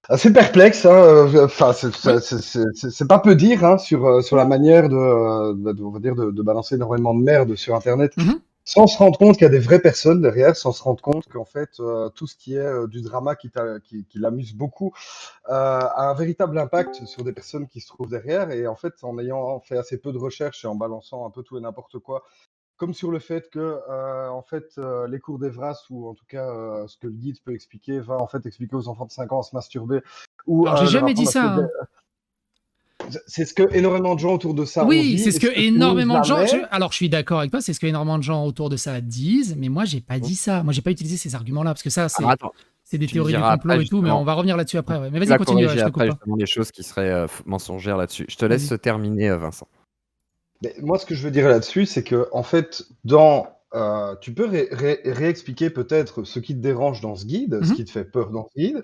assez perplexe. Enfin, c'est pas peu dire sur la manière on va dire de balancer énormément de merde sur Internet, sans se rendre compte qu'il y a des vraies personnes derrière, sans se rendre compte qu'en fait tout ce qui est du drama qui l'amuse beaucoup a un véritable impact sur des personnes qui se trouvent derrière. Et en fait, en ayant fait assez peu de recherches et en balançant un peu tout et n'importe quoi, comme sur le fait que en fait les cours d'Evras, ou en tout cas ce que le guide peut expliquer, va en fait expliquer aux enfants de 5 ans à se masturber, ou Alors, j'ai leur jamais dit apprendre à se ça. c'est ce que énormément de gens autour de ça ont Oui, dit, c'est ce et que ce que tu énormément de n'oses gens. jamais. Alors, je suis d'accord avec toi, c'est ce que énormément de gens autour de ça disent, mais moi, j'ai pas dit ça. Moi, j'ai pas utilisé ces arguments-là, parce que ça, Alors attends, c'est des tu me théories du diras complot après et tout, mais on justement. va revenir là-dessus après. Ouais. Mais Tu vas-y, vas continue, corriger je te coupe après pas. justement les choses qui seraient mensongères là-dessus. Je te laisse Vas-y. terminer, Vincent. Mais moi, ce que je veux dire là-dessus, c'est que en fait, tu peux réexpliquer peut-être ce qui te dérange dans ce guide, ce qui te fait peur dans ce guide,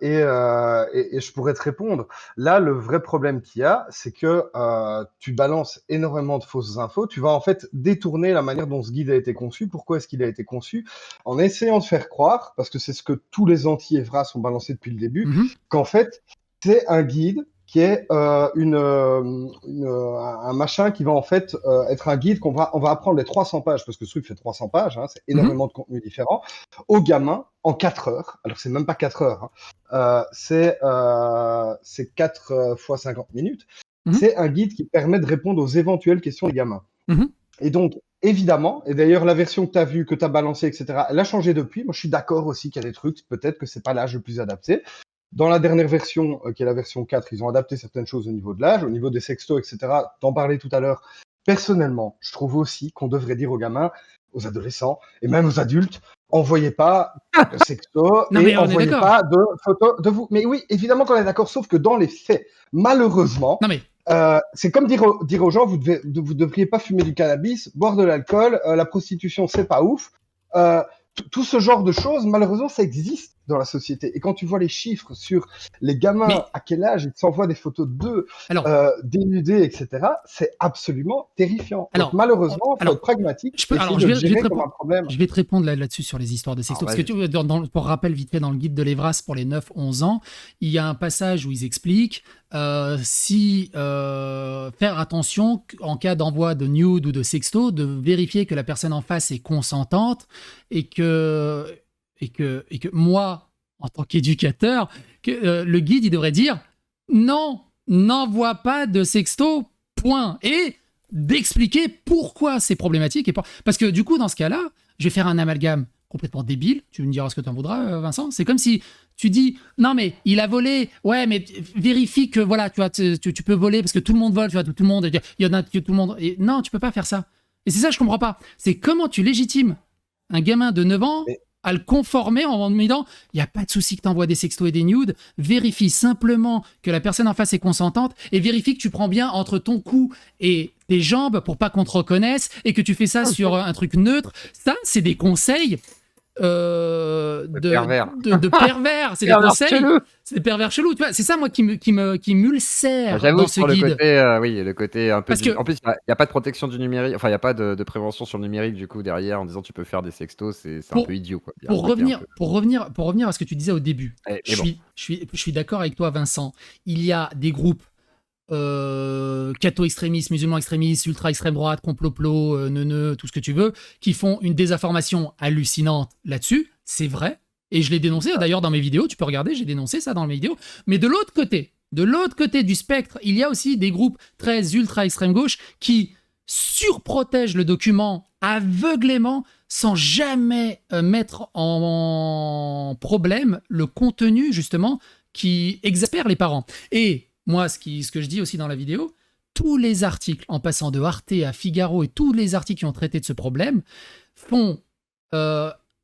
et je pourrais te répondre. Là, le vrai problème qu'il y a, c'est que tu balances énormément de fausses infos. Tu vas en fait détourner la manière dont ce guide a été conçu. Pourquoi est-ce qu'il a été conçu? En essayant de faire croire, parce que c'est ce que tous les anti-Evras ont balancé depuis le début, qu'en fait, c'est un guide qui est un machin qui va en fait être un guide on va apprendre les 300 pages, parce que ce truc fait 300 pages, c'est énormément de contenu différent, aux gamins en 4 heures. Alors c'est même pas 4 heures, c'est 4 fois 50 minutes. C'est un guide qui permet de répondre aux éventuelles questions des gamins. Et donc, évidemment, et d'ailleurs la version que tu as vue, que tu as balancée, etc., elle a changé depuis. Moi je suis d'accord aussi qu'il y a des trucs, peut-être que c'est pas l'âge le plus adapté. Dans la dernière version, qui est la version 4, ils ont adapté certaines choses au niveau de l'âge, au niveau des sextos, etc. T'en parlais tout à l'heure. Personnellement, je trouve aussi qu'on devrait dire aux gamins, aux adolescents et même aux adultes, envoyez pas de sexto et envoyez pas de photos de vous. Mais oui, évidemment qu'on est d'accord, sauf que dans les faits, malheureusement, c'est comme dire aux gens, vous devriez pas fumer du cannabis, boire de l'alcool, la prostitution, c'est pas ouf. Tout ce genre de choses, malheureusement, ça existe dans la société. Et quand tu vois les chiffres sur les gamins, à quel âge ils s'envoient des photos d'eux dénudés, etc., c'est absolument terrifiant. Donc malheureusement, il faut être pragmatique et essayer de le gérer comme un problème. Je vais te répondre là-dessus sur les histoires de sexto. Parce que pour rappel, vite fait, dans le guide de l'Evras pour les 9-11 ans, il y a un passage où ils expliquent faire attention en cas d'envoi de nude ou de sexto, de vérifier que la personne en face est consentante et que moi, en tant qu'éducateur, le guide, il devrait dire non, n'envoie pas de sexto, point. Et d'expliquer pourquoi c'est problématique. Parce que du coup, dans ce cas-là, je vais faire un amalgame complètement débile. Tu me diras ce que tu en voudras, Vincent. C'est comme si tu dis non, mais il a volé. Ouais, mais vérifie que voilà, tu peux voler parce que tout le monde vole. Tu vois, tout le monde, il y en a tout le monde. Et non, tu peux pas faire ça. Et c'est ça, je comprends pas. C'est comment tu légitimes un gamin de 9 ans à le conformer en me disant il n'y a pas de souci que tu envoies des sextos et des nudes, vérifie simplement que la personne en face est consentante et vérifie que tu prends bien entre ton cou et tes jambes pour pas qu'on te reconnaisse et que tu fais ça sur un truc neutre. Ça, c'est des conseils de pervers. C'est des conseils. C'est des pervers chelous. Tu vois, c'est ça, moi, qui m'ulcère dans ce guide. Le côté un peu. En plus, il n'y a pas de protection du numérique. Enfin, il n'y a pas de prévention sur le numérique, du coup, derrière, en disant tu peux faire des sextos. C'est un peu idiot, quoi. Pour revenir à ce que tu disais au début, je suis d'accord avec toi, Vincent. Il y a des groupes catho-extrémistes, musulmans extrémistes, ultra-extrême droite, complot-plo, neuneux, tout ce que tu veux, qui font une désinformation hallucinante là-dessus, c'est vrai, et je l'ai dénoncé d'ailleurs dans mes vidéos, tu peux regarder, j'ai dénoncé ça dans mes vidéos, mais de l'autre côté du spectre, il y a aussi des groupes très ultra-extrême gauche qui surprotègent le document aveuglément sans jamais mettre en problème le contenu justement qui exaspère les parents. Et moi, ce que je dis aussi dans la vidéo, tous les articles, en passant de Arte à Figaro et tous les articles qui ont traité de ce problème,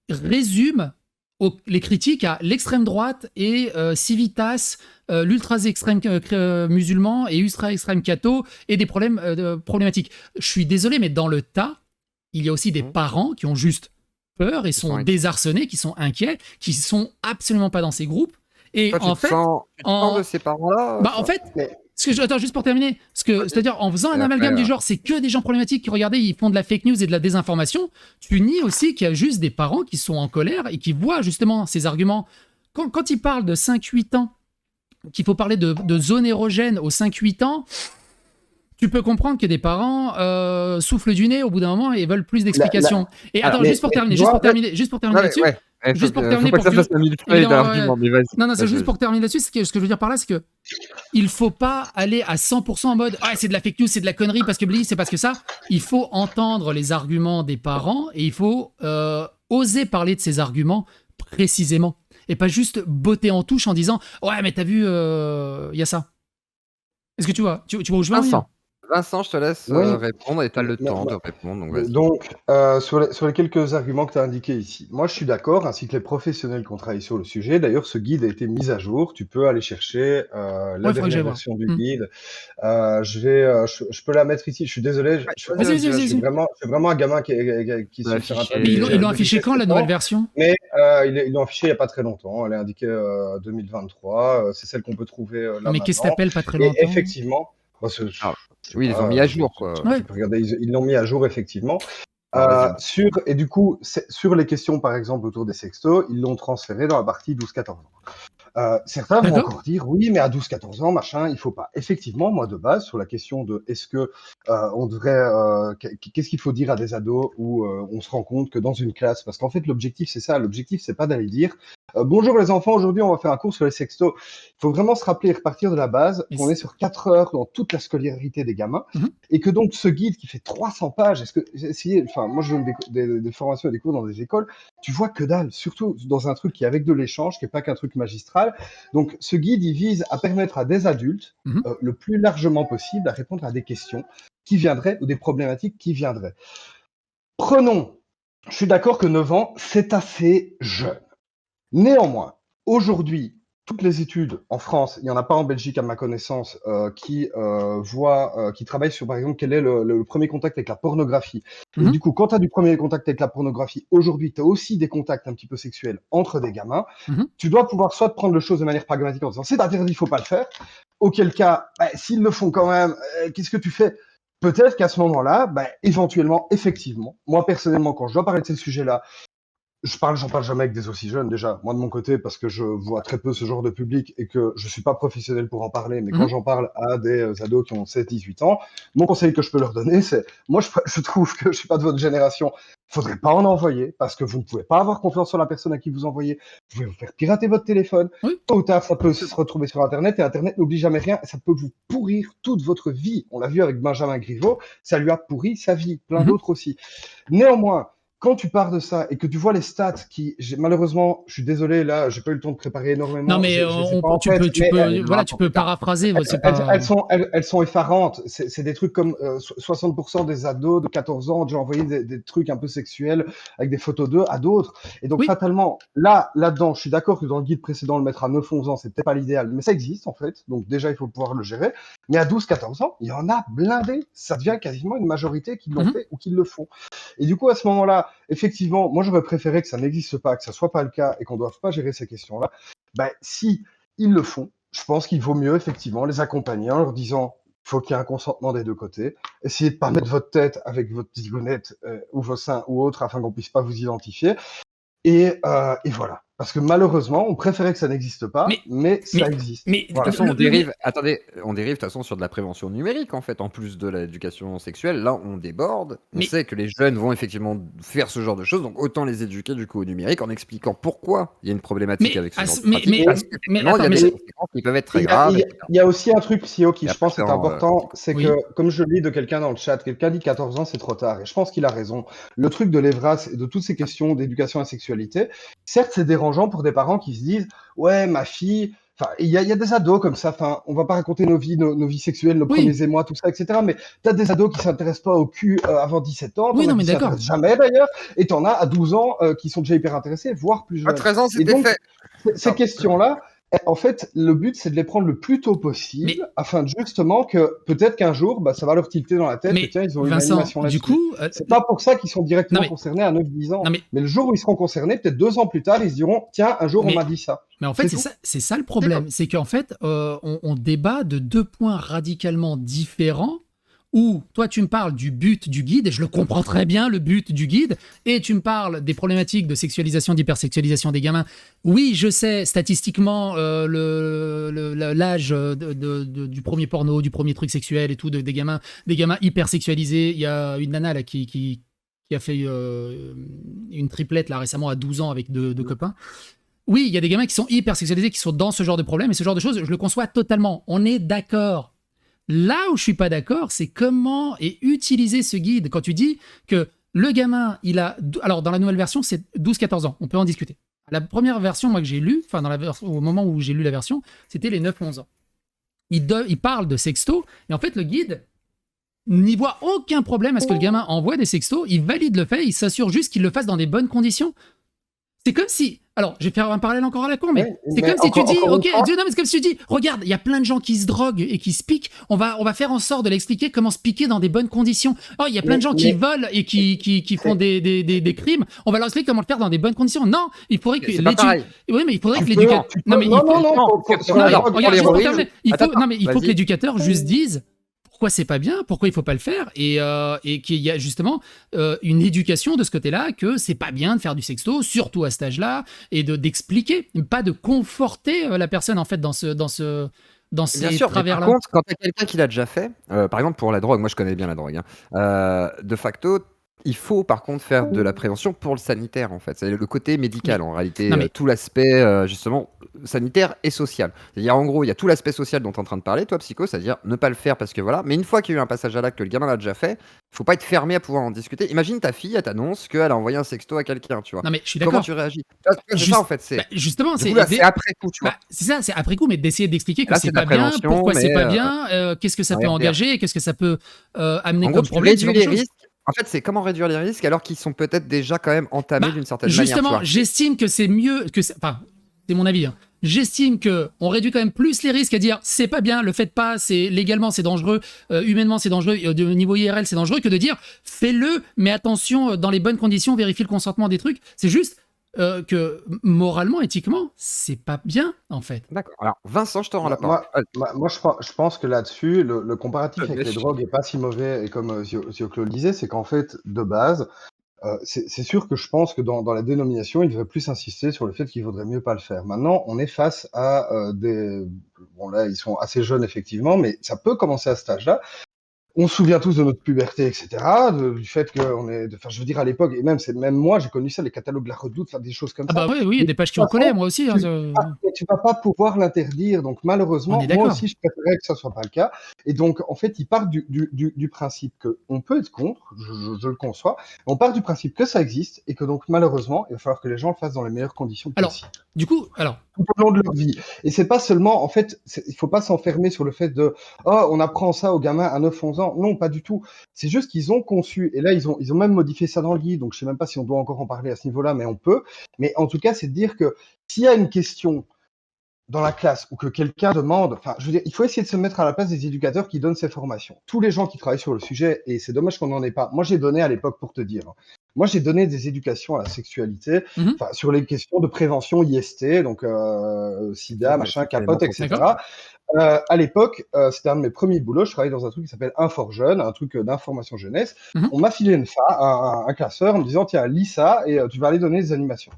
résument les critiques à l'extrême droite et Civitas, l'ultra-extrême musulman et ultra-extrême catho et des problèmes problématiques. Je suis désolé, mais dans le tas, il y a aussi des parents qui ont juste peur et sont désarçonnés, qui sont inquiets, qui sont absolument pas dans ces groupes. Et toi, en fait, tu te sens de ces parents-là en fait, attends, juste pour terminer, c'est-à-dire en faisant un amalgame du genre, c'est que des gens problématiques qui, regardez, ils font de la fake news et de la désinformation, tu nies aussi qu'il y a juste des parents qui sont en colère et qui voient justement ces arguments quand il parle de 5-8 ans, qu'il faut parler de zone érogène aux 5-8 ans, tu peux comprendre que des parents soufflent du nez au bout d'un moment et veulent plus d'explications. Et attends, juste pour terminer là-dessus. Juste pour terminer, faut pas que ça fasse un millefeuille d'arguments, mais vas-y. Non, c'est juste pour terminer là-dessus. Ce que je veux dire par là, c'est que il faut pas aller à 100% en mode c'est de la fake news, c'est de la connerie parce que c'est parce que ça. Il faut entendre les arguments des parents et il faut oser parler de ces arguments précisément et pas juste botter en touche en disant ouais mais t'as vu il y a ça. Est-ce que tu vois où je veux? Vincent, je te laisse répondre et tu as le temps de répondre. Donc, vas-y. Donc, sur les quelques arguments que tu as indiqués ici, moi je suis d'accord, ainsi que les professionnels qui ont travaillé sur le sujet. D'ailleurs, ce guide a été mis à jour. Tu peux aller chercher la dernière version du guide. Je peux la mettre ici. Je suis désolé. Je suis vraiment un gamin qui se fait un peu. Mais ils l'ont affiché quand, la nouvelle version? Mais ils l'ont affiché il n'y a pas très longtemps. Elle est indiquée 2023. C'est celle qu'on peut trouver là. Mais qu'est-ce que t'appelles pas très longtemps? Et effectivement. Oui, ils ont mis à jour, quoi. Regardez, ils l'ont mis à jour, effectivement. Et du coup, sur les questions, par exemple, autour des sextos, ils l'ont transféré dans la partie 12-14 ans. Certains vont encore dire, oui, mais à 12-14 ans, machin, il faut pas. Effectivement, moi, de base, sur la question de est-ce que on devrait... qu'est-ce qu'il faut dire à des ados où on se rend compte que dans une classe... Parce qu'en fait, l'objectif, c'est ça. L'objectif, c'est pas d'aller dire bonjour les enfants, aujourd'hui, on va faire un cours sur les sextos. Il faut vraiment se rappeler et repartir de la base qu'on est sur 4 heures dans toute la scolarité des gamins et que donc ce guide qui fait 300 pages, moi je donne des formations et des cours dans des écoles, tu vois que dalle, surtout dans un truc qui est avec de l'échange, qui n'est pas qu'un truc magistral. Donc ce guide, il vise à permettre à des adultes, le plus largement possible, à répondre à des questions qui viendraient ou des problématiques qui viendraient. Prenons, je suis d'accord que 9 ans, c'est assez jeune. Néanmoins, aujourd'hui, toutes les études en France, il n'y en a pas en Belgique à ma connaissance, qui travaillent sur, par exemple, quel est le premier contact avec la pornographie. Et du coup, quand tu as du premier contact avec la pornographie, aujourd'hui, tu as aussi des contacts un petit peu sexuels entre des gamins. Tu dois pouvoir soit prendre les choses de manière pragmatique en disant c'est interdit, il faut pas le faire. Auquel cas, s'ils le font quand même, qu'est-ce que tu fais? Peut-être qu'à ce moment-là, éventuellement, effectivement, moi personnellement, quand je dois parler de ce sujet-là, j'en parle jamais avec des aussi jeunes déjà, moi de mon côté, parce que je vois très peu ce genre de public et que je suis pas professionnel pour en parler, mais quand j'en parle à des ados qui ont 7-18 ans, mon conseil que je peux leur donner, c'est, moi je trouve que je suis pas de votre génération, faudrait pas en envoyer, parce que vous ne pouvez pas avoir confiance sur la personne à qui vous envoyez, vous pouvez vous faire pirater votre téléphone, tôt ou tard ça peut se retrouver sur Internet, et Internet n'oublie jamais rien, et ça peut vous pourrir toute votre vie. On l'a vu avec Benjamin Griveaux, ça lui a pourri sa vie, plein d'autres aussi. Néanmoins, quand tu pars de ça et que tu vois les stats qui, malheureusement, je suis désolé, là, j'ai pas eu le temps de préparer énormément. Non, mais tu peux paraphraser. Elles sont effarantes. C'est des trucs comme 60% des ados de 14 ans ont déjà envoyé des trucs un peu sexuels avec des photos d'eux à d'autres. Et donc, fatalement, là-dedans, je suis d'accord que dans le guide précédent, le mettre à 9-11 ans, c'est peut-être pas l'idéal, mais ça existe, en fait. Donc, déjà, il faut pouvoir le gérer. Mais à 12-14 ans, il y en a blindé. Ça devient quasiment une majorité qui l'ont fait ou qui le font. Et du coup, à ce moment-là, effectivement, moi j'aurais préféré que ça n'existe pas, que ça soit pas le cas et qu'on ne doive pas gérer ces questions-là. Si ils le font, je pense qu'il vaut mieux effectivement les accompagner en leur disant il faut qu'il y ait un consentement des deux côtés. Essayez de pas mettre votre tête avec votre zigounette ou vos seins ou autre afin qu'on puisse pas vous identifier. Et voilà. Parce que malheureusement, on préférait que ça n'existe pas, mais ça existe. Mais de toute façon, on dérive de toute façon sur de la prévention numérique, en fait, en plus de l'éducation sexuelle. Là, on déborde. On sait que les jeunes vont effectivement faire ce genre de choses, donc autant les éduquer du coup au numérique en expliquant pourquoi il y a une problématique avec ce genre de pratique. Parce que il y a des conséquences qui peuvent être très graves. Il y a aussi un truc, Psyo, qui je pense est important, c'est que, comme je lis de quelqu'un dans le chat, quelqu'un dit 14 ans, c'est trop tard. Et je pense qu'il a raison. Le truc de l'EVRAS et de toutes ces questions d'éducation à la sexualité, certes, c'est dérangeant pour des parents qui se disent ouais, ma fille, enfin il y a des ados comme ça, enfin on va pas raconter nos vies sexuelles, nos premiers émois, tout ça, etc. Mais t'as des ados qui s'intéressent pas au cul avant 17 ans, oui, non, mais d'accord, jamais d'ailleurs, et t'en as à 12 ans qui sont déjà hyper intéressés, voire plus jeunes. À 13 ans, c'était fait. Ces questions-là, en fait, le but, c'est de les prendre le plus tôt possible, afin de justement que peut-être qu'un jour, ça va leur tilter dans la tête, et tiens, ils ont une animation là-dessus. Du coup, c'est pas pour ça qu'ils sont directement concernés à 9-10 ans. Mais le jour où ils seront concernés, peut-être 2 ans plus tard, ils se diront, tiens, un jour, on m'a dit ça. Mais en fait, c'est ça le problème. C'est qu'en fait, on débat de 2 points radicalement différents, où toi tu me parles du but du guide, et je le comprends très bien, le but du guide, et tu me parles des problématiques de sexualisation, d'hypersexualisation des gamins. Oui, je sais, statistiquement, l'âge du premier porno, du premier truc sexuel et tout, des gamins hypersexualisés. Il y a une nana là, qui a fait une triplette là, récemment à 12 ans avec deux copains. Oui, il y a des gamins qui sont hypersexualisés, qui sont dans ce genre de problème, et ce genre de choses, je le conçois totalement. On est d'accord. Là où je suis pas d'accord, c'est comment est utilisé ce guide. Quand tu dis que le gamin, il a... Alors, dans la nouvelle version, c'est 12-14 ans. On peut en discuter. La première version, moi, que j'ai lue, enfin, au moment où j'ai lu la version, c'était les 9-11 ans. Il parle de sexto, et en fait, le guide n'y voit aucun problème à ce que le gamin envoie des sextos, il valide le fait, il s'assure juste qu'il le fasse dans des bonnes conditions. C'est comme si... Alors, je vais faire un parallèle encore à la con, mais c'est comme si tu dis, ok, non, mais c'est comme si tu dis, regarde, il y a plein de gens qui se droguent et qui se piquent, on va faire en sorte de l'expliquer comment se piquer dans des bonnes conditions. Oh, il y a plein de gens qui volent et qui font des crimes, on va leur expliquer comment le faire dans des bonnes conditions. Non, il faudrait que oui, mais il faudrait que l'éducateur... Non, mais il faut que l'éducateur juste dise pourquoi c'est pas bien, pourquoi il faut pas le faire, et qu'il y a justement une éducation de ce côté-là, que c'est pas bien de faire du sexto, surtout à cet âge-là, et d'expliquer, pas de conforter la personne en fait dans ces travers-là. Par contre, quand tu as quelqu'un qui l'a déjà fait, par exemple pour la drogue, moi je connais bien la drogue, de facto, il faut par contre faire de la prévention pour le sanitaire en fait. C'est le côté médical en réalité, tout l'aspect justement sanitaire et social. C'est-à-dire en gros, il y a tout l'aspect social dont tu es en train de parler, toi psycho, c'est-à-dire ne pas le faire parce que voilà. Mais une fois qu'il y a eu un passage à l'acte, que le gamin l'a déjà fait, faut pas être fermé à pouvoir en discuter. Imagine ta fille, elle t'annonce qu'elle a envoyé un sexto à quelqu'un, tu vois. Non mais je suis d'accord. Comment tu réagis? C'est ça en fait. Justement, c'est après coup, tu vois. C'est ça, c'est après coup, mais d'essayer d'expliquer que c'est pas bien, pourquoi c'est pas bien, qu'est-ce que ça peut engager, qu'est-ce que ça peut amener comme problème. Tu réduis les risques. En fait, c'est comment réduire les risques alors qu'ils sont peut-être déjà quand même entamés d'une certaine manière. Justement, j'estime que c'est mieux que... Enfin, c'est mon avis. J'estime qu'on réduit quand même plus les risques à dire c'est pas bien, le faites pas, légalement c'est dangereux, humainement c'est dangereux, au niveau IRL c'est dangereux, que de dire fais-le, mais attention, dans les bonnes conditions, vérifie le consentement des trucs. C'est juste que moralement, éthiquement, c'est pas bien en fait. D'accord. Alors Vincent, je te rends la parole. Moi je pense que là-dessus, le comparatif avec les drogues est pas si mauvais, et comme Zioclo le disait, c'est qu'en fait, de base, c'est sûr que je pense que dans la dénomination, il devrait plus insister sur le fait qu'il vaudrait mieux pas le faire. Maintenant, on est face à des... Bon là, ils sont assez jeunes effectivement, mais ça peut commencer à cet âge-là. On se souvient tous de notre puberté, etc., du fait qu'on est... Enfin, je veux dire, à l'époque, et même moi, j'ai connu ça, les catalogues La Redoute, des choses comme ça. Ah bah oui, il y a des pages qui en collaient, moi aussi. Tu vas pas pouvoir l'interdire, donc malheureusement, moi aussi, je préférerais que ça soit pas le cas. Et donc, en fait, ils partent du principe qu'on peut être contre, je le conçois, on part du principe que ça existe, et que donc, malheureusement, il va falloir que les gens le fassent dans les meilleures conditions possibles. Du coup, tout au long de leur vie. Et c'est pas seulement, en fait, il faut pas s'enfermer sur le fait de on apprend ça aux gamins à 9-11 ans. Non, pas du tout. C'est juste qu'ils ont conçu, et là ils ont même modifié ça dans le guide, donc je sais même pas si on doit encore en parler à ce niveau-là, mais on peut. Mais en tout cas, c'est de dire que s'il y a une question dans la classe ou que quelqu'un demande, enfin, je veux dire, il faut essayer de se mettre à la place des éducateurs qui donnent ces formations. Tous les gens qui travaillent sur le sujet, et c'est dommage qu'on n'en ait pas. Moi, j'ai donné à l'époque, pour te dire, moi, j'ai donné des éducations à la sexualité, sur les questions de prévention IST, donc sida, machin, capote, etc. À l'époque, c'était un de mes premiers boulots. Je travaillais dans un truc qui s'appelle Infor-Jeune, un truc d'information jeunesse. On m'a filé un classeur en me disant tiens, lis ça et tu vas aller donner des animations.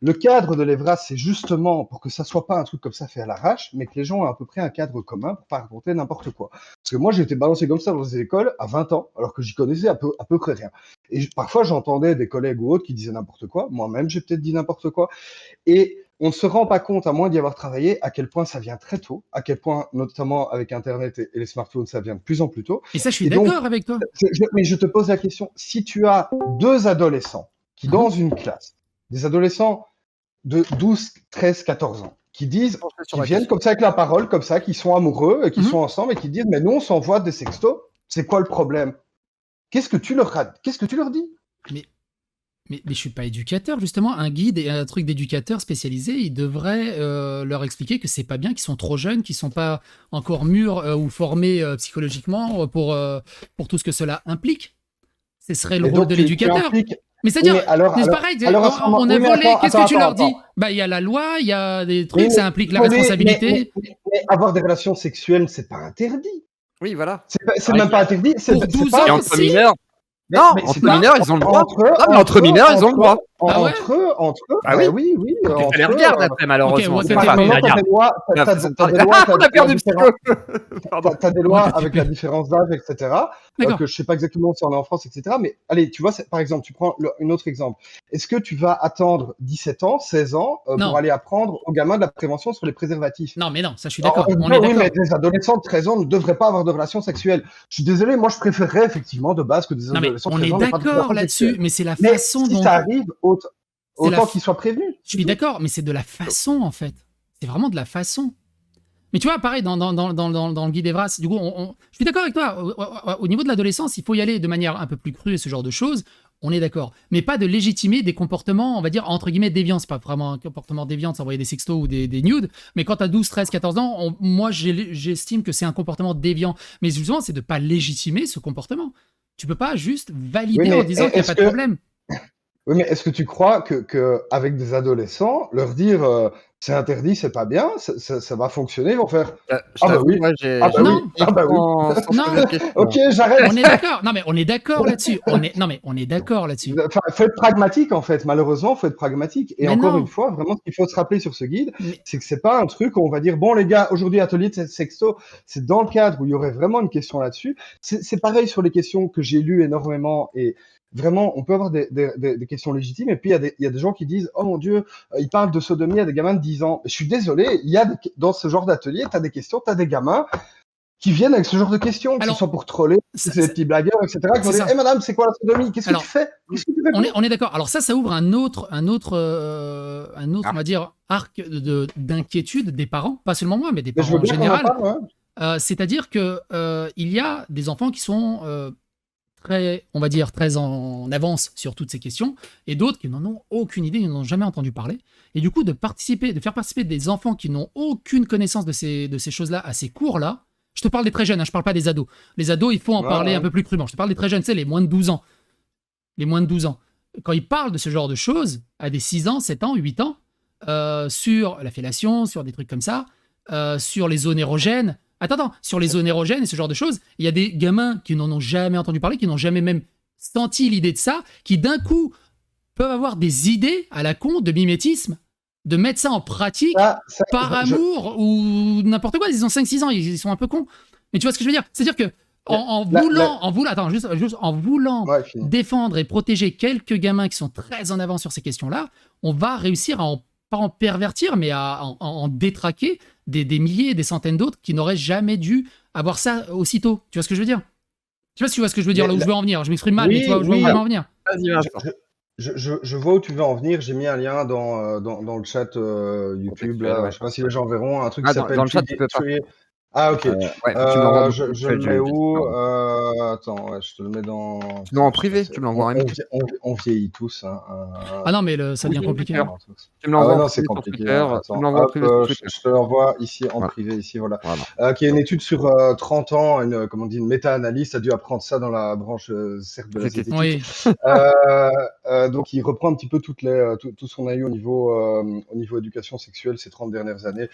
Le cadre de l'EVRAS, c'est justement pour que ça soit pas un truc comme ça fait à l'arrache, mais que les gens aient à peu près un cadre commun pour pas raconter n'importe quoi. Parce que moi, j'ai été balancé comme ça dans les écoles à 20 ans, alors que j'y connaissais à peu près rien. Et parfois, j'entendais des collègues ou autres qui disaient n'importe quoi. Moi-même, j'ai peut-être dit n'importe quoi. Et on ne se rend pas compte, à moins d'y avoir travaillé, à quel point ça vient très tôt, à quel point, notamment avec Internet et les smartphones, ça vient de plus en plus tôt. Et ça, je suis d'accord avec toi. Mais je te pose la question, si tu as deux adolescents qui, dans une classe, des adolescents de 12, 13, 14 ans, qui disent, qui viennent comme ça avec la parole, comme ça, qui sont amoureux et qui sont ensemble et qui disent, mais nous, on s'envoie des sextos, c'est quoi le problème? Qu'est-ce que tu leur dis? Mais je suis pas éducateur, justement. Un guide et un truc d'éducateur spécialisé, il devrait leur expliquer que c'est pas bien, qu'ils sont trop jeunes, qu'ils sont pas encore mûrs ou formés psychologiquement pour tout ce que cela implique. Ce serait le rôle de l'éducateur. Mais c'est-à-dire, c'est pareil, on a volé, qu'est-ce que tu leur dis? Bah, il y a la loi, il y a des trucs, ça implique la responsabilité. Mais avoir des relations sexuelles, c'est pas interdit. Oui, voilà. C'est même pas interdit. Pour 12 Et ans, entre si. mineurs, Mais- non, mais entre c'est pas- mineurs, ils ont le droit. Entre Non, mais entre mineurs, ils ont le droit. Ah ouais Entre eux, Ah bah oui. oui, Faut entre que tu les eux, regardes après, malheureusement. Ok, C'est what pas- the Maintenant, fuck. t'as des lois, La t'as façon de des parler. lois, On a perdu le différence- psycho. Pardon. t'as des Oh, lois t'es avec plus- la différence d'âge, etc. D'accord. Que je sais pas exactement si on est en France, etc. Mais allez, tu vois, par exemple, tu prends un autre exemple. Est-ce que tu vas attendre 17 ans, 16 ans Non. pour aller apprendre aux gamins de la prévention sur les préservatifs? Non, mais non, ça, je suis Alors, d'accord. On oui, est mais d'accord. des adolescents de 13 ans ne devraient pas avoir de relations sexuelles. Je suis désolé, moi je préférerais effectivement de base que des Non, mais adolescents de on 13 est ans n'aient pas de d'accord relations là-dessus, sexuelles. mais c'est la Mais façon si dont. ça arrive, C'est la autant f- qu'ils soient prévenus. Je suis d'accord, mais c'est de la façon, en fait. C'est vraiment de la façon. Mais tu vois, pareil, dans le guide Evras, du coup, je suis d'accord avec toi. Au niveau de l'adolescence, il faut y aller de manière un peu plus crue et ce genre de choses. On est d'accord. Mais pas de légitimer des comportements, on va dire, entre guillemets, déviants. C'est pas vraiment un comportement déviant de s'envoyer des sextos ou des nudes. Mais quand t'as 12, 13, 14 ans, moi, j'estime que c'est un comportement déviant. Mais justement, c'est de pas légitimer ce comportement. Tu peux pas juste valider Oui, mais en disant qu'il n'y a est-ce pas de que- problème. Oui, mais est-ce que tu crois que avec des adolescents, leur dire c'est interdit, c'est pas bien, ça va fonctionner, ils vont faire Je ah bah t'avoue, oui, moi, ah bah Non. oui, ah bah oui. sans poser de questions. Ok, j'arrête. On est d'accord. Non, mais on est d'accord là-dessus. Non, mais on est d'accord là-dessus. Enfin, faut être pragmatique en fait. Malheureusement, faut être pragmatique. Et Mais encore non. une fois, vraiment, ce qu'il faut se rappeler sur ce guide, Mais- c'est que c'est pas un truc où on va dire bon les gars, aujourd'hui atelier de sexto. C'est dans le cadre où il y aurait vraiment une question là-dessus. C'est pareil sur les questions que j'ai lues énormément et vraiment, on peut avoir des questions légitimes. Et puis il y a des gens qui disent oh mon Dieu, ils parlent de sodomie à des gamins de 10 ans. Je suis désolé, il y a dans ce genre d'atelier, t'as des questions, t'as des gamins qui viennent avec ce genre de questions, que Alors, ce soit pour troller, ça- c'est des petits blagueurs, etc. Qui vont c'est dire ça. Eh madame, c'est quoi la sodomie? Qu'est-ce que Alors, tu fais? Qu'est-ce que tu fais on est d'accord. Alors ça ouvre un autre, on va dire, arc d'inquiétude des parents, pas seulement moi, mais des Mais je parents veux en bien qu'on en général. parle, ouais. C'est-à-dire que il y a des enfants qui sont très, on va dire, très en avance sur toutes ces questions, et d'autres qui n'en ont aucune idée, ils n'en ont jamais entendu parler. Et du coup, de faire participer des enfants qui n'ont aucune connaissance de ces choses-là à ces cours-là. Je te parle des très jeunes, hein, je parle pas des ados. Les ados, il faut en parler un peu plus crûment. Je te parle des très jeunes, tu sais, les moins de 12 ans. Les moins de 12 ans. Quand ils parlent de ce genre de choses, à des 6 ans, 7 ans, 8 ans, sur la fellation, sur des trucs comme ça, sur les zones érogènes. Attends, sur les zones érogènes et ce genre de choses, il y a des gamins qui n'en ont jamais entendu parler, qui n'ont jamais même senti l'idée de ça, qui d'un coup peuvent avoir des idées à la con de mimétisme, de mettre ça en pratique par amour ou n'importe quoi. Ils ont 5-6 ans, ils sont un peu cons. Mais tu vois ce que je veux dire? C'est-à-dire que en voulant défendre et protéger quelques gamins qui sont très en avance sur ces questions-là, on va réussir à pas en pervertir, mais à en détraquer des milliers, des centaines d'autres qui n'auraient jamais dû avoir ça aussitôt. Tu vois ce que je veux dire? Je sais pas si tu vois ce que je veux dire, là où je veux en venir. Je m'exprime mal, mais tu vois où je veux en venir. Vas-y, Vincent. Je vois où tu veux en venir. J'ai mis un lien dans le chat YouTube. Là. Ouais. Je sais pas si les gens verront un truc qui s'appelle dans le chat, tu peux pas. Ah ok. Je le mets où attends, ouais, je te le mets dans. Non, en privé, tu me l'envoies en privé. On vieillit tous. Hein, Ah non, mais ça devient compliqué. Tu me l'envoies non, c'est compliqué. Je te l'envoie ici en privé, ici, voilà. Qui est une étude sur 30 ans, une méta-analyse. Tu as dû apprendre ça dans la branche cercle de la zététique. Oui. Donc, il reprend un petit peu tout ce qu'on a eu au niveau éducation sexuelle ces 30 dernières années,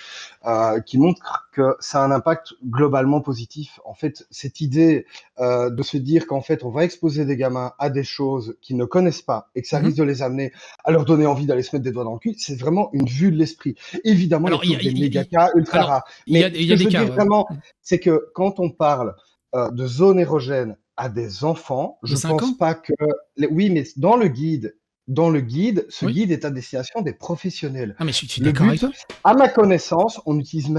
qui montre que ça a un impact globalement positif. En fait, cette idée de se dire qu'en fait, on va exposer des gamins à des choses qu'ils ne connaissent pas et que ça risque de les amener à leur donner envie d'aller se mettre des doigts dans le cul, c'est vraiment une vue de l'esprit. Évidemment, il y a des méga cas ultra rares. Mais ce que je veux dire vraiment, c'est que quand on parle de zones érogènes à des enfants, je pense pas que... Oui, mais dans le guide, ce guide est à destination des professionnels. Ah, mais je suis d'accord avec toi. À ma connaissance, on n'utilise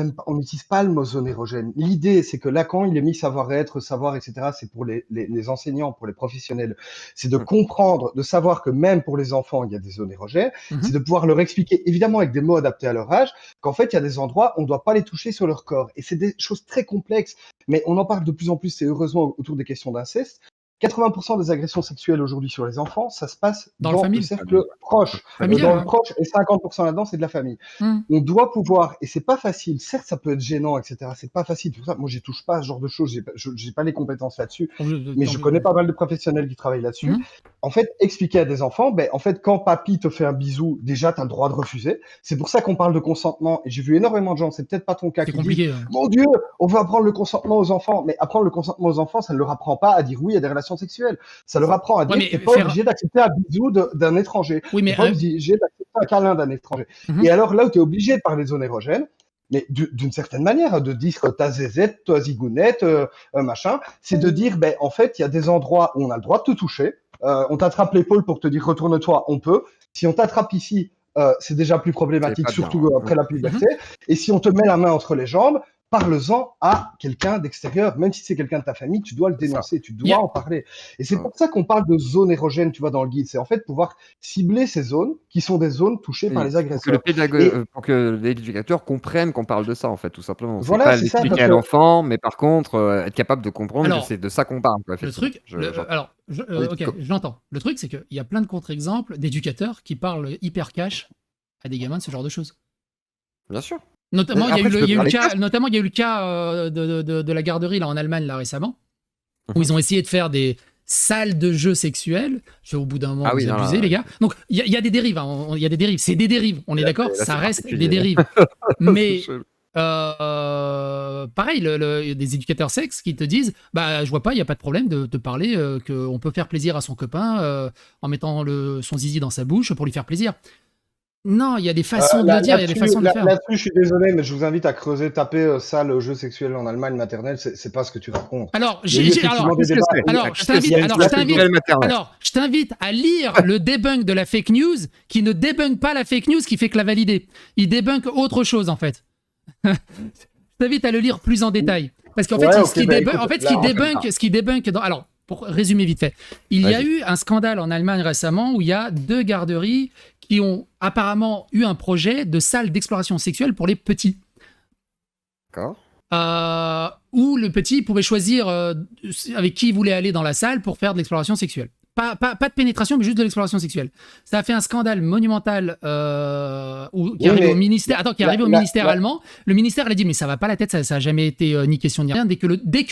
pas le mot zone érogène. L'idée, c'est que Lacan, il est mis savoir-être, savoir, etc. C'est pour les enseignants, pour les professionnels. C'est de comprendre, de savoir que même pour les enfants, il y a des zones érogènes. C'est de pouvoir leur expliquer, évidemment avec des mots adaptés à leur âge, qu'en fait, il y a des endroits où on ne doit pas les toucher sur leur corps. Et c'est des choses très complexes. Mais on en parle de plus en plus, c'est heureusement autour des questions d'inceste. 80% des agressions sexuelles aujourd'hui sur les enfants, ça se passe dans le cercle proche. Dans le proche, et 50% là-dedans, c'est de la famille. On doit pouvoir, et c'est pas facile, certes, ça peut être gênant, etc. C'est pas facile. Tout ça, moi, j'y touche pas à ce genre de choses, j'ai pas les compétences là-dessus, mais je connais pas mal de professionnels qui travaillent là-dessus. en fait, expliquer à des enfants, ben, en fait, quand papy te fait un bisou, déjà, tu as le droit de refuser. C'est pour ça qu'on parle de consentement. Et j'ai vu énormément de gens, c'est peut-être pas ton cas, C'est qui disent, compliqué. mon Dieu, on veut apprendre le consentement aux enfants. Mais apprendre le consentement aux enfants, ça ne leur apprend pas à dire oui à des relations sexuelles. Ça leur apprend à Ouais, dire mais que t'es pas obligé d'accepter un bisou d'un étranger. Oui, T'es mais pas obligé d'accepter un câlin d'un étranger. Mhm. Et alors là où tu es obligé de parler de zone érogène, mais d'une certaine manière, de dire ta zézette, ta zigounette, machin, c'est de dire, ben, en fait, il y a des endroits où on a le droit de te toucher. On t'attrape l'épaule pour te dire retourne-toi, on peut. Si on t'attrape ici, c'est déjà plus C'est problématique, pas bien. surtout après la puberté. Et si on te met la main entre les jambes, parle-en à quelqu'un d'extérieur, même si c'est quelqu'un de ta famille, tu dois le C'est ça. dénoncer, tu dois en parler. Et c'est Ouais. pour ça qu'on parle de zones érogènes, tu vois, dans le guide. C'est en fait pouvoir cibler ces zones qui sont des zones touchées par Oui, les pour que agresseurs. pour que l'éducateur comprenne qu'on parle de ça, en fait, tout simplement. C'est Voilà, pas c'est ça, l'expliquer parce à que l'enfant, mais par contre, être capable de comprendre que Alors, c'est de ça qu'on parle, quoi, le effectivement. truc, J'entends. alors, Oui, ok, j'entends. Le truc, c'est qu'il y a plein de contre-exemples d'éducateurs qui parlent hyper cash à des gamins de ce genre de choses. Bien sûr. Notamment, il y a Après, tu peux eu le parler cas, cash. notamment, il y a eu le cas de la garderie là en Allemagne là récemment, où Mhm. ils ont essayé de faire des salles de jeux sexuels. Au bout d'un moment, Ah oui, vous non, abusez, là, les gars. Donc, il y a des dérives. Il y a des dérives. C'est des dérives. On est là, d'accord. c'est Ça reste particulier. des dérives. C'est Mais chelou. pareil, il y a des éducateurs sexes qui te disent, bah, je vois pas, il y a pas de problème de te parler qu'on peut faire plaisir à son copain en mettant son zizi dans sa bouche pour lui faire plaisir. Non, il y a des façons de le dire, il y a des façons de le faire. Là-dessus, je suis désolé, mais je vous invite à creuser, taper salle jeu sexuel en Allemagne maternelle, c'est pas ce que tu racontes. Alors, Il y a eu effectivement des Qu'est-ce que débats. c'est alors, Qu'est-ce je que c'est t'invite, une alors, classe je t'invite, sexuelle maternelle alors, je t'invite à lire le debunk de la fake news qui ne débunk pas la fake news qui fait que la valider. Il débunk autre chose, en fait. Je t'invite à le lire plus en détail. Parce qu'en fait, Ouais, ce qui ok, bah, débunk, écoute, en fait, là, ce qui débunk alors, pour résumer vite fait, il y a Vas-y. eu un scandale en Allemagne récemment où il y a 2 garderies qui ont apparemment eu un projet de salle d'exploration sexuelle pour les petits. D'accord. Où le petit pouvait choisir avec qui il voulait aller dans la salle pour faire de l'exploration sexuelle. Pas de pénétration, mais juste de l'exploration sexuelle. Ça a fait un scandale monumental qui est arrivé au ministère. Attends, qui est arrivé au ministère allemand. Le ministère a dit mais ça va pas la tête, ça a jamais été ni question ni rien. Dès que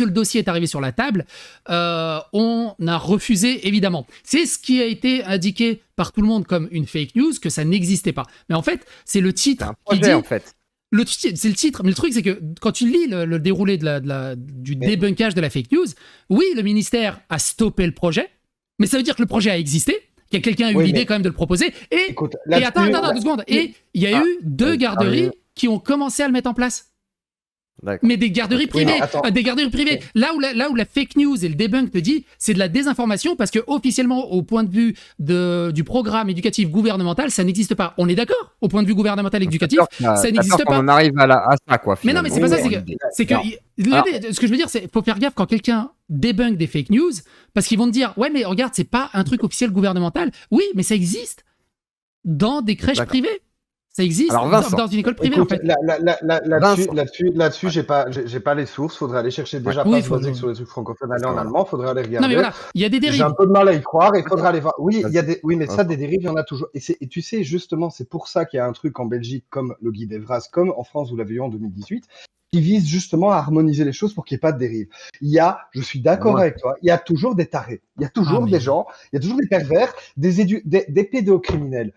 le dossier est arrivé sur la table, on a refusé évidemment. C'est ce qui a été indiqué par tout le monde comme une fake news, que ça n'existait pas. Mais en fait, c'est le C'est titre un qui projet, dit. en fait. C'est le titre, mais le truc c'est que quand tu lis le déroulé du débunkage de la fake news, oui, le ministère a stoppé le projet, mais ça veut dire que le projet a existé, qu'il y a quelqu'un a eu l'idée quand même de le proposer, et, écoute, et attends 2 secondes, et il y a eu 2 garderies qui ont commencé à le mettre en place. D'accord. Mais des garderies privées, mais des garderies privées. Là où la fake news et le debunk te dit, c'est de la désinformation parce que officiellement, au point de vue du programme éducatif gouvernemental, ça n'existe pas. On est d'accord. Au point de vue gouvernemental éducatif, ça n'existe pas. On en arrive à ça, quoi. Mais non, mais c'est pas ça. C'est que Alors- ce que je veux dire, c'est faut faire gaffe quand quelqu'un débunk des fake news parce qu'ils vont te dire, ouais, mais regarde, c'est pas un truc officiel gouvernemental. Oui, mais ça existe dans des crèches D'accord. privées. Ça existe Alors, Vincent, dans une école privée, Écoute, en fait. là-dessus, j'ai pas les sources. Faudrait aller chercher déjà Oui, pas se baser sur les trucs francophones, aller en Voilà. allemand. Faudrait aller regarder. Non, mais voilà, il y a des J'ai dérives. un peu de mal à y croire. Il faudrait aller voir. Oui, il y a mais ça, Vas-y. des dérives, il y en a toujours. Et tu sais, justement, c'est pour ça qu'il y a un truc en Belgique comme le guide Evras, comme en France, vous l'avez eu en 2018, qui vise justement à harmoniser les choses pour qu'il n'y ait pas de dérive. Je suis d'accord avec toi, il y a toujours des tarés, il y a toujours des gens, il y a toujours des pervers, des pédocriminels.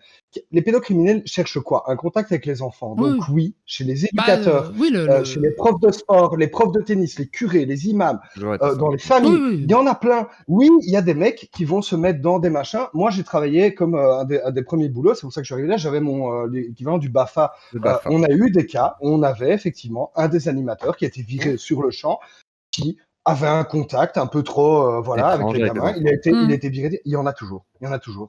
Les pédocriminels cherchent quoi? Un contact avec les enfants. Donc oui, chez les éducateurs, chez les profs de sport, les profs de tennis, les curés, les imams, dans les familles, il y en a plein. Oui, il y a des mecs qui vont se mettre dans des machins. Moi, j'ai travaillé comme un des premiers boulots, c'est pour ça que je suis arrivé là, j'avais mon l'équivalent du BAFA. On a eu des cas où on avait effectivement un des animateurs qui a été viré sur le champ, qui avait un contact un peu trop avec les gamins. Il a été viré. Il y en a toujours.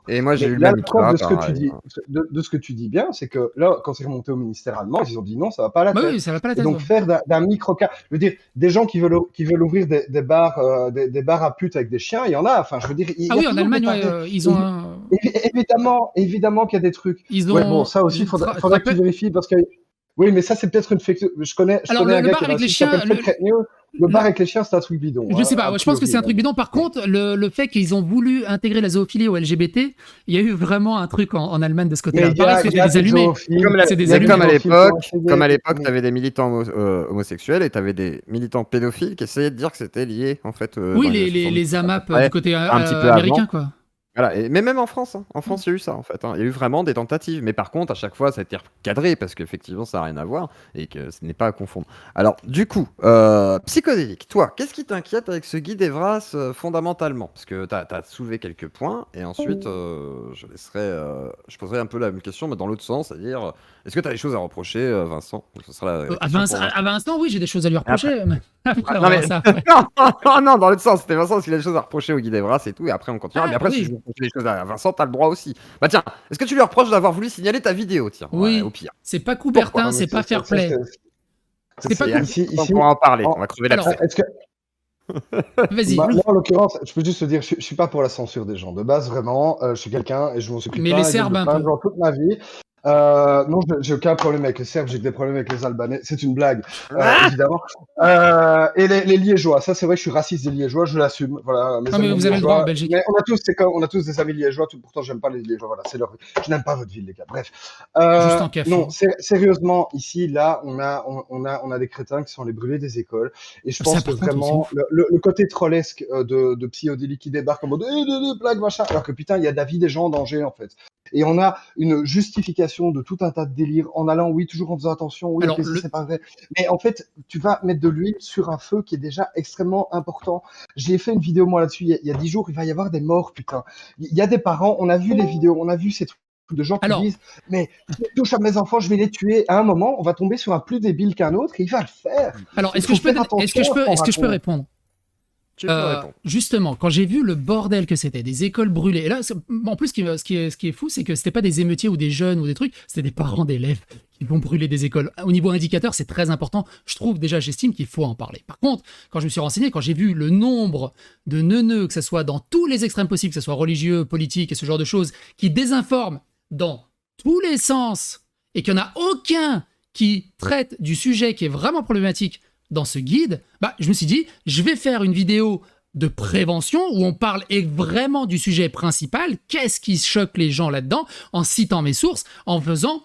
Et moi, j'ai eu la le même preuve de cas, ce que tu dis, de ce que tu dis bien, c'est que là, quand c'est remonté au ministère allemand, ils ont dit non, ça va pas à la tête. Oui, ça va pas à la tête. Et donc faire d'un micro-cas, je veux dire, des gens qui veulent ouvrir des bars à putes avec des chiens, il y en a. Enfin, je veux dire, ah oui, en Allemagne, ils ont évidemment qu'il y a des trucs. Ils ont. Ouais, bon, ça aussi, faudra que tu vérifies parce que. Oui, mais ça, c'est peut-être une fake. Je connais un gars qui avec les chiens. Le bar avec les chiens, c'est un truc bidon. Je sais pas, je pense que c'est un truc bidon. Par contre, le fait qu'ils ont voulu intégrer la zoophilie au LGBT, il y a eu vraiment un truc en Allemagne de ce côté-là. Pareil, c'est des allumés. Comme à l'époque, tu avais des militants homosexuels et tu avais des militants pédophiles qui essayaient de dire que c'était lié, en fait. Oui, les AMAP du côté américain, quoi. Voilà, mais même en France, hein. En France, il y a eu ça, en fait, hein. Il y a eu vraiment des tentatives. Mais par contre, à chaque fois, ça a été recadré parce qu'effectivement, ça n'a rien à voir et que ce n'est pas à confondre. Alors, du coup, psychodélique, toi, qu'est-ce qui t'inquiète avec ce guide Evras fondamentalement? Parce que tu as soulevé quelques points et ensuite, je poserai un peu la même question, mais dans l'autre sens, c'est-à-dire, est-ce que tu as des choses à reprocher, Vincent? Ce sera la question pour Vincent. À Vincent, oui, j'ai des choses à lui Et après, reprocher. Mais après, on non, verra mais ça après. non, dans l'autre sens, c'était Vincent, s'il a des choses à reprocher au guide Evras et tout, et après on continuera. Mais Ah, après, si je oui, veux reprocher des choses à Vincent, t'as le droit aussi. Bah tiens, est-ce que tu lui reproches d'avoir voulu signaler ta vidéo, tiens, ouais, au oui. pire. C'est pas Pourquoi? Coubertin, Non, mais c'est pas fair play. C'est pas Et coup. ici, on pourra en parler, en- on va crever Alors, l'abcès. est-ce que vas-y. moi, en l'occurrence, je peux juste te dire, je suis pas pour la censure des gens. De base, vraiment, je suis quelqu'un et je m'en suis pris Mais plein les la gueule Serbes de un plein de peu. gens toute ma vie. Non, j'ai aucun problème avec les Serbes, j'ai que des problèmes avec les Albanais. C'est une blague, Ah évidemment. Et les Liégeois, ça c'est vrai que je suis raciste des Liégeois, je l'assume. Voilà, mes Non, mais amis vous avez le droit en Liégeois. Belgique. Mais on a tous des amis Liégeois, pourtant j'aime pas les Liégeois. Voilà, c'est leur vie. Je n'aime pas votre ville, les gars. Bref. Juste en Non, cafou. sérieusement, ici, là, on a des crétins qui sont allés brûler des écoles. Et je Ça, pense que par contre, oui, c'est vraiment, ouf. le côté trollesque de Psyodélie qui débarque en mode blague, machin, alors que putain, il y a de la vie des gens en danger, en fait. Et on a une justification de tout un tas de délires en allant, oui, toujours en faisant attention, oui, Alors, ok, ça c'est pas vrai. Mais en fait, tu vas mettre de l'huile sur un feu qui est déjà extrêmement important. J'ai fait une vidéo moi là-dessus il y a 10 jours, il va y avoir des morts, putain. Il y a des parents, on a vu les vidéos, on a vu ces trucs de gens qui alors, disent, mais je touche à mes enfants, je vais les tuer. À un moment, on va tomber sur un plus débile qu'un autre et il va le faire. alors, Il est-ce que faut je peux, faire attention à ce qu'on est-ce que je peux raconte. répondre? Tu peux répondre. Justement, quand j'ai vu le bordel que c'était, des écoles brûlées, et là, en plus, ce qui est fou, c'est que c'était pas des émeutiers ou des jeunes ou des trucs, c'était des parents d'élèves qui vont brûler des écoles. Au niveau indicateur, c'est très important. Je trouve déjà, j'estime qu'il faut en parler. Par contre, quand je me suis renseigné, quand j'ai vu le nombre de neuneux, que ce soit dans tous les extrêmes possibles, que ce soit religieux, politique et ce genre de choses, qui désinforment dans tous les sens, et qu'il n'y en a aucun qui traite du sujet qui est vraiment problématique dans ce guide, bah, je me suis dit, je vais faire une vidéo de prévention où on parle vraiment du sujet principal, qu'est-ce qui choque les gens là-dedans, en citant mes sources, en faisant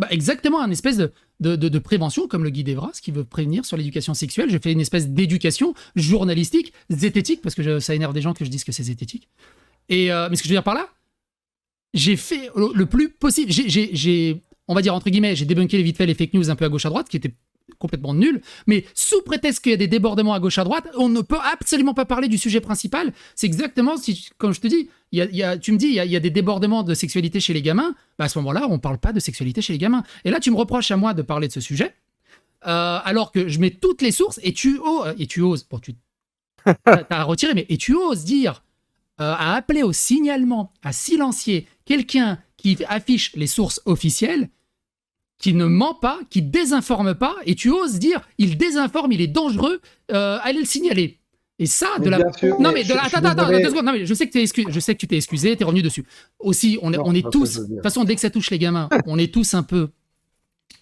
exactement un espèce de prévention, comme le guide Evras, qui veut prévenir sur l'éducation sexuelle. Je fais une espèce d'éducation journalistique, zététique, parce que ça énerve des gens que je dise que c'est zététique. Mais ce que je veux dire par là, j'ai fait le plus possible. On va dire entre guillemets, j'ai débunké vite fait les fake news un peu à gauche à droite, qui étaient complètement nuls, mais sous prétexte qu'il y a des débordements à gauche à droite, on ne peut absolument pas parler du sujet principal. C'est exactement, comme je te dis, tu me dis, il y a des débordements de sexualité chez les gamins, bah à ce moment-là, on ne parle pas de sexualité chez les gamins. Et là, tu me reproches à moi de parler de ce sujet, alors que je mets toutes les sources, et tu oses, bon, t'as retiré, mais et tu oses dire, à appeler au signalement, à silencier quelqu'un qui affiche les sources officielles, qui ne ment pas, qui désinforme pas, et tu oses dire, il désinforme, il est dangereux, allez le signaler. Et ça, Mais de la... bien sûr, Non mais mais, je suis attends, désolé. 2 secondes, non mais je sais que tu t'es excusé, t'es revenu dessus. Aussi, on Non, est c'est pas ce que tous, je veux de dire. toute façon, dès que ça touche les gamins, on est tous un peu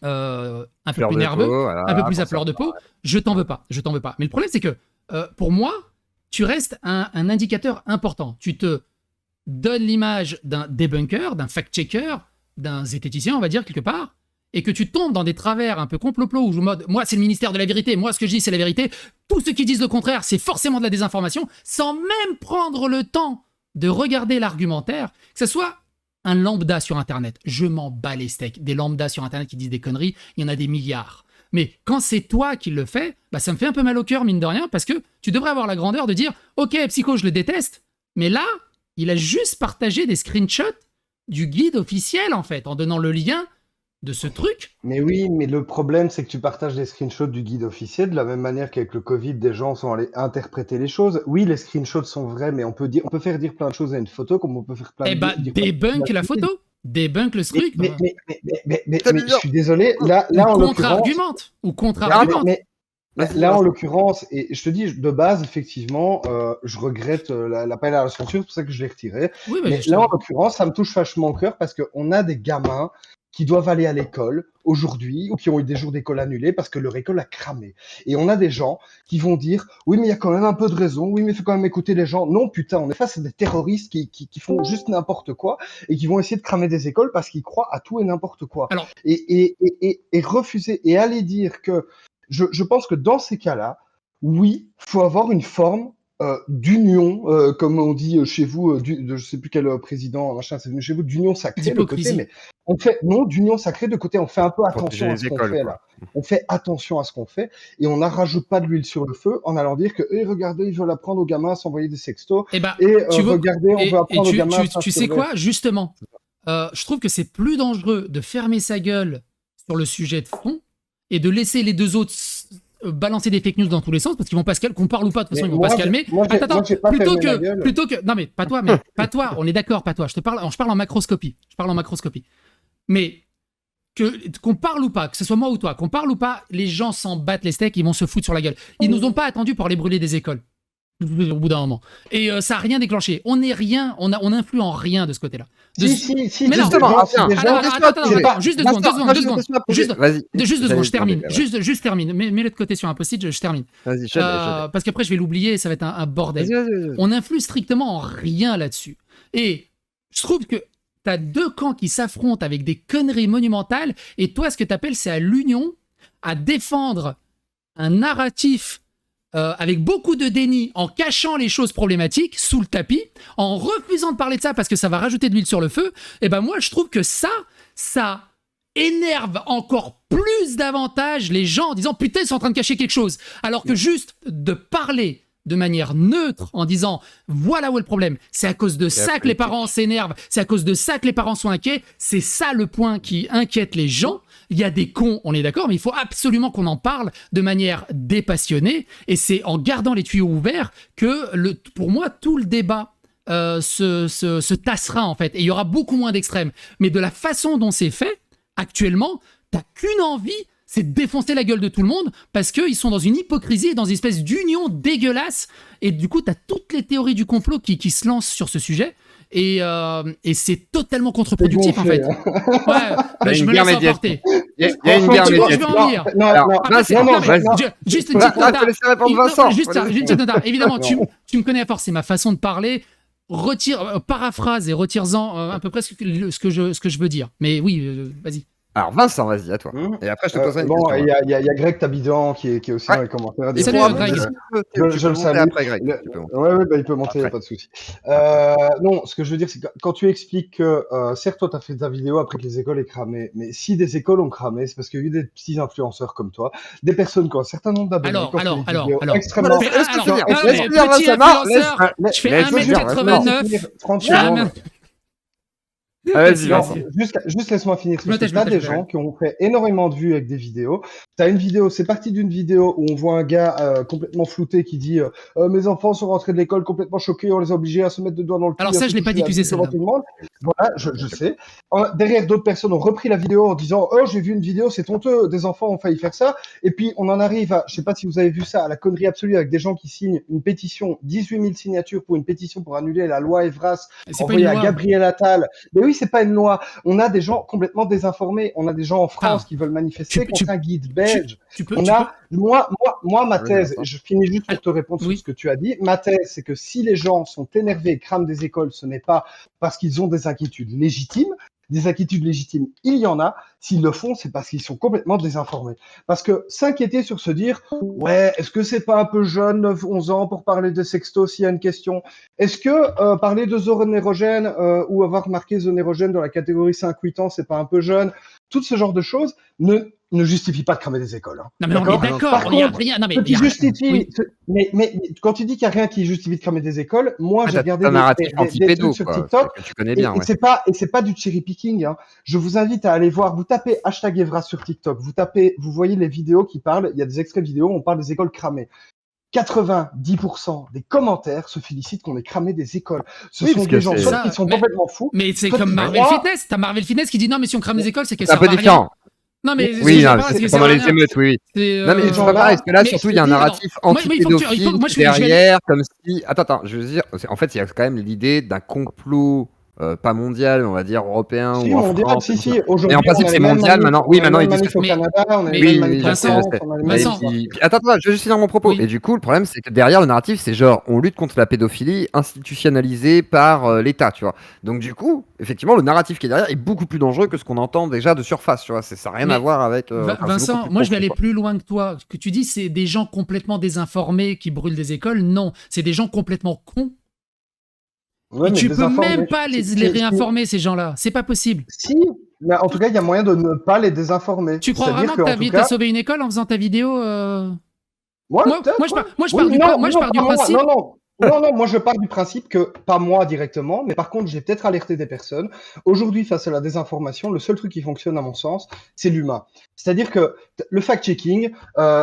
Fleur plus de nerveux, peau, un peu voilà, plus à pour fleur de certains. peau. Je t'en veux pas. Mais le problème, c'est que, pour moi, tu restes un indicateur important. Tu te donnes l'image d'un débunker, d'un fact-checker, d'un zététicien, on va dire, quelque part, et que tu tombes dans des travers un peu complot où je mode, moi, c'est le ministère de la vérité, moi, ce que je dis, c'est la vérité, tous ceux qui disent le contraire, c'est forcément de la désinformation, sans même prendre le temps de regarder l'argumentaire, que ce soit un lambda sur Internet. Je m'en bats les steaks. Des lambdas sur Internet qui disent des conneries, il y en a des milliards. Mais quand c'est toi qui le fais, bah ça me fait un peu mal au cœur, mine de rien, parce que tu devrais avoir la grandeur de dire « Ok, Psycho, je le déteste, mais là, il a juste partagé des screenshots du guide officiel, en fait, en donnant le lien de ce truc. » Mais oui, mais le problème, c'est que tu partages des screenshots du guide officiel, de la même manière qu'avec le Covid, des gens sont allés interpréter les choses. Oui, les screenshots sont vrais, mais on peut faire dire plein de choses à une photo, comme on peut faire Eh bah, dire plein de choses débunk à la un guide. photo. Débunk le Mais, truc. mais, mais, C'est mais je mignon. suis désolé, là, Ou là, en l'occurrence, contre-argumente. Ou mais, contre-argumente. Vas-y, là, en vas-y. l'occurrence, et je te dis, de base, effectivement, je regrette l'appel à la censure, c'est pour ça que je l'ai retiré. Oui, bah, Mais là, en l'occurrence, ça me touche vachement au cœur parce qu'on a des gamins qui doivent aller à l'école aujourd'hui ou qui ont eu des jours d'école annulés parce que leur école a cramé. Et on a des gens qui vont dire oui, mais il y a quand même un peu de raison, oui, mais il faut quand même écouter les gens. Non, putain, on est face à des terroristes qui font juste n'importe quoi et qui vont essayer de cramer des écoles parce qu'ils croient à tout et n'importe quoi. Alors, Et refuser et aller dire que je pense que dans ces cas-là, oui, faut avoir une forme d'union, comme on dit chez vous, je sais plus quel président, machin, c'est venu chez vous, d'union sacrée de côté, mais on fait, non, d'union sacrée de côté, on fait un peu attention à ce qu'on fait là. On fait attention à ce qu'on fait et on ne rajoute pas de l'huile sur le feu en allant dire que, regardez, ils veulent apprendre aux gamins à s'envoyer des sextos. Regardez, on veut apprendre aux gamins à tu sais quoi, justement, je trouve que c'est plus dangereux de fermer sa gueule sur le sujet de fond et de laisser les deux autres balancer des fake news dans tous les sens parce qu'ils vont pas se calmer, qu'on parle ou pas, de toute façon, ils vont pas se calmer. Attends, plutôt que, non mais pas toi, on est d'accord, pas toi, je parle en macroscopie. Mais qu'on parle ou pas, que ce soit moi ou toi, qu'on parle ou pas, les gens s'en battent les steaks, ils vont se foutre sur la gueule. Ils nous ont pas attendus pour aller brûler des écoles au bout d'un moment. Et ça a rien décléchenché. On influe en rien de ce côté-là. Si, mais justement, attends, juste deux secondes. Juste 2 secondes, je termine. Juste termine. Mets-le de côté sur un post-it, je termine. Vas-y, parce qu'après, je vais l'oublier et ça va être un bordel. Vas-y. On influe strictement en rien là-dessus. Et je trouve que t'as deux camps qui s'affrontent avec des conneries monumentales et toi, ce que t'appelles, c'est à l'union, à défendre un narratif avec beaucoup de déni, en cachant les choses problématiques sous le tapis, en refusant de parler de ça parce que ça va rajouter de l'huile sur le feu, et ben moi je trouve que ça énerve encore plus davantage les gens en disant putain ils sont en train de cacher quelque chose, alors que juste de parler de manière neutre en disant voilà où est le problème, c'est à cause de ça que les parents s'énervent, c'est à cause de ça que les parents sont inquiets, c'est ça le point qui inquiète les gens. Il y a des cons, on est d'accord, mais il faut absolument qu'on en parle de manière dépassionnée et c'est en gardant les tuyaux ouverts que pour moi tout le débat se tassera en fait et il y aura beaucoup moins d'extrêmes, mais de la façon dont c'est fait actuellement, t'as qu'une envie, c'est de défoncer la gueule de tout le monde parce qu'ils sont dans une hypocrisie et dans une espèce d'union dégueulasse. Et du coup, tu as toutes les théories du complot qui se lancent sur ce sujet. Et c'est totalement contre-productif, en fait. Ouais, je me laisse emporter. Il y a une guerre médiatique. Juste une petite nota. Évidemment, tu me connais à force, c'est ma façon de parler. Paraphrase et retire-en à peu près ce que je veux dire. Mais oui, vas-y. Alors Vincent, vas-y, à toi. Et après, je te poserai une question. Il y a Greg Tabidan qui est aussi dans les commentaires. Salut Greg. Je le salue. Après, Greg. Il peut monter, il n'y a pas de souci. Non, ce que je veux dire, c'est que quand tu expliques que, certes, toi, tu as fait ta vidéo après que les écoles aient cramé, mais si des écoles ont cramé, c'est parce qu'il y a eu des petits influenceurs comme toi, des personnes qui ont un certain nombre d'abonnés. Alors. Extrêmement. Petit influenceur, je fais 1m89. Vas-y, Vincent. Juste laisse-moi finir. Tu as des gens qui ont fait énormément de vues avec des vidéos. Tu as une vidéo, c'est parti d'une vidéo où on voit un gars complètement flouté qui dit mes enfants sont rentrés de l'école complètement choqués, on les a obligés à se mettre des doigts dans le cul. Alors ça, je l'ai pas diffusé ça. Voilà, je sais. Derrière, d'autres personnes ont repris la vidéo en disant oh, j'ai vu une vidéo, c'est honteux, des enfants ont failli faire ça. Et puis, on en arrive à, je sais pas si vous avez vu ça, à la connerie absolue avec des gens qui signent une pétition, 18 000 signatures pour une pétition pour annuler la loi Evras envoyée à Gabriel Attal. Mais oui, c'est pas une loi. On a des gens complètement désinformés. On a des gens en France qui veulent manifester contre un guide belge. Moi, ma thèse, je finis juste pour te répondre sur ce que tu as dit. Ma thèse, c'est que si les gens sont énervés et crament des écoles, ce n'est pas parce qu'ils ont des inquiétudes légitimes. Des inquiétudes légitimes, il y en a. S'ils le font, c'est parce qu'ils sont complètement désinformés. Parce que s'inquiéter sur se dire « Ouais, est-ce que c'est pas un peu jeune, 9-11 ans, pour parler de sexto s'il y a une question ?» Est-ce que parler de zone érogène ou avoir marqué zone érogène dans la catégorie 5-8 ans, c'est pas un peu jeune? Tout ce genre de choses ne justifie pas de cramer des écoles. Hein. Non, mais on est d'accord. Il n'y a rien. Non, mais quand tu dis qu'il n'y a rien qui justifie de cramer des écoles, moi, j'ai regardé des trucs sur TikTok. Que tu connais bien, et c'est pas du cherry picking. Hein. Je vous invite à aller voir. Vous tapez #Evras sur TikTok. Vous voyez les vidéos qui parlent. Il y a des extraits vidéo. On parle des écoles cramées. 90% des commentaires se félicitent qu'on ait cramé des écoles. Ce sont des gens qui sont complètement fous. Mais c'est comme Marvel Fitness. T'as Marvel Fitness qui dit non, mais si on crame des écoles, c'est qu'elles servent à rien. Différent. Non, mais c'est pendant les émeutes, oui. Non, mais c'est pas pareil, parce que là, surtout, il y a un narratif anti-pédophile derrière, comme si... Attends, je veux dire, en fait, il y a quand même l'idée d'un complot pas mondial, on va dire européen Si, ou en mondial, France. si. Mais en Aujourd'hui, principe, on a c'est les mêmes mondial. manifs, Maintenant, on oui, a les maintenant, mêmes ils disent que manifs au Mais, Canada, on a les mais mêmes oui, manifs je en sais, je Vincent, France, sais. on a les mêmes Et Vincent, histoires. puis attends, je vais juste finir mon propos. oui. Et du coup, le problème, c'est que derrière, le narratif, c'est genre, on lutte contre la pédophilie institutionnalisée par l'État, tu vois. Donc du coup, effectivement, le narratif qui est derrière est beaucoup plus dangereux que ce qu'on entend déjà de surface, tu vois. Ça n'a rien à Mais voir avec... Enfin, c'est beaucoup Vincent, plus moi je vais profond, aller quoi. plus loin que toi. Ce que tu dis, c'est des gens complètement désinformés qui brûlent des écoles. Non, c'est des gens complètement cons. Ouais, Et mais tu peux même désinformés. pas les réinformer, ces gens-là. C'est pas possible. Si, mais en tout cas, il y a moyen de ne pas les désinformer. Tu crois C'est-à-dire vraiment que qu'en tout t'as cas, sauvé une école en faisant ta vidéo ouais, moi, peut-être, je ouais. pars, moi, je pars Oui, du, non, moi, je non, pars du pas moi, principe. non, non. Non, non, moi je pars du principe que, pas moi directement, mais par contre j'ai peut-être alerté des personnes. Aujourd'hui, face à la désinformation, le seul truc qui fonctionne à mon sens, c'est l'humain. C'est-à-dire que le fact-checking,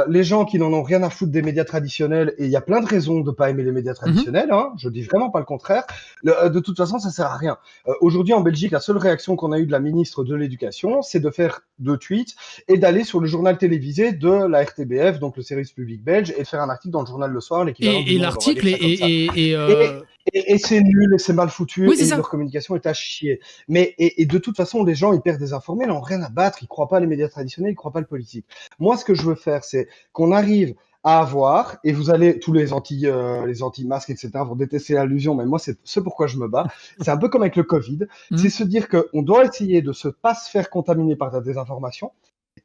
les gens qui n'en ont rien à foutre des médias traditionnels, et il y a plein de raisons de pas aimer les médias Mhm. traditionnels, hein, je dis vraiment pas le contraire, de toute façon ça sert à rien. Aujourd'hui en Belgique, la seule réaction qu'on a eue de la ministre de l'Éducation, c'est de faire deux tweets et d'aller sur le journal télévisé de la RTBF, donc le service public belge, et de faire un article dans le journal Le Soir, l'équivalent du Et Monde, on va dire l'article ça comme ça. Et, et c'est nul et c'est mal foutu oui, c'est et ça. leur communication est à chier. Mais et de toute façon, les gens hyper désinformés n'ont rien à battre. Ils croient pas les médias traditionnels, ils croient pas le politique. Moi, ce que je veux faire, c'est qu'on arrive à avoir, et vous allez, tous les anti-masques, etc., vont détester l'allusion, mais moi, c'est ce pourquoi je me bats. C'est un peu comme avec le Covid. C'est Mhm. se dire qu'on doit essayer de se pas se faire contaminer par la désinformation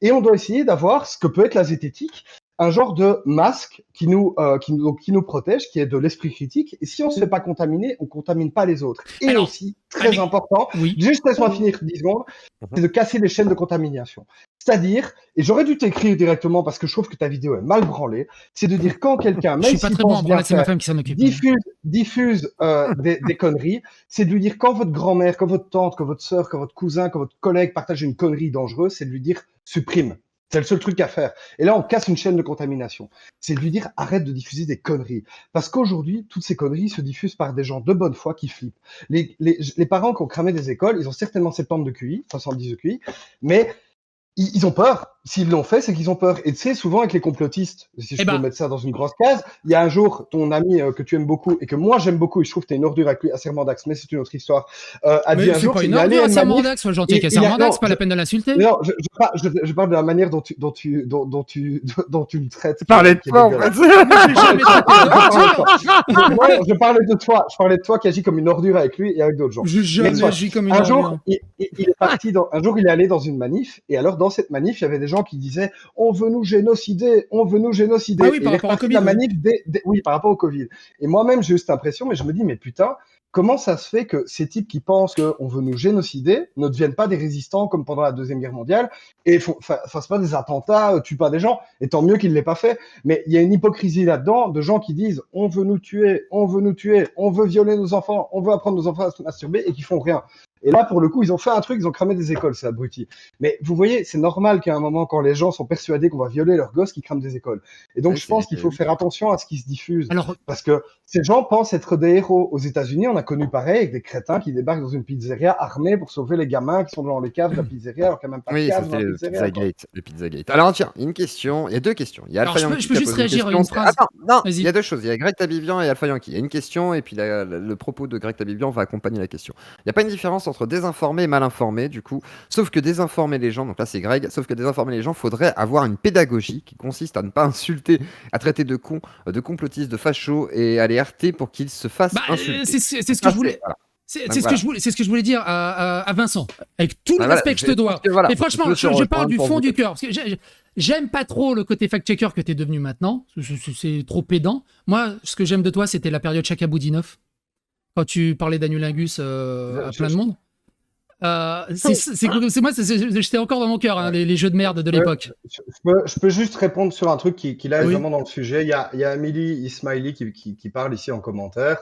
et on doit essayer d'avoir ce que peut être la zététique, un genre de masque qui nous protège, qui est de l'esprit critique. Et si on ne se fait pas contaminer, on ne contamine pas les autres. Et Alors, aussi, très avec. important, Oui. juste laisse-moi finir 10 secondes, Mhm. c'est de casser les chaînes de contamination. C'est-à-dire, et j'aurais dû t'écrire directement parce que je trouve que ta vidéo est mal branlée, c'est de dire quand quelqu'un, Je même suis pas s'il très bon en pense bien branlette, c'est ma faire, femme qui s'en occupe. diffuse des conneries, c'est de lui dire quand votre grand-mère, quand votre tante, quand votre sœur, quand votre cousin, quand votre collègue partage une connerie dangereuse, c'est de lui dire supprime. C'est le seul truc à faire. Et là, on casse une chaîne de contamination. C'est de lui dire arrête de diffuser des conneries. Parce qu'aujourd'hui, toutes ces conneries se diffusent par des gens de bonne foi qui flippent. Les parents qui ont cramé des écoles, ils ont certainement 70 de QI, 70 de QI, mais ils ont peur. S'ils l'ont fait, c'est qu'ils ont peur. Et tu sais, souvent avec les complotistes, si je Eh peux ben, mettre ça dans une grosse case, il y a un jour, ton ami que tu aimes beaucoup et que moi j'aime beaucoup, et je trouve que tu es une ordure avec lui, Assermandax, mais c'est une autre histoire, a dit mais un c'est jour, pas c'est une il est allé ordure à à une manif, Sermandax, sois gentil avec Sermandax, c'est pas la peine de l'insulter. non, je parle de la manière dont tu le traites, Tu parlais de qui est toi, en fait. dégueulasse. Mais je l'ai Je parlais jamais de toi. traité d'ordure. Non, je parlais de toi. Je parlais de toi qui agis comme une ordure avec lui et avec d'autres gens. J'ai Mais jamais soit, agi comme une un jour, ordure. il est parti un jour, il est allé dans une manif et alors dans cette manif, il y avait des gens qui disaient on veut nous génocider, on veut nous génocider. Ah oui, Et par il est rapport au reparti de Covid, la oui. manif oui, par rapport au Covid. Et moi-même, j'ai eu cette impression, mais je me dis mais putain, comment ça se fait que ces types qui pensent qu'on veut nous génocider ne deviennent pas des résistants comme pendant la Deuxième Guerre mondiale et fassent pas des attentats, tuent pas des gens, et tant mieux qu'ils ne l'aient pas fait. Mais il y a une hypocrisie là-dedans de gens qui disent on veut nous tuer, on veut nous tuer, on veut violer nos enfants, on veut apprendre nos enfants à se masturber et qui font rien. Et là, pour le coup, ils ont fait un truc, ils ont cramé des écoles, c'est abruti. Mais vous voyez, c'est normal qu'à un moment, quand les gens sont persuadés qu'on va violer leurs gosses, qu'ils crament des écoles. Et donc, Oui, je pense qu'il faut oui. faire attention à ce qui se diffuse. Alors, Parce que ces gens pensent être des héros. Aux États-Unis, on a connu pareil avec des crétins qui débarquent dans une pizzeria armés pour sauver les gamins qui sont dans les caves de la pizzeria alors qu'il n'y a même pas de Oui, ça cave dans c'était la le pizzeria. Quoi. Pizzagate, le Pizzagate. Alors tiens, une question, il y a deux questions. Il y a alors Alpha je Yankee peux qui a juste posé une réagir à question. une phrase. Attends, non, il y Vas-y. a deux choses. Il y a Greg Tabivian et Alpha Yankee. Il y a une question et puis le propos de Greg Tabivian va accompagner la question. Il n'y a pas une différence entre désinformer et mal informer, du coup. Sauf que désinformer les gens, donc là c'est Greg, sauf que désinformer les gens, faudrait avoir une pédagogie qui consiste à ne pas insulter, à traiter de cons, de complotistes, de fachos et à les heurter pour qu'ils se fassent Bah, insulter. c'est ce que Ça, je voulais. voilà. C'est Donc ce que voilà. je voulais, c'est ce que je voulais dire à Vincent, avec tout le Bah, voilà. respect que je te Je pense dois. que, voilà, Et on franchement, peut se je parle rejoindre du pour fond vous du dire. cœur, parce que j'aime pas trop le côté fact-checker que t'es devenu maintenant. C'est trop pédant. Moi, ce que j'aime de toi, c'était la période Chaka Boudinov, quand tu parlais d'Anulingus à plein de monde. C'est moi, j'étais encore dans mon cœur, hein, les jeux de merde de l'époque. Je peux juste répondre sur un truc qui là est Oui. vraiment dans le sujet. Il y a Amélie Ismaili qui parle ici en commentaire.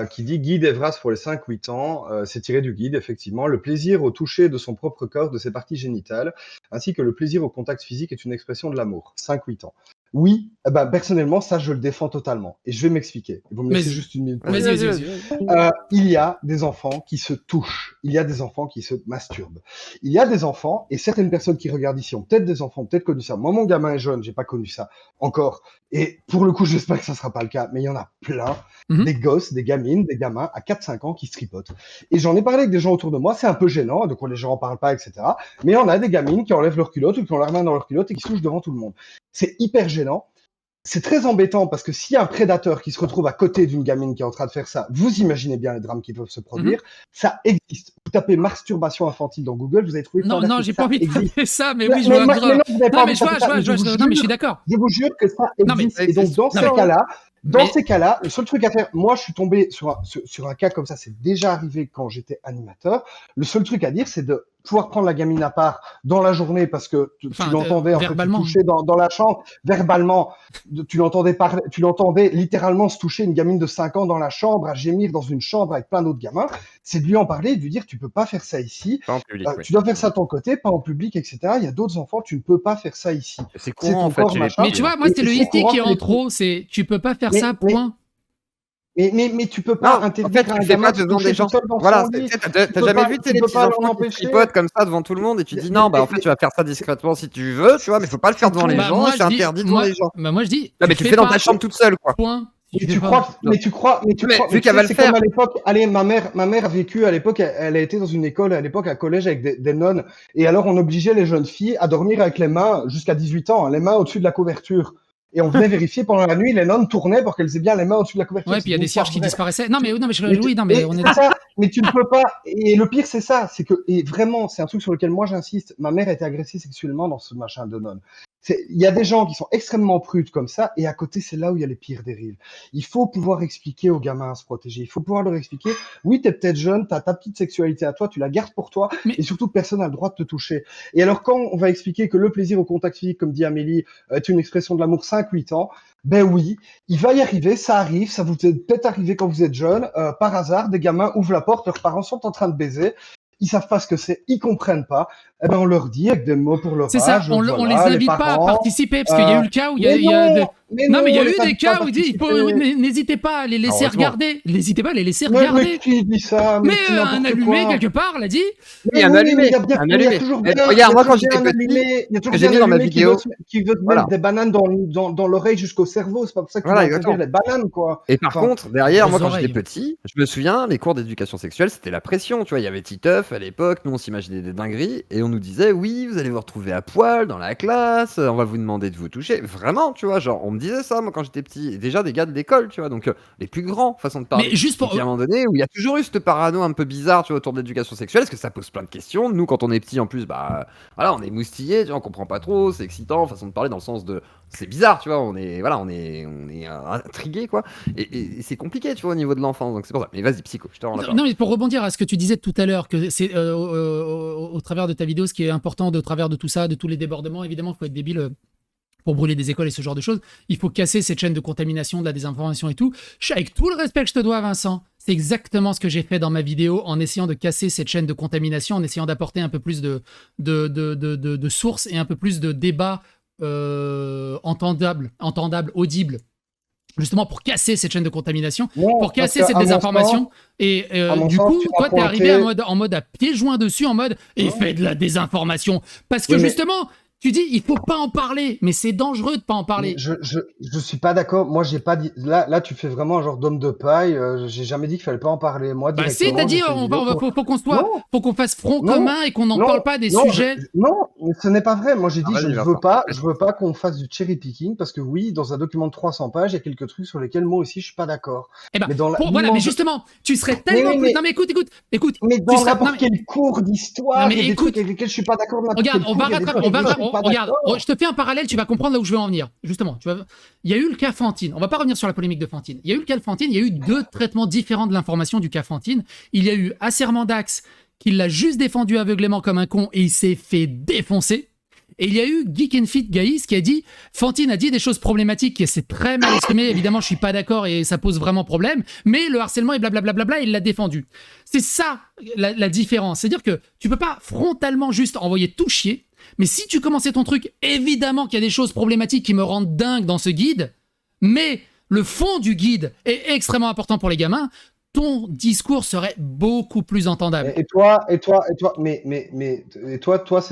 Qui dit Guide Evras pour les 5-8 ans, c'est tiré du guide, effectivement. Le plaisir au toucher de son propre corps, de ses parties génitales, ainsi que le plaisir au contact physique est une expression de l'amour. 5-8 ans. Oui, personnellement, ça, je le défends totalement. Et je vais m'expliquer. Vous me laissez Vas-y. juste une minute. Vas-y. Il y a des enfants qui se touchent. Il y a des enfants qui se masturbent. Il y a des enfants, et certaines personnes qui regardent ici ont peut-être des enfants, ont peut-être connu ça. Moi, mon gamin est jeune, j'ai pas connu ça encore. Et pour le coup, j'espère que ça sera pas le cas, mais il y en a plein. Des gosses, des gamines, des gamins à 4-5 ans qui se tripotent. Et j'en ai parlé avec des gens autour de moi, c'est un peu gênant, donc les gens en parlent pas, etc. Mais il y en a des gamines qui enlèvent leur culotte ou qui ont leur main dans leur culotte et qui se touchent devant tout le monde. C'est hyper gênant. C'est très embêtant parce que s'il y a un prédateur qui se retrouve à côté d'une gamine qui est en train de faire ça, vous imaginez bien les drames qui peuvent se produire. Ça existe. Vous tapez masturbation infantile dans Google, vous allez trouver. Non, j'ai pas envie de taper ça, mais oui, je mais vois. non, vous n'avez pas Non, envie mais de taper ça. non, mais je suis d'accord. Je vous jure que ça Non, mais existe. ça Et donc, existe. dans ces Non, mais- cas-là, Mais- ces cas-là, le seul truc à faire, moi, je suis tombé sur un cas comme ça, c'est déjà arrivé quand j'étais animateur. Le seul truc à dire, c'est de pouvoir prendre la gamine à part dans la journée parce que tu l'entendais en fait se verbalement. toucher dans la chambre, verbalement, tu l'entendais littéralement se toucher une gamine de 5 ans dans la chambre, à gémir dans une chambre avec plein d'autres gamins. C'est de lui en parler et de lui dire, tu peux pas faire ça ici. Pas en public, oui. Tu dois faire ça de ton côté, pas en public, etc. Il y a d'autres enfants, tu ne peux pas faire ça ici. C'est courant, en ton fait, corps, chez les machin. Mais tu vois, moi, Et c'est le c'est hic courant qui est que en les- trop, c'est tu peux pas faire ça, point. Mais tu peux pas Non, en interdire fait, à un tu fais gamin pas de se devant toucher des gens. tout seul dans Voilà, son lit. t'as Tu peux jamais pas- vu tu les peux petits pas enfants qui l'empêcher. tripotent comme ça devant tout le monde et tu dis non, bah en fait tu vas faire ça discrètement si tu veux, tu vois, mais faut pas le faire devant les Bah, gens, moi, c'est je dis- interdit devant moi- les gens. Bah, moi, je dis. Non, mais tu le fais dans ta chambre toute seule, quoi. Point. Mais fais tu pas. crois, mais tu Mais crois, vu mais qu'elle va le c'est faire. comme à l'époque. Allez, ma mère a vécu à l'époque. Elle a été dans une école à l'époque, à collège avec des nonnes. Et alors, on obligeait les jeunes filles à dormir avec les mains jusqu'à 18 ans, hein, les mains au-dessus de la couverture. Et on venait vérifier pendant la nuit, les nonnes tournaient pour qu'elles aient bien les mains au-dessus de la couverture. Ouais, puis il y a des cierges qui vrai. disparaissaient. Non, mais Mais oui, non, mais on est c'est ça, mais tu ne peux pas. Et le pire, c'est ça, c'est que, et vraiment, c'est un truc sur lequel moi j'insiste. Ma mère a été agressée sexuellement dans ce machin de nonne. Il y a des gens qui sont extrêmement prudes comme ça, et à côté, c'est là où il y a les pires dérives. Il faut pouvoir expliquer aux gamins à se protéger. Il faut pouvoir leur expliquer, oui, t'es peut-être jeune, t'as ta petite sexualité à toi, tu la gardes pour toi, Mais- et surtout, personne n'a le droit de te toucher. Et alors, quand on va expliquer que le plaisir au contact physique, comme dit Amélie, est une expression de l'amour 5-8 ans, ben oui, il va y arriver, ça arrive, ça vous est peut-être arrivé quand vous êtes jeune, par hasard, des gamins ouvrent la porte, leurs parents sont en train de baiser, ils savent pas ce que c'est, ils comprennent pas, eh ben on leur dit avec des mots pour leur C'est ça, âge, on voilà, les invite pas à parents, participer, parce qu'il y a eu le cas où il y a. Non, mais il y a eu des cas où il dit n'hésitez pas à les laisser Heureusement. regarder. N'hésitez pas à les laisser Mais regarder. qui dit ça? Mais c'est n'importe un allumé, quoi. quelque part, l'a dit. Oui, un mais allumé, il y a bien- un il y a allumé. toujours Mais bien- regarde, il y a moi, quand toujours j'étais bien un petit, allumé- il y a toujours que j'ai bien mis un dans ma allumé vidéo. qui veut te Voilà. mettre des bananes dans l'oreille jusqu'au cerveau. C'est pas pour ça que tu Voilà, vas interdire les bananes, quoi. Et par Enfin, contre, derrière, aux moi, quand oreilles. j'étais petit, je me souviens, les cours d'éducation sexuelle, c'était la pression. Tu vois, il y avait Titeuf à l'époque, nous, on s'imaginait des dingueries, et on nous disait, oui, vous allez vous retrouver à poil dans la classe, on va vous demander de vous toucher. Vraiment, tu vois, genre, on me disait ça, moi, quand j'étais petit. Et déjà, des gars de l'école, tu vois, donc les plus grands, façon de parler. Mais juste pour. Donc, il y a un moment donné où il y a toujours eu cette parano un peu bizarre, tu vois, autour de l'éducation sexuelle, parce que ça pose plein de questions. Nous, quand on est petit, en plus, bah, voilà, on est moustillés, tu vois, on comprend pas trop, c'est excitant, façon de parler dans le sens de, c'est bizarre, tu vois, on est intrigué, quoi. Et c'est compliqué, tu vois, au niveau de l'enfance, donc c'est pour ça. Mais vas-y, Psycho, je te rends la parole. Non, mais pour rebondir à ce que tu disais tout à l'heure, que c'est au travers de ta vidéo, ce qui est important, de travers de tout ça, de tous les débordements, évidemment, il faut être débile pour brûler des écoles et ce genre de choses. Il faut casser cette chaîne de contamination, de la désinformation et tout. Avec tout le respect que je te dois, Vincent, c'est exactement ce que j'ai fait dans ma vidéo en essayant de casser cette chaîne de contamination, en essayant d'apporter un peu plus de sources et un peu plus de débats entendables, audibles, justement pour casser cette chaîne de contamination, non, pour casser parce cette qu'à mon désinformation. sens- Et à mon du sens, coup, tu toi, as t'es arrivé pointé- en mode à pieds joints dessus, en mode et Non. fais de la désinformation. Parce que Oui, mais- justement, tu dis il faut pas en parler, mais c'est dangereux de pas en parler. Mais je suis pas d'accord. Moi, j'ai pas dit. Là, tu fais vraiment un genre d'homme de paille. J'ai jamais dit qu'il fallait pas en parler. Moi, Bah si, directement, t'as dit j'ai fait une vidéo pour- faut qu'on soit, Non. faut qu'on fasse front Non. commun et qu'on n'en Non. parle pas des Non, sujets. Non, ce n'est pas vrai. Moi, j'ai dit, Ah, je vas-y, ne Vincent. je veux pas qu'on fasse du cherry picking parce que oui, dans un document de 300 pages, il y a quelques trucs sur lesquels moi aussi, je suis pas d'accord. Eh ben, Mais dans la- voilà, mais l'immense- justement, tu serais tellement oui, plus. mais- Non mais écoute. Mais tu dans serais- non, n'importe mais- quel cours d'histoire, Non, mais il y a des écoute. trucs avec lesquels je suis pas d'accord. n'importe Regarde, quel on va cours, il y a des rattraper, trucs avec lesquels je suis pas regarde, d'accord. je te fais un parallèle, tu vas comprendre là où je veux en venir. Justement, il y a eu le cas Fantine. On va pas revenir sur la polémique de Fantine. Il y a eu le cas de Fantine, il y a eu deux traitements différents de l'information du cas Fantine. Il y a eu Acermandax qui l'a juste défendu aveuglément comme un con et il s'est fait défoncer. Et il y a eu Geek and Fit Gaïs qui a dit Fantine a dit des choses problématiques et c'est très mal exprimé. Évidemment, je suis pas d'accord et ça pose vraiment problème. Mais le harcèlement et blablabla, il l'a défendu. C'est ça la différence. C'est-à-dire que tu peux pas frontalement juste envoyer tout chier Mais si tu commençais ton truc, évidemment qu'il y a des choses problématiques qui me rendent dingue dans ce guide, mais le fond du guide est extrêmement important pour les gamins, ton discours serait beaucoup plus entendable. Et toi, c'est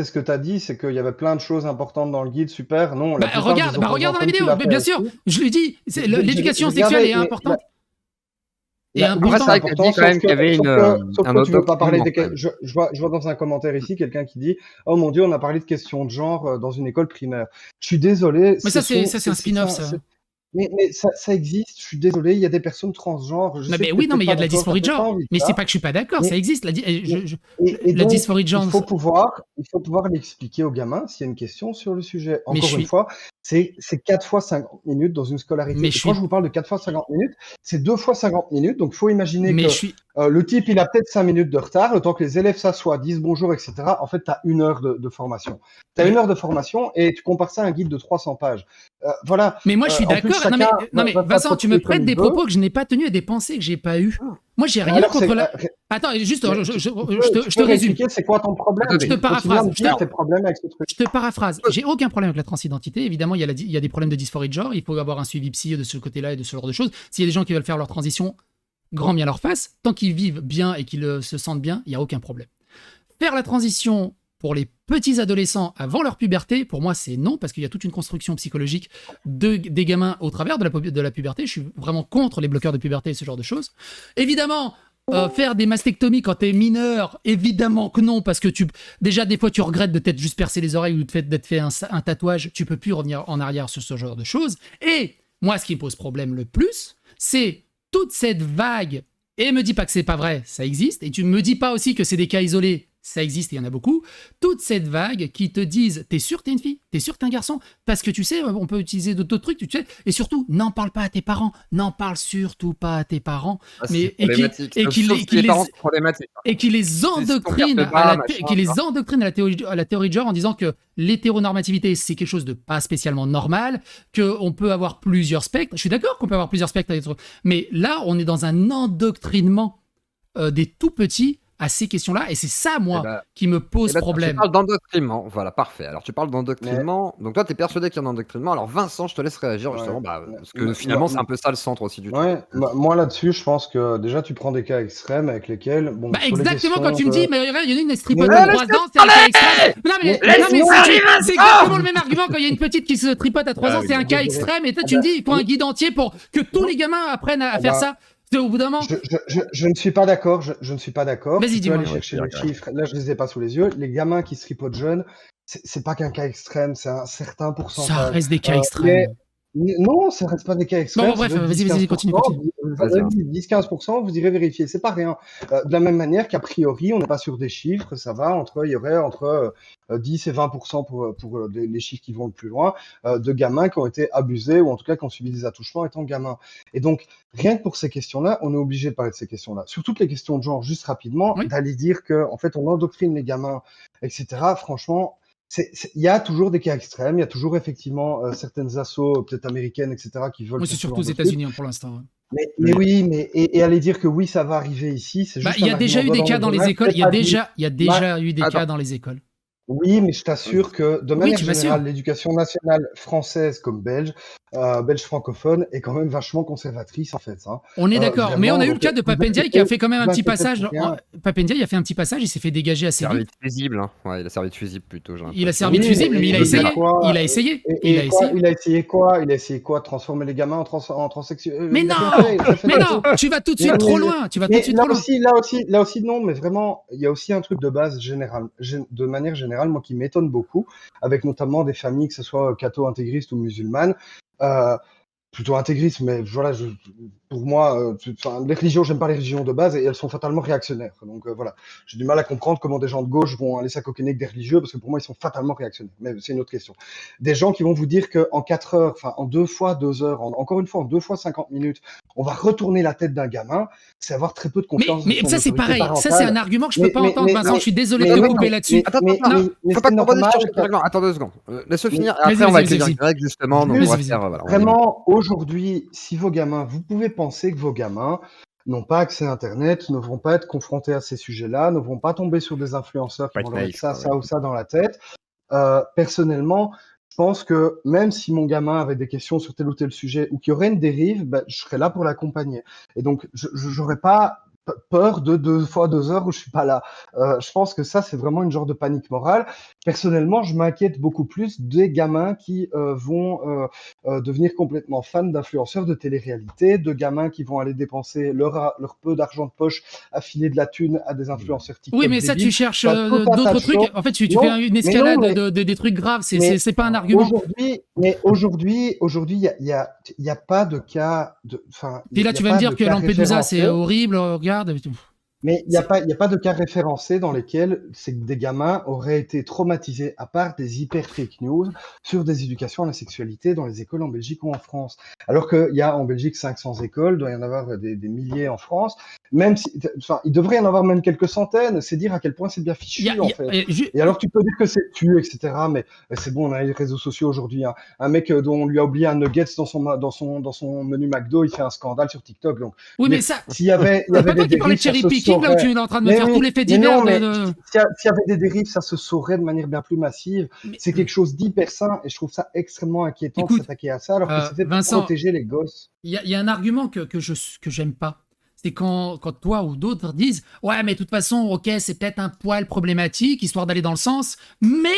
ce que tu as dit, c'est qu'il y avait plein de choses importantes dans le guide, super. Non, la plupart des regarde dans la opposants, vidéo, comme tu l'as bien fait sûr, aussi, je lui dis, l'éducation j'ai sexuelle regardé, est mais importante. oui, Après, c'est c'est vrai qu'elle important, dit quand même qu'il y avait sauf un que tu veux pas parler endoctrinement, des quand même. je vois dans un commentaire ici quelqu'un qui dit oh mon Dieu, on a parlé de questions de genre dans une école primaire. Je suis désolé, Mais ça, c'est un spin-off, ça. mais ça existe, je suis désolé, il y a des personnes transgenres. Je sais que oui, non, t'es mais il y a pas de la d'accord, t'as dysphorie de peut-être pas genre. envie de Mais ça. c'est pas que je suis pas d'accord, ça existe. La Donc, dysphorie de genre. il faut pouvoir l'expliquer aux gamins s'il y a une question sur le sujet. Encore une fois, c'est 4 fois 50 minutes dans une scolarité. Et quand je vous parle de 4 fois 50 minutes, c'est 2 fois 50 minutes. Donc, il faut imaginer que le type, il a peut-être 5 minutes de retard. Le temps que les élèves s'assoient, disent bonjour, etc. En fait, tu as 1 heure de formation. Tu as 1 heure de formation et tu compares ça à un guide de 300 pages. Voilà. Mais moi, je suis d'accord. Non, mais Vincent, tu me prêtes des propos que je n'ai pas tenus et des pensées que j'ai pas eues. Moi, j'ai rien contre la... Attends, juste, je te résume. C'est quoi ton problème? Je te paraphrase. Je te paraphrase. J'ai aucun problème avec la transidentité. Évidemment, il y a des problèmes de dysphorie de genre. Il faut avoir un suivi psy de ce côté-là et de ce genre de choses. S'il y a des gens qui veulent faire leur transition, grand bien leur face. Tant qu'ils vivent bien et qu'ils se sentent bien, il n'y a aucun problème. Faire la transition pour les petits adolescents avant leur puberté, pour moi, c'est non, parce qu'il y a toute une construction psychologique des gamins au travers de la puberté. Je suis vraiment contre les bloqueurs de puberté et ce genre de choses. Évidemment, faire des mastectomies quand t'es mineur, évidemment que non, parce que déjà, des fois, tu regrettes de t'être juste percé les oreilles ou d'être fait un tatouage. Tu peux plus revenir en arrière sur ce genre de choses. Et moi, ce qui me pose problème le plus, c'est toute cette vague. Et me dis pas que c'est pas vrai, ça existe. Et tu me dis pas aussi que c'est des cas isolés. Ça existe, il y en a beaucoup. Toute cette vague qui te disent « T'es sûr que t'es une fille? T'es sûr que t'es un garçon ?» Parce que tu sais, on peut utiliser d'autres trucs, tu sais. Et surtout, n'en parle pas à tes parents. N'en parle surtout pas à tes parents. Et qui les endoctrine à la théorie de genre en disant que l'hétéronormativité, c'est quelque chose de pas spécialement normal, qu'on peut avoir plusieurs spectres. Je suis d'accord qu'on peut avoir plusieurs spectres, mais là, on est dans un endoctrinement des tout petits à ces questions-là, et c'est ça, moi, qui me pose problème. Tu parles d'endoctrinement, voilà, parfait. Alors, tu parles d'endoctrinement, donc toi, tu es persuadé qu'il y a un endoctrinement. Alors, Vincent, je te laisse réagir, justement, parce que finalement, c'est un peu ça le centre aussi du truc. Moi, là-dessus, je pense que déjà, tu prends des cas extrêmes avec lesquels... Bon, exactement, quand tu me dis, mais il y en a une, elle se tripote de 3 ans, c'est un cas extrême. Non, mais c'est exactement le même argument quand il y a une petite qui se tripote à 3 ans, c'est un cas extrême, et toi, tu me dis, il faut un guide entier pour que tous les gamins apprennent à faire ça. Au bout d'un moment... Je ne suis pas d'accord. Je ne suis pas d'accord. Vas-y, dis-moi. Tu peux aller chercher les chiffres. Là, je les ai pas sous les yeux. Les gamins qui se tripotent jeunes, c'est pas qu'un cas extrême, c'est un certain pourcentage. Ça reste des cas extrêmes. Non, ça reste pas des cas extrêmes. Bon, bref, vas-y, continue. 10-15%, vous irez vérifier. C'est pas rien. De la même manière qu'a priori, on n'est pas sur des chiffres, ça va. Il y aurait entre 10 et 20% pour les chiffres qui vont le plus loin, de gamins qui ont été abusés ou en tout cas qui ont subi des attouchements étant gamins. Et donc, rien que pour ces questions-là, on est obligé de parler de ces questions-là. Sur toutes les questions de genre, juste rapidement, d'aller dire que, en fait, on endoctrine les gamins, etc. Franchement, il y a toujours des cas extrêmes, il y a toujours effectivement certaines assos, peut-être américaines, etc., qui veulent... Oui, c'est surtout aux États-Unis pour l'instant. Mais oui, et aller dire que oui, ça va arriver ici, c'est juste... Il y a déjà eu des cas dans les écoles, il y a déjà eu des cas dans les écoles. Oui, mais je t'assure que de manière générale, l'éducation nationale française comme belge, belge francophone, est quand même vachement conservatrice en fait. Hein. On est d'accord, mais on a eu le cas de Papendiaï qui a fait quand même un petit passage. Papendiaï a fait un petit passage, il s'est fait dégager assez vite. Il a servi de fusible, hein. Ouais, il a servi de fusible plutôt. Il a servi de fusible, mais il a essayé. Il a essayé. Il a essayé quoi? Il a essayé quoi? Transformer les gamins en transsexuels? Mais non, tu vas tout de suite trop loin. Là aussi, non, mais vraiment, il y a aussi un truc de base général, de manière générale, moi qui m'étonne beaucoup, avec notamment des familles, que ce soit catho-intégristes ou musulmanes, plutôt intégristes, mais voilà, pour moi, les religions, j'aime pas les religions de base et elles sont fatalement réactionnaires. Donc voilà, j'ai du mal à comprendre comment des gens de gauche vont aller s'acoquiner avec des religieux parce que pour moi, ils sont fatalement réactionnaires. Mais c'est une autre question. Des gens qui vont vous dire qu'en 4 heures, enfin en 2 fois 2 heures, encore une fois en 2 fois 50 minutes, on va retourner la tête d'un gamin, c'est avoir très peu de confiance. Mais ça, c'est pareil. Ça, c'est un argument que je peux pas entendre, Vincent. Je suis désolé de te couper là-dessus. Faut pas qu'on Attends 2 secondes. Laisse-le finir. Après, on va accueillir direct, justement. Donc, on va faire. Vraiment, aujourd'hui, si vos gamins, vous pouvez penser que vos gamins n'ont pas accès à Internet, ne vont pas être confrontés à ces sujets-là, ne vont pas tomber sur des influenceurs qui vont leur mettre ça ou ça dans la tête. Personnellement, je pense que même si mon gamin avait des questions sur tel ou tel sujet ou qu'il y aurait une dérive, ben, je serais là pour l'accompagner. Et donc, j'aurais pas peur de 2 fois 2 heures où je suis pas là. Je pense que ça, c'est vraiment une genre de panique morale. Personnellement, je m'inquiète beaucoup plus des gamins qui vont devenir complètement fans d'influenceurs de télé-réalité, de gamins qui vont aller dépenser leur peu d'argent de poche à filer de la thune à des influenceurs TikTok Oui, mais ça, tu débiles. cherches Enfin, tout un tas de d'autres trucs. choses. En fait, tu Non, fais une mais escalade non, mais des trucs graves. mais C'est pas un argument. aujourd'hui, il y a pas de cas de, enfin, Puis là, il y tu a vas me pas dire de que cas Lampedusa, c'est référencés. horrible, regarde. Mais il C'est- y a pas de cas référencés dans lesquels c'est que des gamins auraient été traumatisés, à part des hyper fake news sur des éducations à la sexualité dans les écoles en Belgique ou en France. Alors qu'il y a en Belgique 500 écoles, il doit y en avoir des milliers en France. Même si, enfin, il devrait y en avoir même quelques centaines. C'est dire à quel point c'est bien il y a- fichu, il en y a- fait. ju- Et alors tu peux dire que c'est tu, etc. Mais c'est bon, on a les réseaux sociaux aujourd'hui, hein. Un mec dont on lui a oublié un nuggets dans son menu McDo, il fait un scandale sur TikTok. Donc, Oui, je veux mais dire, ça, il y c'est pas avait des toi qui parlais de dérives, ça cherry se picking, là où saurait. tu es en train de me Mais faire tous oui, les faits mais divers non, mais de- s'il y avait des dérives, ça se saurait de manière bien plus massive. Mais, C'est quelque chose d'hyper sain et je trouve ça extrêmement inquiétant de écoute, s'attaquer à ça alors que c'était pour Vincent, protéger les gosses. il y a un argument que j'aime pas. C'est quand toi ou d'autres disent ouais, mais de toute façon, ok, c'est peut-être un poil problématique, histoire d'aller dans le sens, mais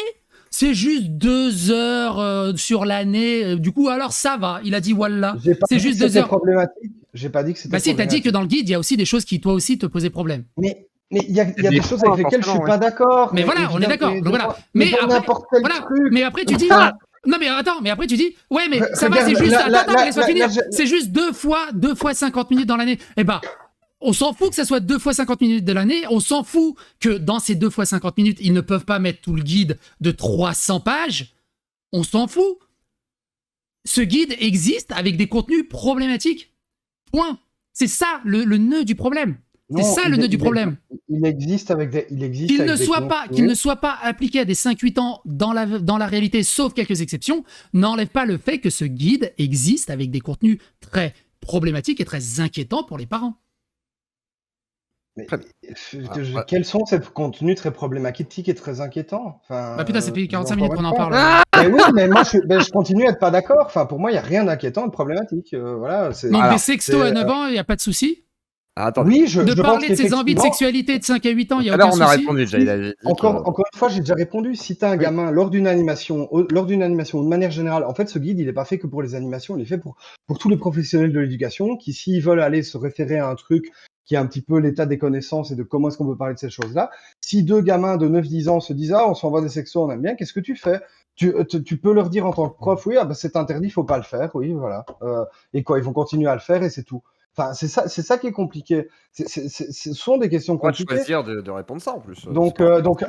c'est juste 2 heures sur l'année. Du coup, alors ça va. Il a dit wallah, J'ai pas c'est dit que juste deux c'était heures. problématique. J'ai pas dit que c'était Bah si, t'as dit que problématique. dans le guide, il y a aussi des choses qui toi aussi te posaient problème. Mais il C'est y a des des choses points, avec lesquelles je suis forcément, ouais. pas d'accord. Mais Mais voilà, on est évidemment, d'accord. Donc voilà. mais Mais dans après, n'importe quel voilà. truc. Mais après tu dis non mais attends, mais après tu dis ouais mais ça va, Regarde, c'est juste attends, laisse-moi finir. là, C'est juste 2 fois 50 minutes dans l'année. Eh ben on s'en fout que ça soit 2 fois 50 minutes de l'année, on s'en fout que dans ces 2 fois 50 minutes, ils ne peuvent pas mettre tout le guide de 300 pages. On s'en fout. Ce guide existe avec des contenus problématiques. Point. C'est ça le nœud du problème. C'est non, ça le nœud du problème. il existe avec des, Qu'il ne des soit pas appliqué à des 5-8 ans dans la réalité, sauf quelques exceptions, n'enlève pas le fait que ce guide existe avec des contenus très problématiques et très inquiétants pour les parents. Mais Très bien. Ouais. quels sont ces contenus très problématiques et très inquiétants? Bah putain, ça fait 45 encore minutes qu'on une en fois. parle. Mais oui, mais moi, je continue à être pas d'accord. Enfin, pour moi, il y a rien d'inquiétant et de problématique. Voilà, c'est. Donc Alors, des sextos à c'est, 9 ans, il n'y a pas de souci. Attendez. Oui, De je pense parler de ses envies de qu'effectivement, sexualité de 5 à 8 ans, il n'y a Alors, aucun on a souci. répondu déjà. Il avait dit encore une fois, j'ai déjà répondu. Si tu as un Oui. gamin lors d'une animation, ou de manière générale, en fait, ce guide, il n'est pas fait que pour les animations, il est fait pour tous les professionnels de l'éducation qui, s'ils veulent aller se référer à un truc qui est un petit peu l'état des connaissances et de comment est-ce qu'on peut parler de ces choses-là, si 2 gamins de 9-10 ans se disent, ah, on s'envoie des sextos, on aime bien, qu'est-ce que tu fais? Tu peux leur dire en tant que prof, oui, ah, bah, c'est interdit, faut pas le faire, oui, voilà. Et quoi, ils vont continuer à le faire et c'est tout. Enfin, c'est ça qui est compliqué. Ce sont des questions On va compliquées. choisir de répondre ça en plus. Donc,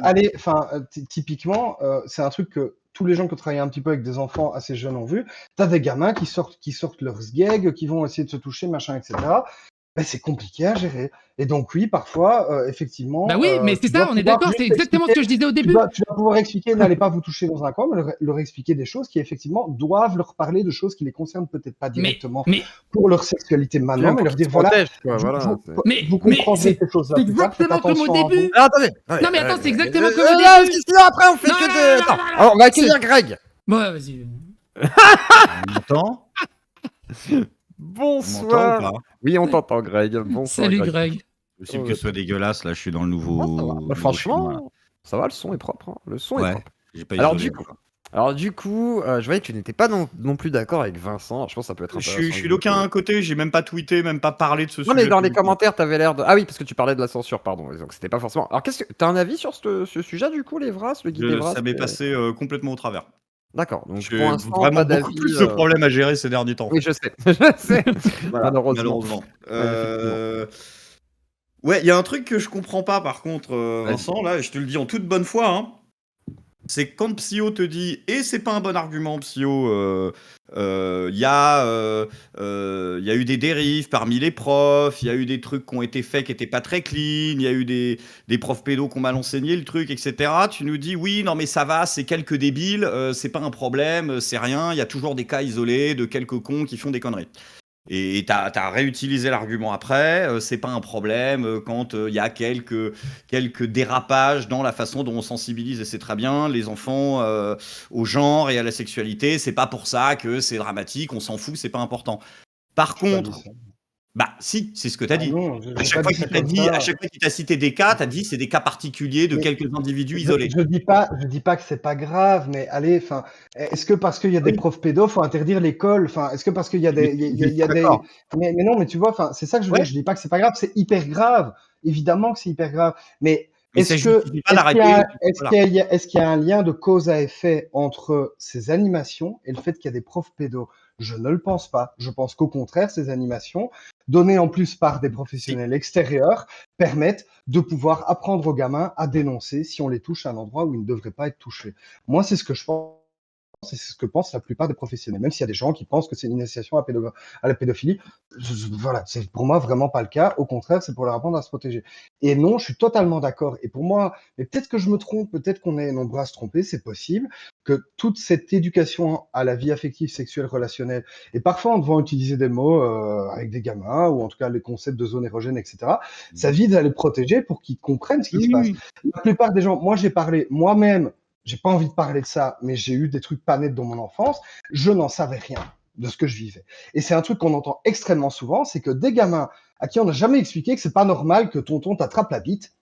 allez, enfin, typiquement, c'est un truc que tous les gens qui ont travaillé un petit peu avec des enfants assez jeunes ont vu. T'as des gamins qui sortent leurs gags, qui vont essayer de se toucher, machin, etc. Ben, c'est compliqué à gérer. Et donc, oui, parfois, effectivement, Bah oui, mais c'est tu dois ça, on est pouvoir d'accord, c'est juste exactement ce que je disais au tu début. tu dois pouvoir expliquer, n'allez pas vous toucher dans un coin, mais leur expliquer des choses qui, effectivement, doivent leur parler de choses qui les concernent peut-être pas directement Mais pour leur sexualité maintenant, mais leur dire, voilà, Voilà. vous comprendrez c'est ces choses-là plus tard, faites exactement comme au attention à vous. début. Attendez. Non mais attends, c'est exactement comme au Parce début. que sinon, après, on fait Non, que non, de. non, Attends. non, non, Alors, on va accueillir Greg. Ouais, vas-y. On m'entend? On m'entend ou Bonsoir. pas? Oui, on t'entend, Greg. Bonsoir. Salut Greg. Possible que ce soit dégueulasse, là je suis dans le nouveau. Ça va. nouveau Franchement, film, là. ça va, le son est propre. Hein. Le son est Ouais, propre. j'ai pas Alors, isolé. du coup, je voyais que tu n'étais pas non plus d'accord avec Vincent. Alors, je pense que ça peut être Je intéressant. suis d'aucun côté, j'ai même pas tweeté, même pas parlé de ce Non, sujet. mais dans les publiquement. commentaires, t'avais l'air de. Ah oui, parce que tu parlais de la censure, pardon. Donc, c'était pas forcément. Alors, t'as un avis sur ce sujet, du coup, les Vras, le guide des Vras? Ça m'est passé complètement au travers. D'accord. Donc, J'ai pour l'instant, vraiment pas beaucoup d'avis. plus de problèmes à gérer ces derniers temps. Oui, je sais. Je sais. Voilà, Malheureusement. malheureusement. Ouais, Ouais, il y a un truc que je comprends pas par contre, Vas-y. Vincent, là, et je te le dis en toute bonne foi, hein, c'est quand Psyo te dit, et c'est pas un bon argument, Psyo, il y a eu des dérives parmi les profs, il y a eu des trucs qui ont été faits qui étaient pas très clean, il y a eu des profs pédos qui ont mal enseigné le truc, etc. Tu nous dis, oui, non mais ça va, c'est quelques débiles, c'est pas un problème, c'est rien, il y a toujours des cas isolés de quelques cons qui font des conneries. Et tu as réutilisé l'argument après, c'est pas un problème quand il y a quelques dérapages dans la façon dont on sensibilise, et c'est très bien, les enfants au genre et à la sexualité, c'est pas pour ça que c'est dramatique, on s'en fout, c'est pas important. Par J'ai pas dit contre, ça. bah si, c'est ce que tu as Ah dit. non, À j'ai chaque pas fois dit ça qu'il t'a comme dit, à ça. chaque fois qu'il t'a cité des cas, tu as dit c'est des cas particuliers de Mais quelques individus isolés. je dis pas que c'est pas grave, mais allez, enfin, est-ce que parce qu'il y a des Oui, profs pédos, faut interdire l'école? Enfin, est-ce que parce qu'il y a je des, je suis d'accord. mais non, mais tu vois, enfin, c'est ça que je veux dire. Ouais, Je dis pas que c'est pas grave, c'est hyper grave. Évidemment que c'est hyper grave. Mais mais ça justifie pas d'arrêter. Voilà. est-ce qu'il y a un lien de cause à effet entre ces animations et le fait qu'il y a des profs pédos? Je ne le pense pas. Je pense qu'au contraire, ces animations, données en plus par des Si. professionnels extérieurs, permettent de pouvoir apprendre aux gamins à dénoncer si on les touche à un endroit où ils ne devraient pas être touchés. Moi, c'est ce que je pense et c'est ce que pensent la plupart des professionnels. Même s'il y a des gens qui pensent que c'est une initiation à la pédophilie, voilà, c'est pour moi vraiment pas le cas. Au contraire, c'est pour leur apprendre à se protéger. Et non, je suis totalement d'accord. Et pour moi, mais peut-être que je me trompe, peut-être qu'on est nombreux à se tromper, c'est possible que toute cette éducation à la vie affective, sexuelle, relationnelle, et parfois en devant utiliser des mots avec des gamins, ou en tout cas les concepts de zone érogène, etc., ça vise à les protéger pour qu'ils comprennent ce qui Oui, se oui, passe. oui. La plupart des gens, moi j'ai parlé moi-même, j'ai pas envie de parler de ça, mais j'ai eu des trucs pas nets dans mon enfance, je n'en savais rien de ce que je vivais. Et c'est un truc qu'on entend extrêmement souvent, c'est que des gamins à qui on n'a jamais expliqué que c'est pas normal que tonton t'attrape la bite,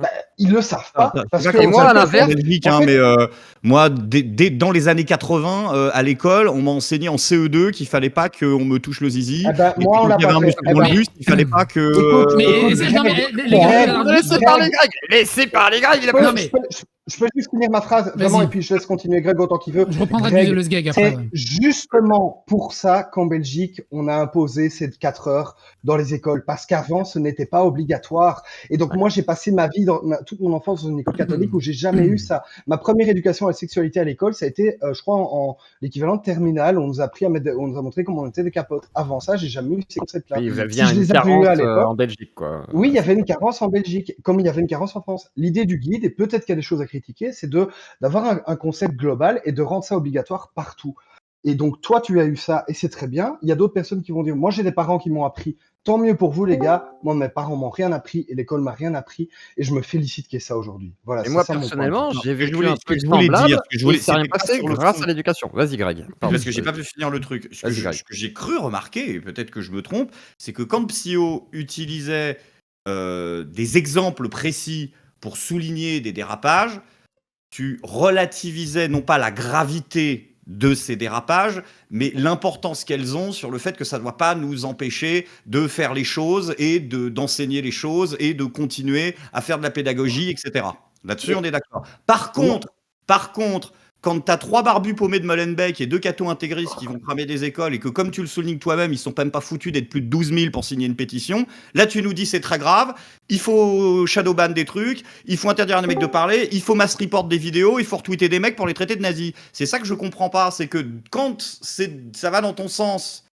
bah, ils le savent Ah, pas, je sais parce pas que Et comment moi, ça à se passe en l'inverse, Belgique, en hein, fait, mais moi, dans les années 80, à l'école, on m'a enseigné en CE2 qu'il fallait pas qu'on me touche le zizi, eh ben, et que moi on quand l'a il y avait pas un fait. muscle Eh dans le ben, Mais, buste, il fallait pas que. écoute, non, mais Greg, les gars, Greg, alors, laissez parler Greg. Laissez parler Greg, il a pas non, je mais peux, je peux juste finir ma phrase, vraiment, et vas-y, puis je laisse continuer Greg autant qu'il veut. je reprendrai Greg, le sgeg après. c'est Ouais. justement pour ça qu'en Belgique, on a imposé ces 4 heures dans les écoles, parce qu'avant, ce n'était pas obligatoire. Et donc, moi, j'ai passé ma vie, toute mon enfance dans une école catholique où j'ai jamais eu ça. Ma première éducation à la sexualité à l'école, ça a été, je crois, en l'équivalent de terminale. On nous a appris on nous a montré comment on était des capotes. Avant ça, j'ai jamais eu ces concepts-là. Oui, vous aviez Si je une les avais eu carence à l'époque, en Belgique, quoi. oui, il y C'est avait une ça. carence en Belgique, comme il y avait une carence en France. L'idée du guide, et peut-être qu'il y a des choses à critiquer, c'est d'avoir un concept global et de rendre ça obligatoire partout. Et donc, toi, tu as eu ça, et c'est très bien. Il y a d'autres personnes qui vont dire, moi, j'ai des parents qui m'ont appris. Tant mieux pour vous, les gars. Moi, mes parents m'ont rien appris, et l'école m'a rien appris, et je me félicite qu'il y ait ça aujourd'hui. Voilà, Et c'est moi, ça mon point de vue. personnellement, Non, j'ai vécu un ce que truc je voulais dire, semblable ce que je et voulais, ça rien c'était pas passé sur le grâce fond. à l'éducation. Vas-y, Greg. Pardon, Parce que j'ai pas vas-y. pu finir le truc. Vas-y, Greg. Ce que j'ai cru remarquer, et peut-être que je me trompe, c'est que quand Psyo utilisait des exemples précis pour souligner des dérapages, tu relativisais non pas la gravité de ces dérapages, mais l'importance qu'elles ont sur le fait que ça ne doit pas nous empêcher de faire les choses et d'enseigner les choses et de continuer à faire de la pédagogie, etc. Là-dessus, on est d'accord. Par contre, quand tu as 3 barbus paumés de Molenbeek et 2 cathos intégristes qui vont cramer des écoles et que, comme tu le soulignes toi-même, ils sont même pas foutus d'être plus de 12 000 pour signer une pétition, là, tu nous dis c'est très grave, il faut shadowban des trucs, il faut interdire à des mecs de parler, il faut mass report des vidéos, il faut retweeter des mecs pour les traiter de nazis. C'est ça que je comprends pas, c'est que quand ça va dans ton sens,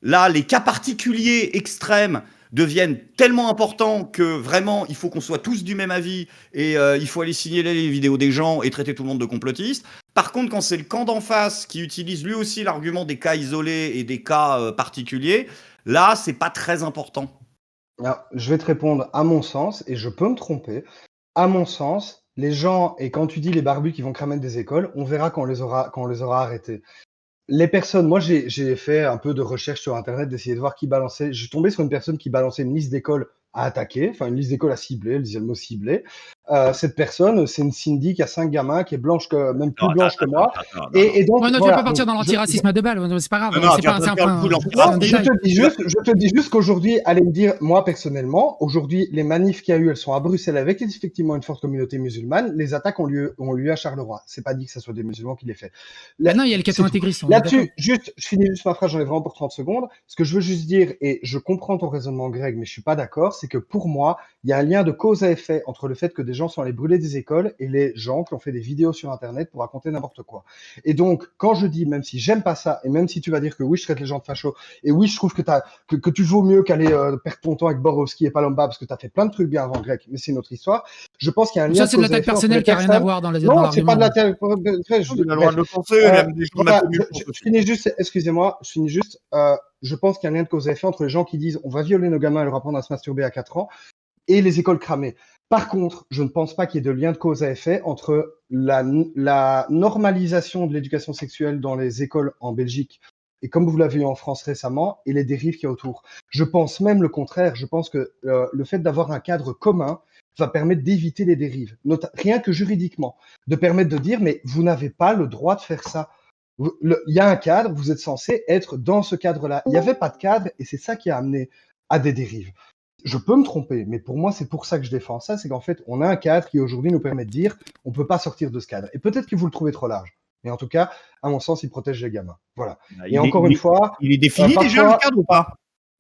là, les cas particuliers extrêmes deviennent tellement importants que vraiment, il faut qu'on soit tous du même avis et il faut aller signaler les vidéos des gens et traiter tout le monde de complotiste. Par contre, quand c'est le camp d'en face qui utilise lui aussi l'argument des cas isolés et des cas particuliers, là, c'est pas très important. Alors, je vais te répondre à mon sens, et je peux me tromper. À mon sens, les gens, et quand tu dis les barbus qui vont cramer des écoles, on verra quand on les aura arrêtés. Les personnes, moi j'ai fait un peu de recherche sur internet, d'essayer de voir qui balançait. Je suis tombé sur une personne qui balançait une liste d'écoles à attaquer, enfin une liste d'écoles à cibler, elle disait le mot ciblé. Cette personne, c'est une Cindy qui a 5 gamins, qui est blanche que, même plus Non, blanche que moi. attends, Et donc, Ouais, non, tu vas voilà. pas partir Donc, dans l'antiracisme à deux balles, c'est pas grave, Non, c'est tu vas pas pas c'est un faire le point, coup de c'est un non, l'antiracisme. détail. je te dis juste qu'aujourd'hui, allez me dire, moi personnellement, aujourd'hui, les manifs qu'il y a eu, elles sont à Bruxelles avec effectivement une forte communauté musulmane. Les attaques ont lieu à Charleroi. C'est pas dit que ce soit des musulmans qui les fait. Bah non, il y a le C'est catho tout. intégriste, on est d'accord. Là-dessus, juste, je finis juste ma phrase, j'en ai vraiment pour 30 secondes. Ce que je veux juste dire, et je comprends ton raisonnement, Greg, mais je suis pas d'accord, c'est que pour moi, il y a un lien de cause à effet entre le fait que des gens sont allés brûler des écoles et les gens qui ont fait des vidéos sur Internet pour raconter n'importe quoi. Et donc, quand je dis, même si j'aime pas ça, et même si tu vas dire que oui, je traite les gens de fachos, et oui, je trouve que tu vaux mieux qu'aller perdre ton temps avec Borowski et Palomba parce que tu as fait plein de trucs bien avant, Greg, mais c'est une autre histoire. Je pense qu'il y a un lien Ça, de c'est de cause à l'attaque effet entre les personnelle qui a rien à personnes. voir dans Non, c'est pas de l'argument. la... Il a le droit de le penser, même des gens de la Voilà, commune. je finis juste, excusez-moi, je finis juste. je pense qu'il y a un lien de cause à effet entre les gens qui disent on va violer nos gamins et leur apprendre à se masturber à 4 ans et les écoles cramées. Par contre, je ne pense pas qu'il y ait de lien de cause à effet entre la normalisation de l'éducation sexuelle dans les écoles en Belgique et comme vous l'avez eu en France récemment, et les dérives qu'il y a autour. Je pense même le contraire. Je pense que le fait d'avoir un cadre commun va permettre d'éviter les dérives, rien que juridiquement, de permettre de dire mais vous n'avez pas le droit de faire ça. Il y a un cadre, vous êtes censé être dans ce cadre-là. Il n'y avait pas de cadre et c'est ça qui a amené à des dérives. Je peux me tromper, mais pour moi, c'est pour ça que je défends ça, c'est qu'en fait, on a un cadre qui aujourd'hui nous permet de dire on peut pas sortir de ce cadre. Et peut-être que vous le trouvez trop large. Mais en tout cas, à mon sens, il protège les gamins. Voilà. Et encore une fois... Il est défini déjà le cadre ou pas?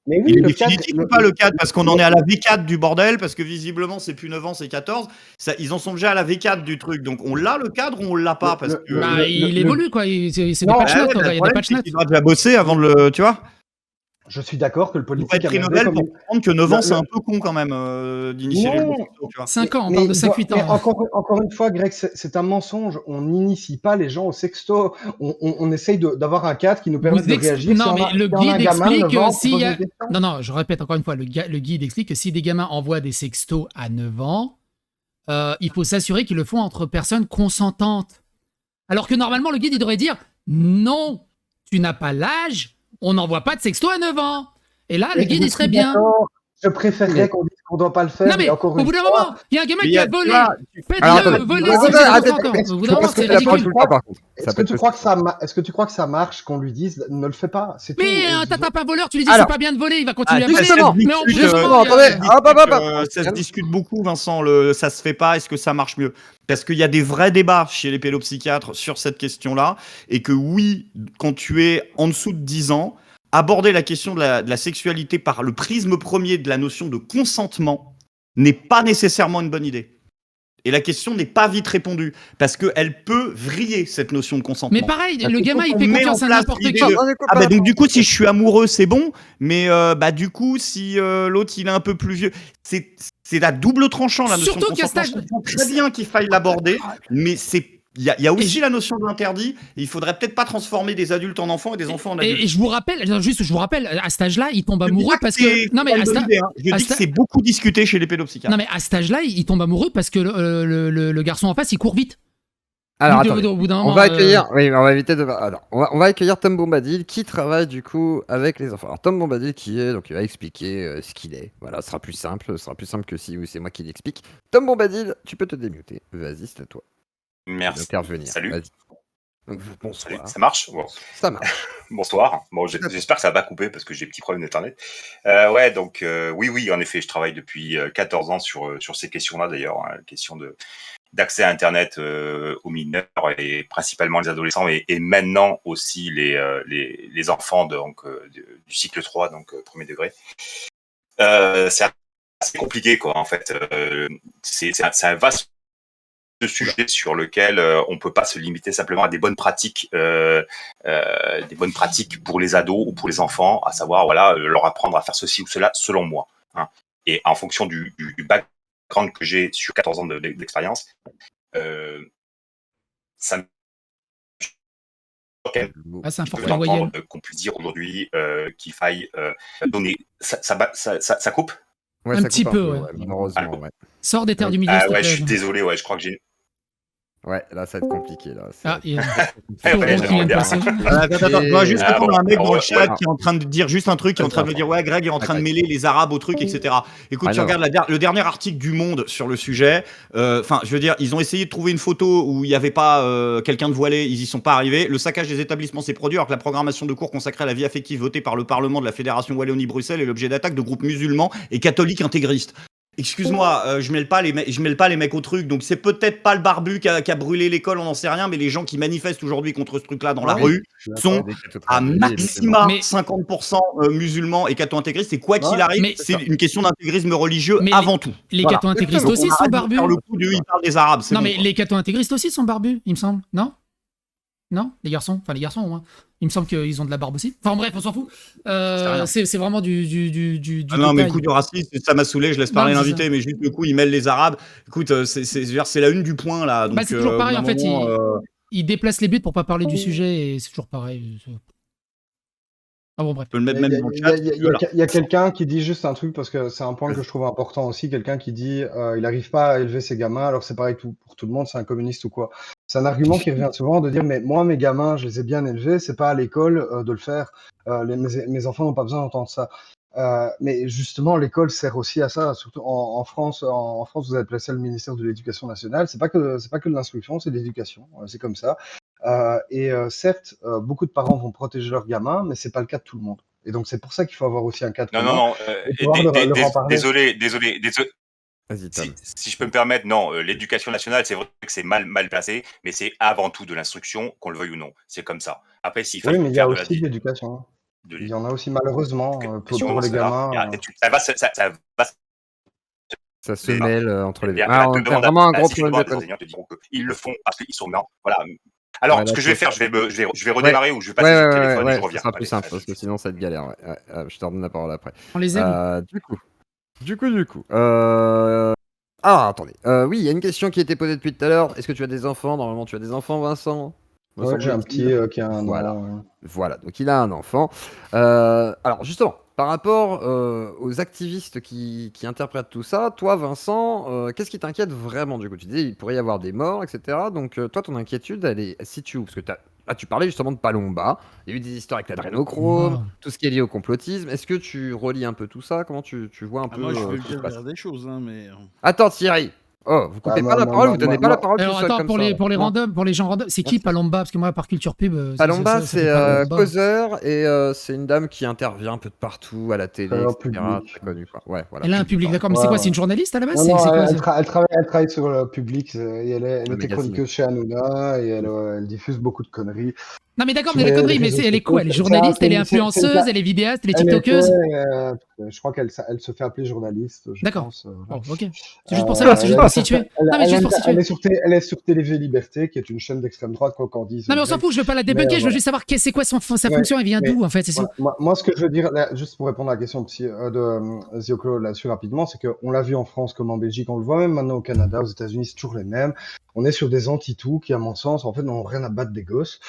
Mais oui, il est le définitif ou pas le cadre? Parce qu'on en est à la V4 du bordel, parce que visiblement c'est plus 9 ans, c'est 14. Ça, ils en sont déjà à la V4 du truc. Donc on l'a le cadre ou on l'a pas? Parce que... il évolue quoi, c'est des patch notes. Il y a des patch notes. Il doit déjà bosser avant de le. Tu vois? Je suis d'accord que le politique. Il faut être prix Nobel pour comprendre que 9 ans, c'est un peu con quand même d'initier les bons. 5 ans, on parle de 5-8 ans. Encore une fois, Greg, c'est un mensonge. On n'initie pas les gens au sexto. On essaye d'avoir un cadre qui nous permet de réagir. Non, mais le guide explique que s'il y a... Non, je répète encore une fois, le guide explique que si des gamins envoient des sextos à 9 ans, il faut s'assurer qu'ils le font entre personnes consentantes. Alors que normalement, le guide, il devrait dire non, tu n'as pas l'âge. On n'envoie pas de sexto à 9 ans. Et là, le guide, il serait bien. Je préférerais qu'on dise qu'on ne doit pas le faire. Non, mais encore au bout d'un moment, il y a un gamin qui a volé. Faites-le, voler, c'est au bout d'un moment, c'est ridicule. Est-ce que tu crois que ça marche qu'on lui dise ne le fais pas? Mais t'attrapes un voleur, tu lui dis c'est pas bien de voler, il va continuer à voler. Justement, attendez. Ça se discute beaucoup, Vincent. Ça se fait pas, est-ce que ça marche mieux? Parce qu'il y a des vrais débats chez les pédopsychiatres sur cette question-là. Et que oui, quand tu es en dessous de 10 ans, aborder la question de la sexualité par le prisme premier de la notion de consentement n'est pas nécessairement une bonne idée. Et la question n'est pas vite répondue, parce qu'elle peut vriller cette notion de consentement. Mais pareil, le gamin, il fait confiance à n'importe qui. Donc du coup, si je suis amoureux, c'est bon, mais du coup, si l'autre, il est un peu plus vieux, c'est la double tranchant, la notion de consentement. Je comprends très bien qu'il faille l'aborder, mais il y a aussi la notion d'interdit. Il faudrait peut-être pas transformer des adultes en enfants et des enfants en adultes. Et je vous rappelle, à cet âge-là, il tombe amoureux parce que... Non, mais je dis que c'est beaucoup discuté chez les pédopsychiatres. Non, mais à cet âge-là, il tombe amoureux parce que le garçon en face, il court vite. Alors, attendez, on va accueillir... Oui, on va éviter de... Alors, on va accueillir Tom Bombadil, qui travaille, du coup, avec les enfants. Alors, Tom Bombadil, donc il va expliquer ce qu'il est. Voilà, ce sera plus simple que si c'est moi qui l'explique. Tom Bombadil, tu peux te démuter. Vas-y, c'est à toi. Merci. Salut. Donc, bonsoir. Salut. Ça marche? Bon. Ça marche. Bonsoir. Bon, j'espère que ça va pas couper parce que j'ai petits problèmes d'internet. Donc oui, en effet, je travaille depuis 14 ans sur ces questions-là d'ailleurs, question d'accès à Internet aux mineurs et principalement les adolescents et maintenant aussi les enfants du cycle 3, donc premier degré. C'est assez compliqué quoi en fait. C'est un vaste sujet sur lequel on peut pas se limiter simplement à des bonnes pratiques pour les ados ou pour les enfants, à savoir leur apprendre à faire ceci ou cela selon moi. Hein. Et en fonction du background que j'ai sur 14 ans d'expérience, ça me c'est important voyelle. Qu'on puisse dire aujourd'hui qu'il faille donner ça coupe. Ouais, un petit peu, ouais. Malheureusement, ouais. Sors des terres du milieu. Je suis désolé, je crois que j'ai. Ouais, là, ça va être compliqué. Là. Je dois juste répondre à un mec dans le chat qui est en train de dire juste un truc, qui est en train de me dire ouais, Greg est en train de mêler les Arabes au truc, etc. Écoute, tu regardes le dernier article du Monde sur le sujet. Enfin, je veux dire, ils ont essayé de trouver une photo où il n'y avait pas quelqu'un de voilé, ils y sont pas arrivés. Le saccage des établissements s'est produit alors que la programmation de cours consacrée à la vie affective votée par le Parlement de la Fédération Wallonie-Bruxelles est l'objet d'attaques de groupes musulmans et catholiques intégristes. Excuse-moi, je mêle pas les mecs au truc, donc c'est peut-être pas le barbu qui a brûlé l'école, on n'en sait rien, mais les gens qui manifestent aujourd'hui contre ce truc-là dans la rue sont à maxima 50% musulmans et catho-intégristes, et quoi qu'il arrive, c'est une question d'intégrisme religieux avant tout. Les catho-intégristes aussi sont barbus. Par le coup, ils parlent des Arabes. Non, mais les catho-intégristes aussi sont barbus, il me semble, non? Non, les garçons, au moins. Il me semble qu'ils ont de la barbe aussi. Enfin bref, on s'en fout. C'est vraiment du non, mais le coup du racisme, ça m'a saoulé, je laisse parler l'invité, mais juste le coup, ils mêlent les Arabes. Écoute, c'est la une du point, là. Donc, c'est toujours pareil, en fait. Ils déplacent les buts pour pas parler du sujet, et c'est toujours pareil. Ah bon, bref. Tu peux le mettre Il y même a, dans le il y chat. a- il y a- il y a- il y a quelqu'un qui dit juste un truc, parce que c'est un point que je trouve important aussi, quelqu'un qui dit il n'arrive pas à élever ses gamins, alors c'est pareil pour tout le monde, c'est un communiste ou quoi. C'est un argument qui revient souvent de dire, mais moi, mes gamins, je les ai bien élevés, c'est pas à l'école de le faire. Mes enfants n'ont pas besoin d'entendre ça. Mais justement, l'école sert aussi à ça, surtout en France. En France, vous avez placé le ministère de l'Éducation nationale. C'est pas que de l'instruction, c'est de l'éducation. C'est comme ça. Certes, beaucoup de parents vont protéger leurs gamins, mais c'est pas le cas de tout le monde. Et donc c'est pour ça qu'il faut avoir aussi un cadre Non, non, commun non. et pouvoir leur en parler. Désolé. Vas-y, Tom. Si je peux me permettre, non, l'éducation nationale, c'est vrai que c'est mal placé, mais c'est avant tout de l'instruction, qu'on le veuille ou non. C'est comme ça. Après, s'il Oui, fallait mais il y a faire de aussi de l'éducation. de Il y en a aussi malheureusement pour les ça va, gamins. Ça se des- mêle entre les il deux. y a Ah, deux on a demandes vraiment un gros si tu problème de demandes à des connexion. enseignants, te diront qu'ils le font parce qu'ils sont blancs. Voilà. Alors, Ouais, ce là, que je vais faut- faire, je vais Ouais, redémarrer ou je vais ouais, passer sur ouais, le ouais, téléphone et je ouais, ce reviens. sera plus Allez, simple parce que sinon ça va être galère. Je te redonne la parole après. On les aime. Du coup. Ah, attendez. Oui, il y a une question qui a été posée depuis tout à l'heure. Est-ce que tu as des enfants? Normalement, tu as des enfants, Vincent? Me Ouais, j'ai un semble-t-il. petit qui a un Voilà. an. Voilà, donc il a un enfant. Alors justement, par rapport aux activistes qui interprètent tout ça, toi Vincent, qu'est-ce qui t'inquiète vraiment du coup? Tu disais il pourrait y avoir des morts, etc. Donc toi, ton inquiétude, elle se situe où? Parce que tu parlais justement de Palomba, il y a eu des histoires avec l'adrénochrome, Ah. tout ce qui est lié au complotisme. Est-ce que tu relis un peu tout ça? Comment tu vois un peu Moi, je vais ce qui se bien passe? dire des choses, hein, mais. Attends Thierry. Oh, vous coupez Ah, pas la parole, vous donnez pas la moi- parole tout Alors seul attends, comme pour ça. les, là. pour les Non. randoms, pour les gens random, c'est qui Merci. Palomba? Parce que moi, par culture pub, Palomba, ça c'est fait pas Palomba. causeur et c'est une dame qui intervient un peu de partout à la télé, Très etc. public. Très connue, quoi. Ouais, voilà. Elle a un public, d'accord. Mais c'est Ouais, quoi? ouais. C'est une journaliste à la base? Non, C'est non, quoi elle, ça elle travaille sur le public et elle était magazine. chroniqueuse chez Hanouna et elle diffuse beaucoup de conneries. Non, mais d'accord, Sur mais la les connerie, mais réseaux elle est sociaux. quoi? Elle est journaliste, elle est influenceuse, elle est vidéaste, elle est Elle était, tiktokeuse? je crois qu'elle se fait appeler journaliste, je D'accord. pense. Bon, ok. C'est juste pour savoir, c'est juste pour situer. Non, mais juste pour situer. Elle est sur Télévé Liberté, qui est une chaîne d'extrême droite, quoi qu'on dise. Non, mais on s'en fout, je veux pas la débunker, je veux voilà. juste savoir c'est quoi sa Ouais, fonction, elle vient mais d'où, en fait, c'est voilà. tout. Moi, ce que je veux dire, là, juste pour répondre à la question de Zioclo là-dessus rapidement, c'est qu'on l'a vu en France comme en Belgique, on le voit même maintenant au Canada, aux États-Unis, c'est toujours les mêmes. On est sur des anti-tout qui, à mon sens, en fait, n'ont rien à battre des gosses,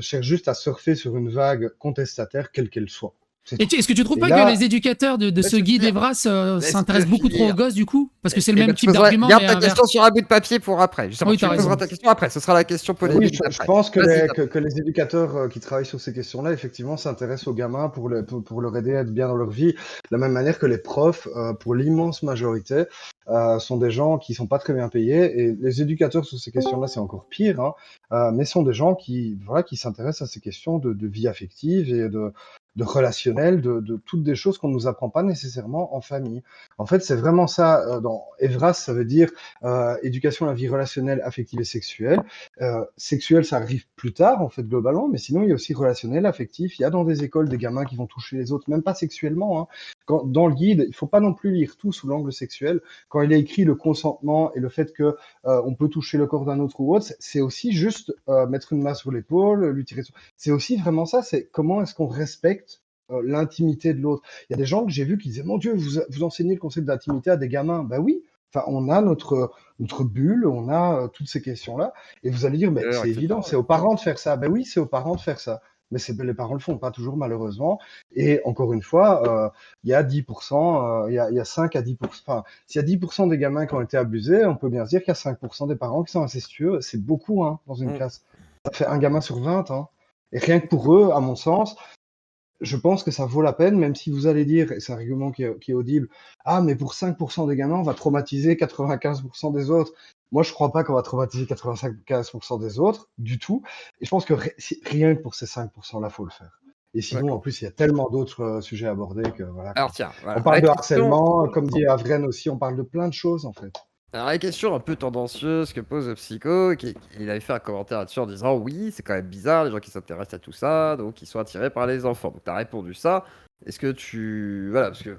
cherchent juste à surfer sur une vague contestataire, quelle qu'elle soit. Et est-ce que tu trouves Et pas là- que les éducateurs de ce Laisse-le guide finir. Evras s'intéressent beaucoup trop aux gosses, du coup? Parce que c'est le Eh même ben, tu type poseras- d'argument, Garde mais ta inverse. question sur un bout de papier pour après. Justement, Oui, tu t'as poseras raison. ta question après. Ce sera la question Oui, polémique je d'après. pense que Vas-y, que les éducateurs qui travaillent sur ces questions-là, effectivement, s'intéressent aux gamins pour leur aider à être bien dans leur vie. De la même manière que les profs, pour l'immense majorité, sont des gens qui sont pas très bien payés. Et les éducateurs sur ces questions-là, c'est encore pire, hein, mais sont des gens qui s'intéressent à ces questions de vie affective et de relationnel, de toutes des choses qu'on ne nous apprend pas nécessairement en famille. En fait, c'est vraiment ça. Dans Evras, ça veut dire éducation à la vie relationnelle, affective et sexuelle. Sexuel, ça arrive plus tard, en fait, globalement, mais sinon, il y a aussi relationnel, affectif. Il y a dans des écoles des gamins qui vont toucher les autres, même pas sexuellement, hein. Dans le guide, il faut pas non plus lire tout sous l'angle sexuel. Quand il est écrit le consentement et le fait que on peut toucher le corps d'un autre ou autre, c'est aussi juste mettre une main sur l'épaule, lui tirer sur... C'est aussi vraiment ça, c'est comment est-ce qu'on respecte l'intimité de l'autre. Il y a des gens que j'ai vus qui disaient, mon Dieu, vous enseignez le concept d'intimité à des gamins. Ben oui, enfin, on a notre bulle, on a toutes ces questions-là. Et vous allez dire, mais c'est évident, c'est aux parents de faire ça. Ben oui, c'est aux parents de faire ça. Mais les parents le font pas toujours, malheureusement. Et encore une fois, il y a 10%, il y a 5 à 10%. Enfin, s'il y a 10% des gamins qui ont été abusés, on peut bien se dire qu'il y a 5% des parents qui sont incestueux. C'est beaucoup, hein, dans une classe. Ça fait un gamin sur 20, hein. Et rien que pour eux, à mon sens, je pense que ça vaut la peine, même si vous allez dire, et c'est un argument qui est audible, ah, mais pour 5% des gamins, on va traumatiser 95% des autres. Moi, je crois pas qu'on va traumatiser 95% des autres, du tout. Et je pense que rien que pour ces 5%-là, faut le faire. Et sinon, en plus, il y a tellement d'autres sujets à aborder que voilà. Alors tiens, voilà. On parle de La question- harcèlement, comme dit Avren aussi, on parle de plein de choses, en fait. Alors la question un peu tendancieuse que pose le psycho, il avait fait un commentaire là-dessus en disant oui, c'est quand même bizarre les gens qui s'intéressent à tout ça, donc ils sont attirés par les enfants. Donc tu as répondu ça. Est-ce que tu... Voilà, parce que...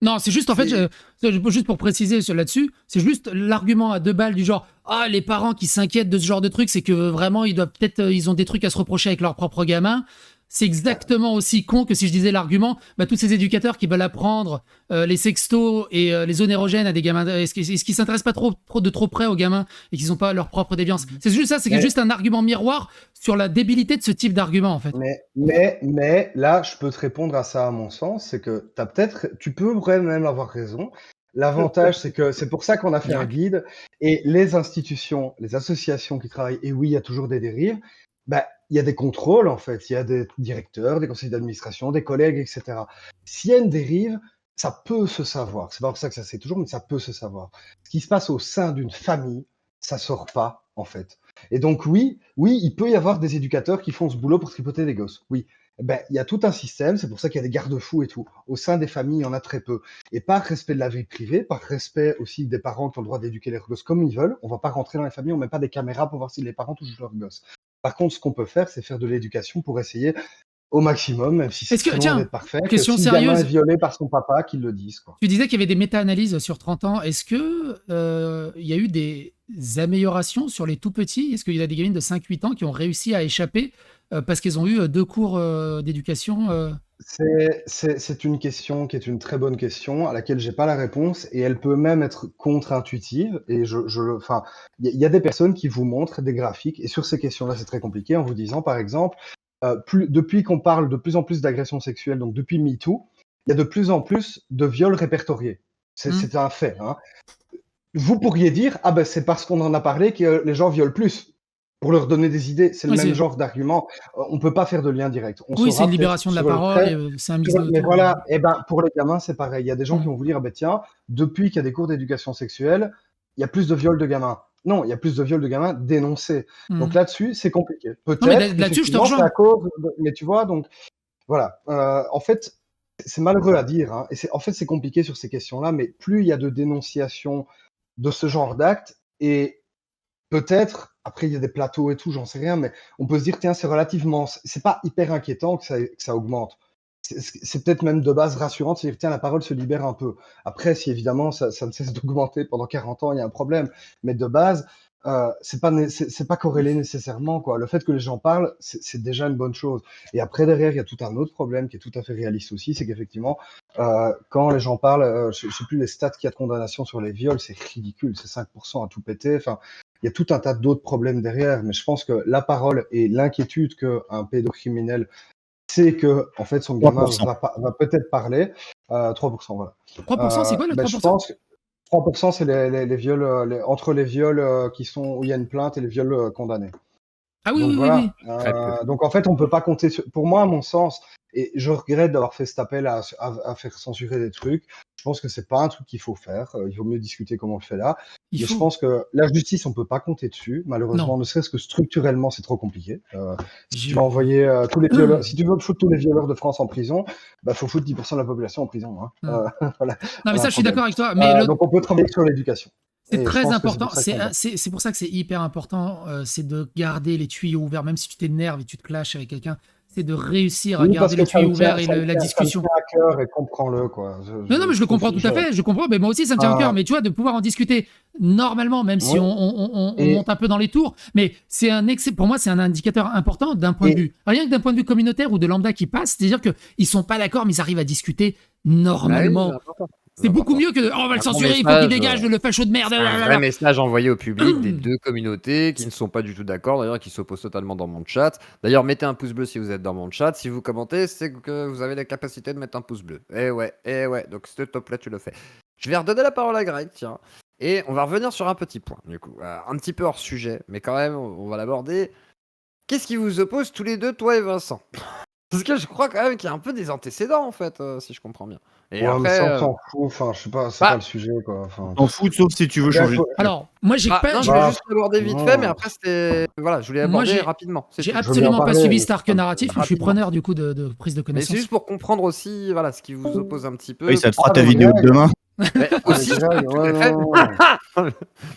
Non, c'est juste, en fait, juste pour préciser là-dessus, c'est juste l'argument à 2 balles du genre, ah, les parents qui s'inquiètent de ce genre de truc, c'est que vraiment, ils ont des trucs à se reprocher avec leurs propres gamins. c'est exactement aussi con que si je disais l'argument, tous ces éducateurs qui veulent apprendre les sextos et les onérogènes à des gamins, est-ce qu'ils s'intéressent pas trop près aux gamins et qu'ils n'ont pas leur propre déviance? C'est juste ça, c'est juste un argument miroir sur la débilité de ce type d'argument, en fait. Mais là, je peux te répondre à ça à mon sens, c'est que tu peux même avoir raison. L'avantage, c'est que c'est pour ça qu'on a fait un guide et les institutions, les associations qui travaillent, et oui, il y a toujours des dérives, il y a des contrôles en fait, il y a des directeurs, des conseils d'administration, des collègues, etc. S'il y a une dérive, ça peut se savoir. C'est pas pour ça que ça se sait toujours, mais ça peut se savoir. Ce qui se passe au sein d'une famille, ça sort pas en fait. Et donc oui, il peut y avoir des éducateurs qui font ce boulot pour tripoter des gosses. Oui, il y a tout un système, c'est pour ça qu'il y a des garde-fous et tout. Au sein des familles, il y en a très peu. Et par respect de la vie privée, par respect aussi des parents qui ont le droit d'éduquer leurs gosses comme ils veulent, on va pas rentrer dans les familles, on met pas des caméras pour voir si les parents touchent leurs gosses. Par contre, ce qu'on peut faire, c'est faire de l'éducation pour essayer au maximum, même si c'est très loin d'être parfait, que si le gamin est violé par son papa, qu'ils le disent, quoi. Tu disais qu'il y avait des méta-analyses sur 30 ans. Est-ce que il y a eu des améliorations sur les tout petits? Est-ce qu'il y a des gamines de 5-8 ans qui ont réussi à échapper parce qu'ils ont eu 2 cours d'éducation C'est une question qui est une très bonne question à laquelle j'ai pas la réponse et elle peut même être contre-intuitive. Et il y a des personnes qui vous montrent des graphiques et sur ces questions-là, c'est très compliqué en vous disant, par exemple, depuis qu'on parle de plus en plus d'agressions sexuelles, donc depuis MeToo, il y a de plus en plus de viols répertoriés. C'est un fait. Hein. Vous pourriez dire, c'est parce qu'on en a parlé que les gens violent plus. Pour leur donner des idées, c'est le même genre d'argument. On peut pas faire de lien direct. C'est une libération de la parole, c'est un business. Mais voilà, pour les gamins, c'est pareil. Il y a des gens qui vont vous dire, tiens, depuis qu'il y a des cours d'éducation sexuelle, il y a plus de viols de gamins. Non, il y a plus de viols de gamins dénoncés. Donc là-dessus, c'est compliqué. Peut-être. Là-dessus, je te rejoins. Mais tu vois, donc voilà. En fait, c'est malheureux à dire. Hein, et c'est compliqué sur ces questions-là. Mais plus il y a de dénonciations de ce genre d'actes, et peut-être, après il y a des plateaux et tout, j'en sais rien, mais on peut se dire, tiens, c'est pas hyper inquiétant que ça augmente. C'est peut-être même de base rassurant de se dire, tiens, la parole se libère un peu. Après, si évidemment ça ne cesse d'augmenter pendant 40 ans, il y a un problème. Mais de base, c'est pas corrélé nécessairement, quoi. Le fait que les gens parlent, c'est déjà une bonne chose. Et après, derrière, il y a tout un autre problème qui est tout à fait réaliste aussi, c'est qu'effectivement, quand les gens parlent, je sais plus les stats qu'il y a de condamnation sur les viols, c'est ridicule, c'est 5% à tout péter. Enfin, il y a tout un tas d'autres problèmes derrière, mais je pense que la parole et l'inquiétude qu'un pédocriminel sait que, en fait, son gamin va peut-être parler, 3%, voilà. 3%, c'est quoi le 3%? Je pense que 3%, c'est les viols, entre les viols où il y a une plainte et les viols condamnés. Ah oui, donc, oui, voilà. oui. Donc en fait, on peut pas compter sur... Pour moi, à mon sens, et je regrette d'avoir fait cet appel à faire censurer des trucs, je pense que c'est pas un truc qu'il faut faire. Il vaut mieux discuter comme on le fait là. Je pense que la justice, on peut pas compter dessus, malheureusement, ne serait-ce que structurellement, c'est trop compliqué. Si tu vas envoyer tous les violeurs, si tu veux foutre tous les violeurs de France en prison, faut foutre 10% de la population en prison. Hein. Voilà. Non, mais ça, je suis d'accord avec toi. Mais donc on peut travailler sur l'éducation. C'est très important. C'est pour ça que c'est hyper important. C'est de garder les tuyaux ouverts, même si tu t'énerves et tu te clashes avec quelqu'un. C'est de réussir à garder les tuyaux ouverts et la discussion. Ça me tient à cœur et comprends-le, quoi. Non, mais je le comprends tout à fait. Je comprends, mais moi aussi, ça me tient à cœur. Mais tu vois, de pouvoir en discuter normalement, même si on monte un peu dans les tours. Mais c'est pour moi, c'est un indicateur important d'un point de vue. Rien que d'un point de vue communautaire ou de lambda qui passe, c'est-à-dire qu'ils sont pas d'accord, mais ils arrivent à discuter normalement. C'est beaucoup mieux que on va le censurer, il faut qu'il dégage le facho de merde. Un vrai message envoyé au public des deux communautés qui ne sont pas du tout d'accord, d'ailleurs, qui s'opposent totalement dans mon chat. D'ailleurs, mettez un pouce bleu si vous êtes dans mon chat. Si vous commentez, c'est que vous avez la capacité de mettre un pouce bleu. Eh ouais. Donc, ce top-là, tu le fais. Je vais redonner la parole à Greg, tiens. Et on va revenir sur un petit point, du coup. Un petit peu hors sujet, mais quand même, on va l'aborder. Qu'est-ce qui vous oppose tous les deux, toi et Vincent ? Parce que je crois quand même qu'il y a un peu des antécédents, en fait, si je comprends bien. Et après, on s'en fout, enfin, je sais pas, c'est pas le sujet, quoi. Enfin, t'en fous, sauf si tu veux changer. Alors, moi, j'ai pas. Non, je voulais juste l'aborder vite fait, mais après, c'était. Voilà, je voulais aborder rapidement. J'ai absolument pas suivi cet arc narratif, je suis preneur, du coup, de prise de connaissance. Mais c'est juste pour comprendre aussi, voilà, ce qui vous oppose un petit peu. Oui, ça te fera ta vidéo de demain. Aussi, non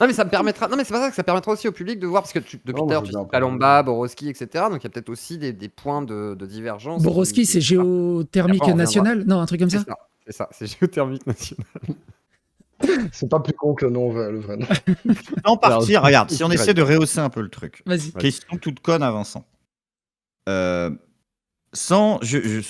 mais ça me permettra. Non mais c'est pas ça, que ça permettra aussi au public de voir, parce que depuis tout à l'heure tu cites Palomba, Borowski, etc. Donc il y a peut-être aussi des points de divergence. Borowski, c'est géothermique national, non, un truc comme ça. C'est ça, c'est géothermique national. C'est pas plus con que le nom, le vrai nom. En partie, regarde, si on essaie de rehausser un peu le truc. Vas-y. Question toute conne à Vincent.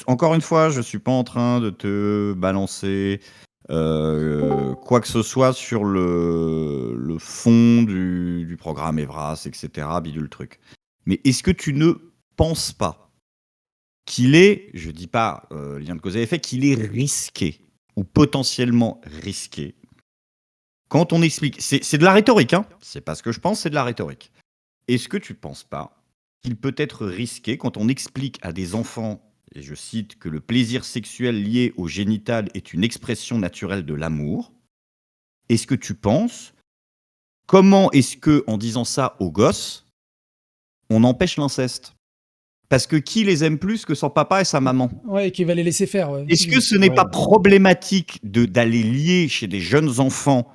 Encore une fois, je suis pas en train de te balancer quoi que ce soit sur le fond du programme Evras, etc., bidule truc. Mais est-ce que tu ne penses pas qu'il est, je dis pas lien de cause à effet, qu'il est risqué, ou potentiellement risqué, quand on explique, c'est de la rhétorique, hein, c'est pas ce que je pense, c'est de la rhétorique. Est-ce que tu penses pas qu'il peut être risqué quand on explique à des enfants, et je cite, que le plaisir sexuel lié au génital est une expression naturelle de l'amour? Est-ce que tu penses, comment est-ce que, en disant ça aux gosses, on empêche l'inceste? Parce que qui les aime plus que son papa et sa maman? Ouais, qui va les laisser faire. Ouais. Est-ce que ce n'est Ouais. pas problématique d'aller lier chez des jeunes enfants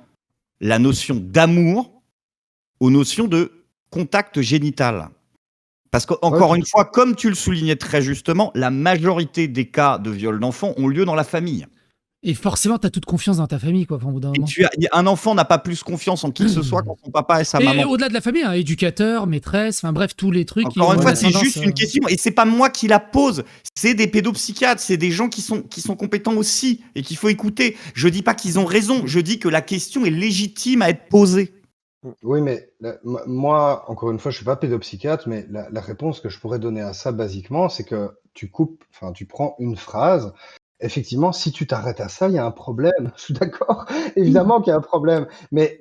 la notion d'amour aux notions de contact génital? Parce qu'encore Ouais, une fois, comme tu le soulignais très justement, la majorité des cas de viol d'enfants ont lieu dans la famille. Et forcément, t'as toute confiance dans ta famille, quoi, enfin, au bout d'un Et moment. un enfant n'a pas plus confiance en qui que ce soit qu'en son papa et sa Et maman. au-delà de la famille, hein, éducateur, maîtresse, enfin bref, tous les trucs qui Encore ont une fois, une c'est ascendance, juste une question, et c'est pas moi qui la pose, c'est des pédopsychiatres, c'est des gens qui sont compétents aussi, et qu'il faut écouter. Je dis pas qu'ils ont raison, je dis que la question est légitime à être posée. Oui, mais moi, encore une fois, je suis pas pédopsychiatre, mais la réponse que je pourrais donner à ça, basiquement, c'est que tu prends une phrase. Effectivement, si tu t'arrêtes à ça, il y a un problème. Je suis d'accord, évidemment qu'il y a un problème, mais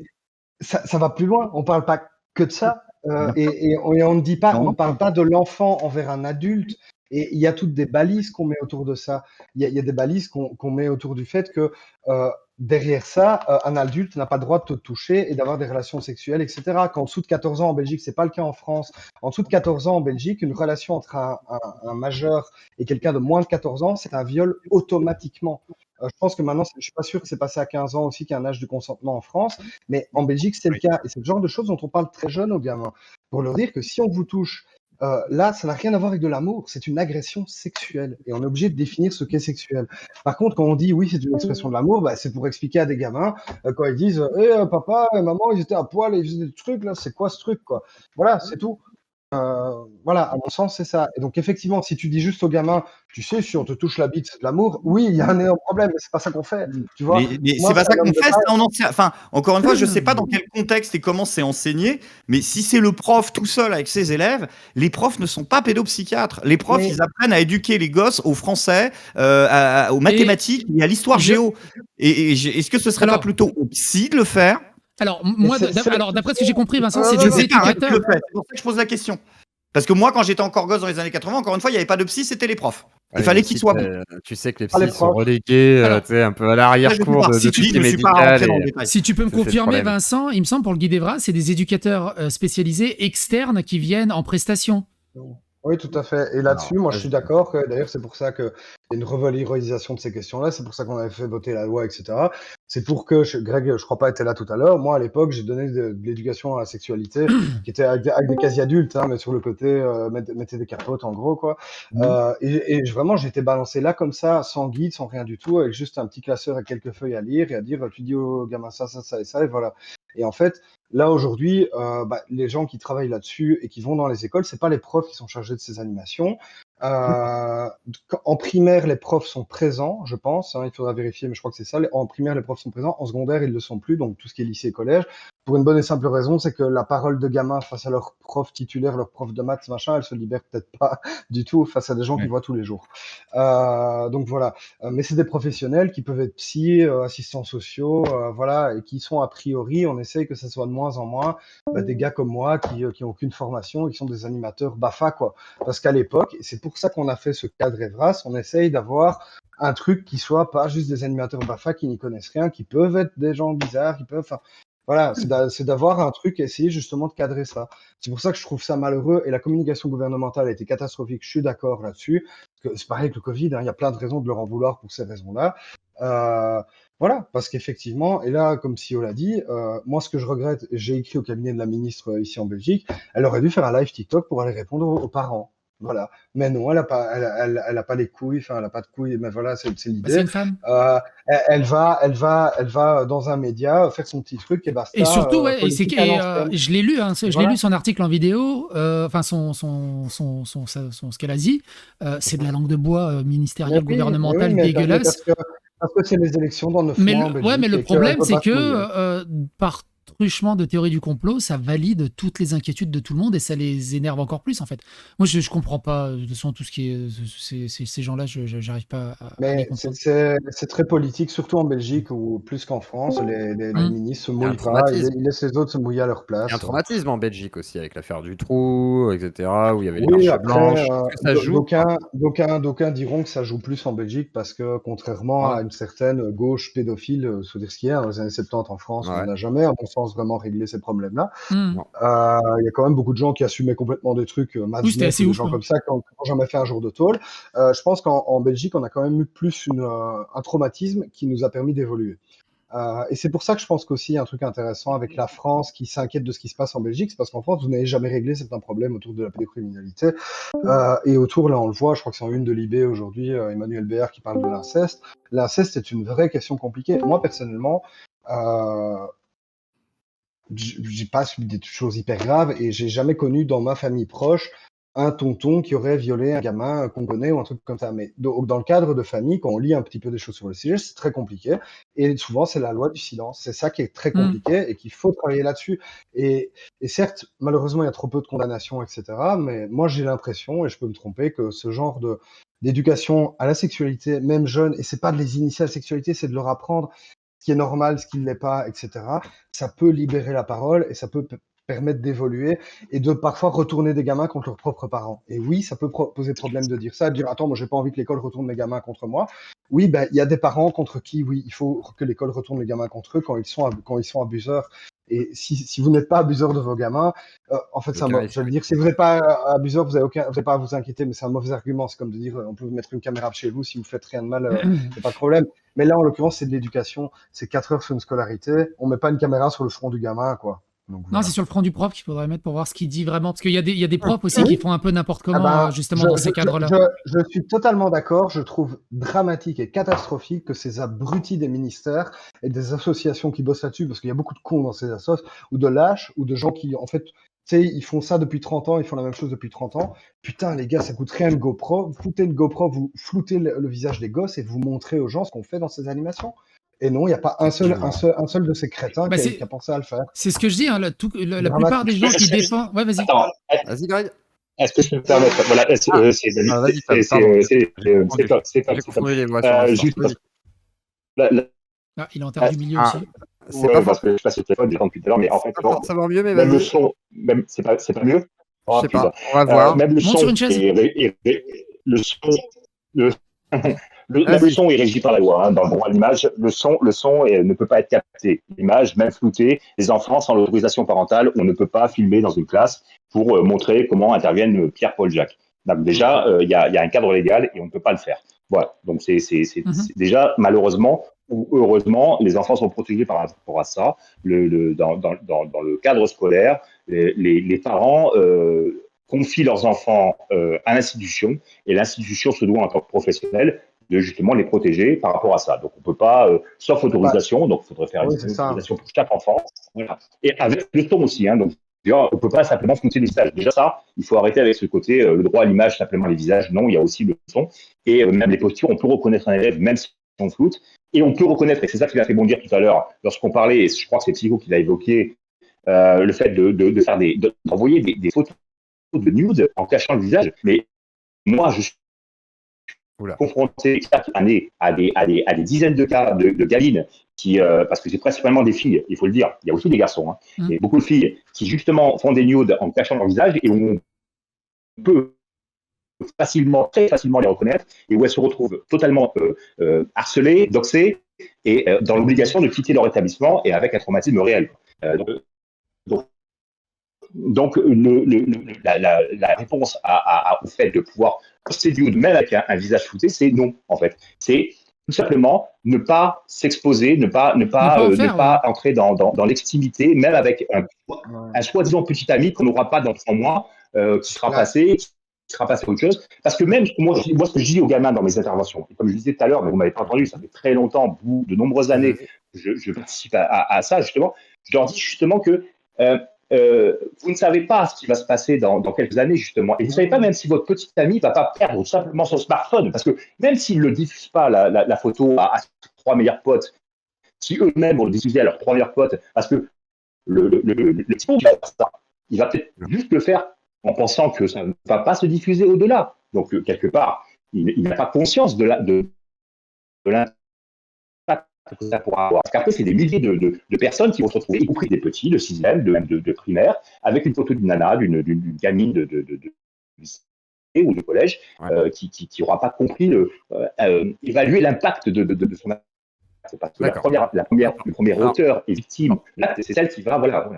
ça va plus loin. On parle pas que de ça, et on ne dit pas, on ne parle pas de l'enfant envers un adulte. Et il y a toutes des balises qu'on met autour de ça. Il y a des balises qu'on met autour du fait que derrière ça, un adulte n'a pas le droit de te toucher et d'avoir des relations sexuelles, etc. Qu'en dessous de 14 ans en Belgique, c'est pas le cas en France. En dessous de 14 ans en Belgique, une relation entre un majeur et quelqu'un de moins de 14 ans, c'est un viol automatiquement. Je pense que maintenant, je suis pas sûr que c'est passé à 15 ans aussi qu'il y a un âge du consentement en France, mais en Belgique, c'est le cas. Et c'est le genre de choses dont on parle très jeune aux gamins. Pour leur dire que si on vous touche, là, ça n'a rien à voir avec de l'amour, c'est une agression sexuelle. Et on est obligé de définir ce qu'est sexuel. Par contre, quand on dit oui, c'est une expression de l'amour, bah, c'est pour expliquer à des gamins, quand ils disent papa et maman, ils étaient à poil et ils faisaient des trucs, là, c'est quoi ce truc, quoi. Voilà, c'est tout. Voilà, à mon sens, c'est ça. Et donc, effectivement, si tu dis juste aux gamins, tu sais, si on te touche la bite, c'est de l'amour, oui, il y a un énorme problème, mais c'est pas ça qu'on fait. Tu vois, Mais moi, c'est pas c'est ça un qu'on homme de fait, base. ça, enfin, encore une fois, je sais pas dans quel contexte et comment c'est enseigné, mais si c'est le prof tout seul avec ses élèves, les profs ne sont pas pédopsychiatres. Les profs, Mais ils apprennent à éduquer les gosses au français, aux Et mathématiques et à l'histoire je- géo. Est-ce que ce serait pas Alors, plutôt au psy de le faire? alors et moi, c'est alors d'après ce que j'ai compris, Vincent, ouais, c'est ouais, Je des non, sais pas hein, qui éducateurs. le fait, c'est pour ça que je pose la question. Parce que moi, quand j'étais encore gosse dans les années 80, encore une fois, il n'y avait pas de psy, c'était les profs. Il Ouais, mais fallait qu'ils aussi, soient bons. tu sais que les pas les psys sont profs. relégués Alors, tu sais, un peu à Là, je sais l'arrière-cour pas. de si tout tu, ce qui Je est ne suis pas médical. rentré dans le Et détail. si tu peux me c'est le confirmer, problème. Vincent, il me semble pour le guide Evra, c'est des éducateurs spécialisés externes qui viennent en prestation. Oui, tout à fait. Et Non, là-dessus, moi, ça, je suis d'accord. D'ailleurs, c'est pour ça qu'il y a une revalorisation de ces questions-là. C'est pour ça qu'on avait fait voter la loi, etc. C'est pour que, Greg, je crois pas, était là tout à l'heure. Moi, à l'époque, j'ai donné de l'éducation à la sexualité, qui était avec des quasi-adultes, hein, mais sur le côté, mettez des capotes, en gros, quoi. Et vraiment, j'étais balancé là comme ça, sans guide, sans rien du tout, avec juste un petit classeur et quelques feuilles à lire et à dire, tu dis au gamin ça, ça, ça et ça, et voilà. Et en fait, là aujourd'hui, les gens qui travaillent là-dessus et qui vont dans les écoles, c'est pas les profs qui sont chargés de ces animations. En primaire, les profs sont présents, je pense. Hein, il faudra vérifier, mais je crois que c'est ça. En primaire, les profs sont présents. En secondaire, ils le sont plus. Donc tout ce qui est lycée et collège. Pour une bonne et simple raison, c'est que la parole de gamin face à leur prof titulaire, leur prof de maths, machin, elle se libère peut-être pas du tout face à des gens qu'ils voient tous les jours. Donc voilà. Mais c'est des professionnels qui peuvent être psy, assistants sociaux, voilà, et qui sont a priori, on essaye que ça soit de moins en moins des gars comme moi qui ont aucune formation et qui sont des animateurs BAFA, quoi. Parce qu'à l'époque, et c'est pour ça qu'on a fait ce cadre Evras, on essaye d'avoir un truc qui soit pas juste des animateurs BAFA qui n'y connaissent rien, qui peuvent être des gens bizarres, qui peuvent, enfin, voilà, c'est d'avoir un truc, essayer justement de cadrer ça. C'est pour ça que je trouve ça malheureux et la communication gouvernementale a été catastrophique. Je suis d'accord là-dessus. C'est pareil avec le Covid, hein, il y a plein de raisons de leur en vouloir pour ces raisons-là. Voilà, parce qu'effectivement, et là, comme CEO l'a dit, moi, ce que je regrette, j'ai écrit au cabinet de la ministre ici en Belgique, elle aurait dû faire un live TikTok pour aller répondre aux parents. Voilà. Mais non, elle a pas les couilles, enfin, elle a pas de couilles, mais voilà, c'est Bah, c'est l'idée. une femme. Elle va dans un média faire son petit truc et Et basta, surtout, ouais, politique à l'ancienne. je l'ai lu, hein, je l'ai Voilà. lu son article en vidéo, enfin ce qu'elle a dit, c'est de la langue de bois Mais ministérielle, oui, gouvernementale, mais dégueulasse. parce que c'est les élections dans 9 Mais mois en mais Belgique le et qu'elle problème, peut c'est pas se mouiller. que par truchement de théorie du complot, ça valide toutes les inquiétudes de tout le monde et ça les énerve encore plus, en fait. Moi, je comprends pas, de toute façon, tout ce qui est ces gens-là, j'arrive pas à les Mais comprendre. c'est très politique, surtout en Belgique ou plus qu'en France. Les Hum. ministres se Il y a un mouillent pas, traumatisme. ils laissent les autres se mouiller à leur Il y a un place. traumatisme en Belgique aussi avec l'affaire du trou, etc., où il y avait les Oui, marches après, blanches. Est-ce que ça joue? d'aucuns diront que ça joue plus en Belgique parce que contrairement Ouais. à une certaine gauche pédophile, faut dire ce qu'il y a, dans les années 70 en France, on Ouais. n'a jamais, à mon sens, vraiment réglé ces problèmes-là. Hum. Non. Il y a quand même beaucoup de gens qui assumaient complètement des trucs, Matt Oui, c'était Smith assez ou des ouf, gens quoi. comme ça qui ont jamais fait un jour de tôle. Je pense qu'en Belgique, on a quand même eu plus un traumatisme qui nous a permis d'évoluer. Et c'est pour ça que je pense qu'aussi, il y a un truc intéressant avec la France qui s'inquiète de ce qui se passe en Belgique, c'est parce qu'en France, vous n'avez jamais réglé certains problèmes autour de la pédocriminalité. Et autour, là, on le voit, je crois que c'est en une de Libé aujourd'hui, Emmanuel Béard qui parle de l'inceste. L'inceste est une vraie question compliquée. Moi, personnellement, euh, j'ai pas subi des choses hyper graves et j'ai jamais connu dans ma famille proche un tonton qui aurait violé un gamin qu'on connaît ou un truc comme ça. Mais dans le cadre de famille, quand on lit un petit peu des choses sur le sujet, c'est très compliqué. Et souvent, c'est la loi du silence. C'est ça qui est très Hum. compliqué et qu'il faut travailler là-dessus. Et certes, malheureusement, il y a trop peu de condamnations, etc. Mais moi, j'ai l'impression, et je peux me tromper, que ce genre d'éducation à la sexualité, même jeune, et c'est pas de les initier à la sexualité, c'est de leur apprendre ce qui est normal, ce qui ne l'est pas, etc. Ça peut libérer la parole et ça peut permettre d'évoluer et de parfois retourner des gamins contre leurs propres parents. Et oui, ça peut poser problème de dire ça, de dire attends, moi j'ai pas envie que l'école retourne mes gamins contre moi. Oui, ben il y a des parents contre qui oui, il faut que l'école retourne les gamins contre eux quand ils sont abuseurs. Et si vous n'êtes pas abuseur de vos gamins, en fait, Aucun risque. je veux dire, si vous n'êtes pas abuseur, vous n'avez pas à vous inquiéter, mais c'est un mauvais argument. C'est comme de dire, on peut vous mettre une caméra chez vous, si vous faites rien de mal, il n'y a pas de problème. Mais là, en l'occurrence, c'est de l'éducation. C'est 4 heures sur une scolarité. On met pas une caméra sur le front du gamin, quoi. Donc, Non, voilà. c'est sur le front du prof qu'il faudrait mettre pour voir ce qu'il dit vraiment. Parce qu'il y a des profs aussi qui font un peu n'importe Ah comment, ben, justement, dans ces cadres-là. je suis totalement d'accord. Je trouve dramatique et catastrophique que ces abrutis des ministères et des associations qui bossent là-dessus, parce qu'il y a beaucoup de cons dans ces associations, ou de lâches, ou de gens qui, en fait, tu sais, ils font ça depuis 30 ans, ils font la même chose depuis 30 ans. Putain, les gars, ça coûte rien une GoPro. Vous foutez une GoPro, vous floutez le visage des gosses et vous montrez aux gens ce qu'on fait dans ces animations. Et non, il n'y a pas un seul de ces crétins Bah, qui a pensé à le faire. c'est ce que je dis, hein, la plupart des gens qui défendent. Ouais, vas-y. Attends, Vas-y, Greg. est-ce que je peux me permettre? Voilà, c'est David. Vas-y, Fab, pardon. C'est J'ai confondu les voix sur l'instant. juste Vas-y. Ah, il est en terre du milieu Ah, aussi. c'est ouais, pas parce que je passe le téléphone, j'entends depuis tout à l'heure, mais en fait, pas fort de savoir mieux, mais même le vas-y. son, même, c'est pas mieux? Je Oh, sais putain. pas. On va voir. Même le Monte son sur une chaise. le son, le, même le Vas-y. son est régi par la loi, hein, dans le droit à l'image. Le son ne peut pas être capté. L'image, même floutée, les enfants, sans l'autorisation parentale, on ne peut pas filmer dans une classe pour montrer comment interviennent Pierre, Paul, Jacques. Donc déjà, il y a un cadre légal et on ne peut pas le faire. Voilà. Donc c'est déjà, malheureusement ou heureusement, les enfants sont protégés par rapport à ça. Dans le cadre scolaire, les parents confient leurs enfants à l'institution et l'institution se doit en tant que professionnel de justement les protéger par rapport à ça. Donc on ne peut pas, sauf autorisation, donc il faudrait faire Oui, une c'est ça. autorisation pour chaque enfant. Voilà. Et avec le ton aussi, hein, donc on ne peut pas simplement flouter les visages. Déjà ça, il faut arrêter avec ce côté, le droit à l'image, simplement les visages. Non, il y a aussi le son. Et même les postures, on peut reconnaître un élève, même si on floute. Et on peut reconnaître, et c'est ça qui m'a fait bondir tout à l'heure, lorsqu'on parlait, et je crois que c'est Psycho qui l'a évoqué, le fait d'envoyer des photos de nude en cachant le visage. Mais moi, je suis confronté chaque année à des dizaines de cas de gamines qui, parce que c'est principalement des filles, il faut le dire, il y a aussi des garçons, hein, mais beaucoup de filles qui justement font des nudes en cachant leur visage et où on peut très facilement les reconnaître et où elles se retrouvent totalement harcelées, doxées et dans l'obligation de quitter leur établissement et avec un traumatisme réel. Donc la réponse au fait de pouvoir poster du nude, même avec un visage flouté, c'est non, en fait. C'est tout simplement ne pas s'exposer, ne pas entrer dans l'extimité, même avec un soi-disant petit ami qu'on n'aura pas dans 3 mois, qui sera passé, sera passé à autre chose. Parce que même, moi, ce que je dis aux gamins dans mes interventions, et comme je disais tout à l'heure, mais vous m'avez pas entendu, ça fait très longtemps, de nombreuses années, je participe à ça, justement. Je leur dis justement que vous ne savez pas ce qui va se passer dans quelques années, justement. Et vous ne savez pas même si votre petit ami ne va pas perdre simplement son smartphone. Parce que même s'il ne le diffuse pas, la photo, à ses 3 meilleurs potes, si eux-mêmes vont le diffuser à leurs 3 meilleurs potes, parce que le petit qui va faire ça, il va peut-être juste le faire en pensant que ça ne va pas se diffuser au-delà. Donc, quelque part, il n'a pas conscience de l'impact que ça pourra avoir. Parce qu'après, c'est des milliers de personnes qui vont se retrouver, y compris des petits, de 6e, de primaire, avec une photo d'une nana, d'une gamine de lycée ou de collège, qui n'aura pas compris évaluer l'impact de son acte. Parce que le premier auteur et victime, là, c'est celle qui va. Voilà.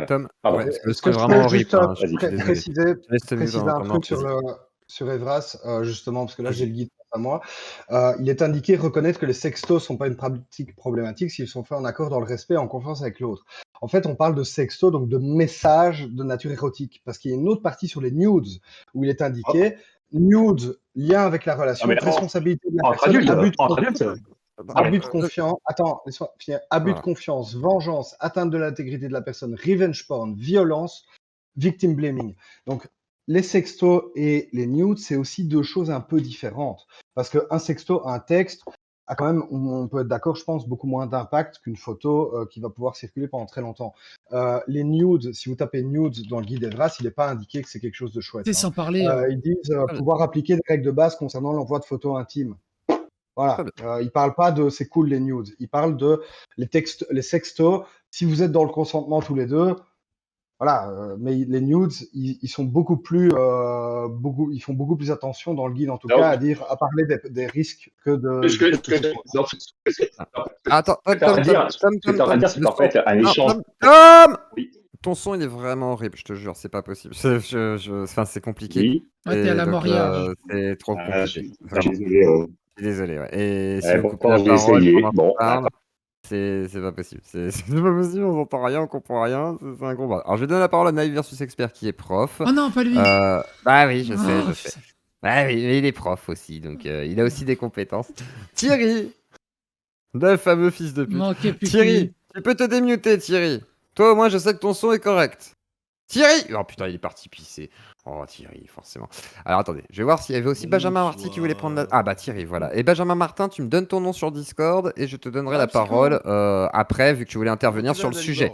Tom, Est-ce que c'est vraiment juste horrible. préciser un truc sur Evras, justement, parce que là, j'ai le guide à moi. Il est indiqué reconnaître que les sextos sont pas une pratique problématique s'ils sont faits en accord, dans le respect et en confiance avec l'autre. En fait, on parle de sexto, donc de messages de nature érotique, parce qu'il y a une autre partie sur les nudes où il est indiqué nudes, lien avec la relation, responsabilité de la personne, abus de confiance, abus de confiance, vengeance, atteinte de l'intégrité de la personne, revenge porn, violence, victim blaming. Donc, les sextos et les nudes, c'est aussi deux choses un peu différentes. Parce qu'un sexto, un texte, a quand même, on peut être d'accord, je pense, beaucoup moins d'impact qu'une photo qui va pouvoir circuler pendant très longtemps. Les nudes, si vous tapez nudes dans le guide Evras, il n'est pas indiqué que c'est quelque chose de chouette. C'est sans parler. Ils disent pouvoir appliquer des règles de base concernant l'envoi de photos intimes. Voilà, il parle pas de c'est cool les nudes, il parle de les sextos. Si vous êtes dans le consentement tous les deux, voilà. Mais les nudes, ils sont beaucoup plus, ils font beaucoup plus attention dans le guide en tout cas à parler des risques que de. Attends, c'est qu'en fait un échange. Ton son il est vraiment horrible, je te jure, c'est pas possible. Enfin, c'est compliqué. Oui. T'es à la Moria. C'est trop compliqué. Désolé, ouais. Et si on coupe quand la j'ai parole essayé, pendant qu'on parle, c'est pas possible. C'est pas possible, on n'entend rien, on comprend rien, c'est un combat. Alors je vais donner la parole à Naïve versus Expert qui est prof. Oh non, pas lui. Bah oui, je sais. Bah oui, mais il est prof aussi, donc il a aussi des compétences. Thierry, le fameux fils de pute. Thierry, tu peux te démuter, Thierry. Toi au moins je sais que ton son est correct. Thierry! Oh putain, il est parti pisser. Oh, Thierry, forcément. Alors attendez, je vais voir s'il y avait aussi Benjamin Marty qui voulait prendre la. Ah bah Thierry, voilà. Et Benjamin Martin, tu me donnes ton nom sur Discord et je te donnerai la parole après, vu que tu voulais intervenir sur le sujet.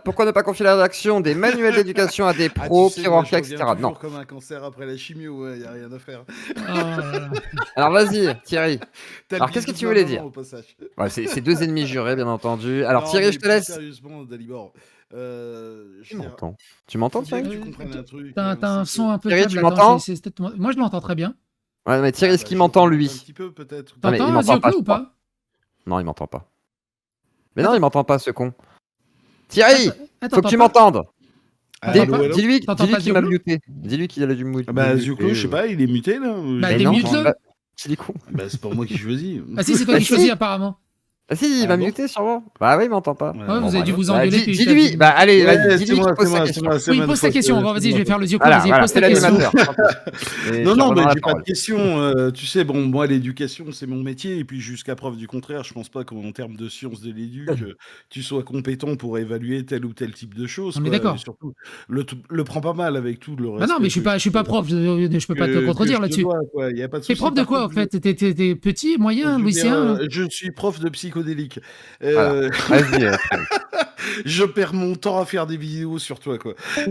Pourquoi ne pas confier la rédaction des manuels d'éducation à des pros, pyrorca, etc. Non. Comme un cancer après la chimio, ouais, y a rien à faire. Alors vas-y, Thierry. Alors qu'est-ce que tu voulais dire? Ouais, c'est 2 ennemis jurés, bien entendu. Alors non, Thierry, je te laisse. Sérieusement, Dalibor. Tu m'entends, Thierry? T'as un son un peu Thierry, faible. tu m'entends? Moi, je l'entends très bien. Ouais, mais Thierry, est-ce qu'il m'entend, lui? Un petit peu, peut-être. T'entends Zioclo ou pas? Non, il m'entend pas. Mais non, il m'entend pas, ce con. Thierry, faut que tu m'entendes. Dis-lui qu'il m'a muté. Dis-lui qu'il a dû muter. Bah, Zioclo, je sais pas, il est muté, là. Bah, t'es mute-le. C'est con. Bah, c'est pas moi qui choisis. Ah si, c'est toi qui choisis, apparemment. Ah si, il m'a muté sûrement. Bah oui, il m'entend pas. Ouais, vous avez dû vous engueuler. Dis-lui, bah allez, vas-y, dis-lui qu'il pose sa question. Oui, pose ta question. Vas-y, je vais faire le Zioclo. Vas-y, pose ta question. Non, mais j'ai pas de question. Tu sais, bon, moi, l'éducation, c'est mon métier. Et puis, jusqu'à preuve du contraire, je pense pas qu'en termes de sciences de l'éduc, tu sois compétent pour évaluer tel ou tel type de choses. On est d'accord. Surtout, le prends pas mal avec tout le reste. Bah non, mais je suis pas prof. Je peux pas te contredire là-dessus. T'es prof de quoi, en fait? T'es petit, moyen, lycéen? Je suis prof de psychodélique. Vas-y. Je perds mon temps à faire des vidéos sur toi, quoi. Si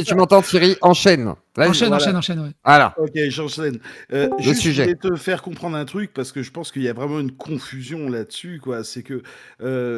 tu m'entends, Thierry, enchaîne. Enchaîne, ouais. Voilà. Ok, j'enchaîne. Le sujet. Je voulais te faire comprendre un truc parce que je pense qu'il y a vraiment une confusion là-dessus, quoi. C'est que,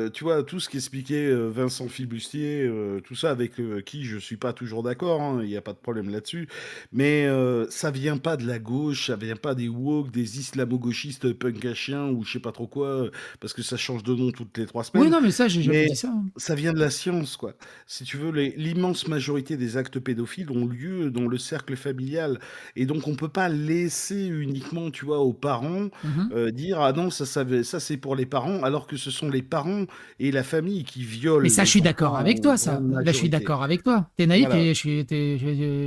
tu vois, tout ce qu'expliquait Vincent Flibustier, tout ça avec qui je suis pas toujours d'accord, il n'y a pas de problème là-dessus, mais ça vient pas de la gauche, ça vient pas des woke, des islamo-gauchistes punk à chien ou je sais pas trop quoi, parce que ça change de nom toutes les 3 semaines. Oui, non, mais ça, j'ai jamais dit ça. Ça vient de la science, quoi. Si tu veux, l'immense majorité des actes pédophiles ont lieu dans le cercle familial. Et donc, on peut pas laisser uniquement, tu vois, aux parents dire ah non, ça c'est pour les parents, alors que ce sont les parents et la famille qui violent Mais ça, je les suis d'accord enfants avec en toi, ça. grande Là, je suis majorité. d'accord avec toi. T'es naïf Voilà. et je suis.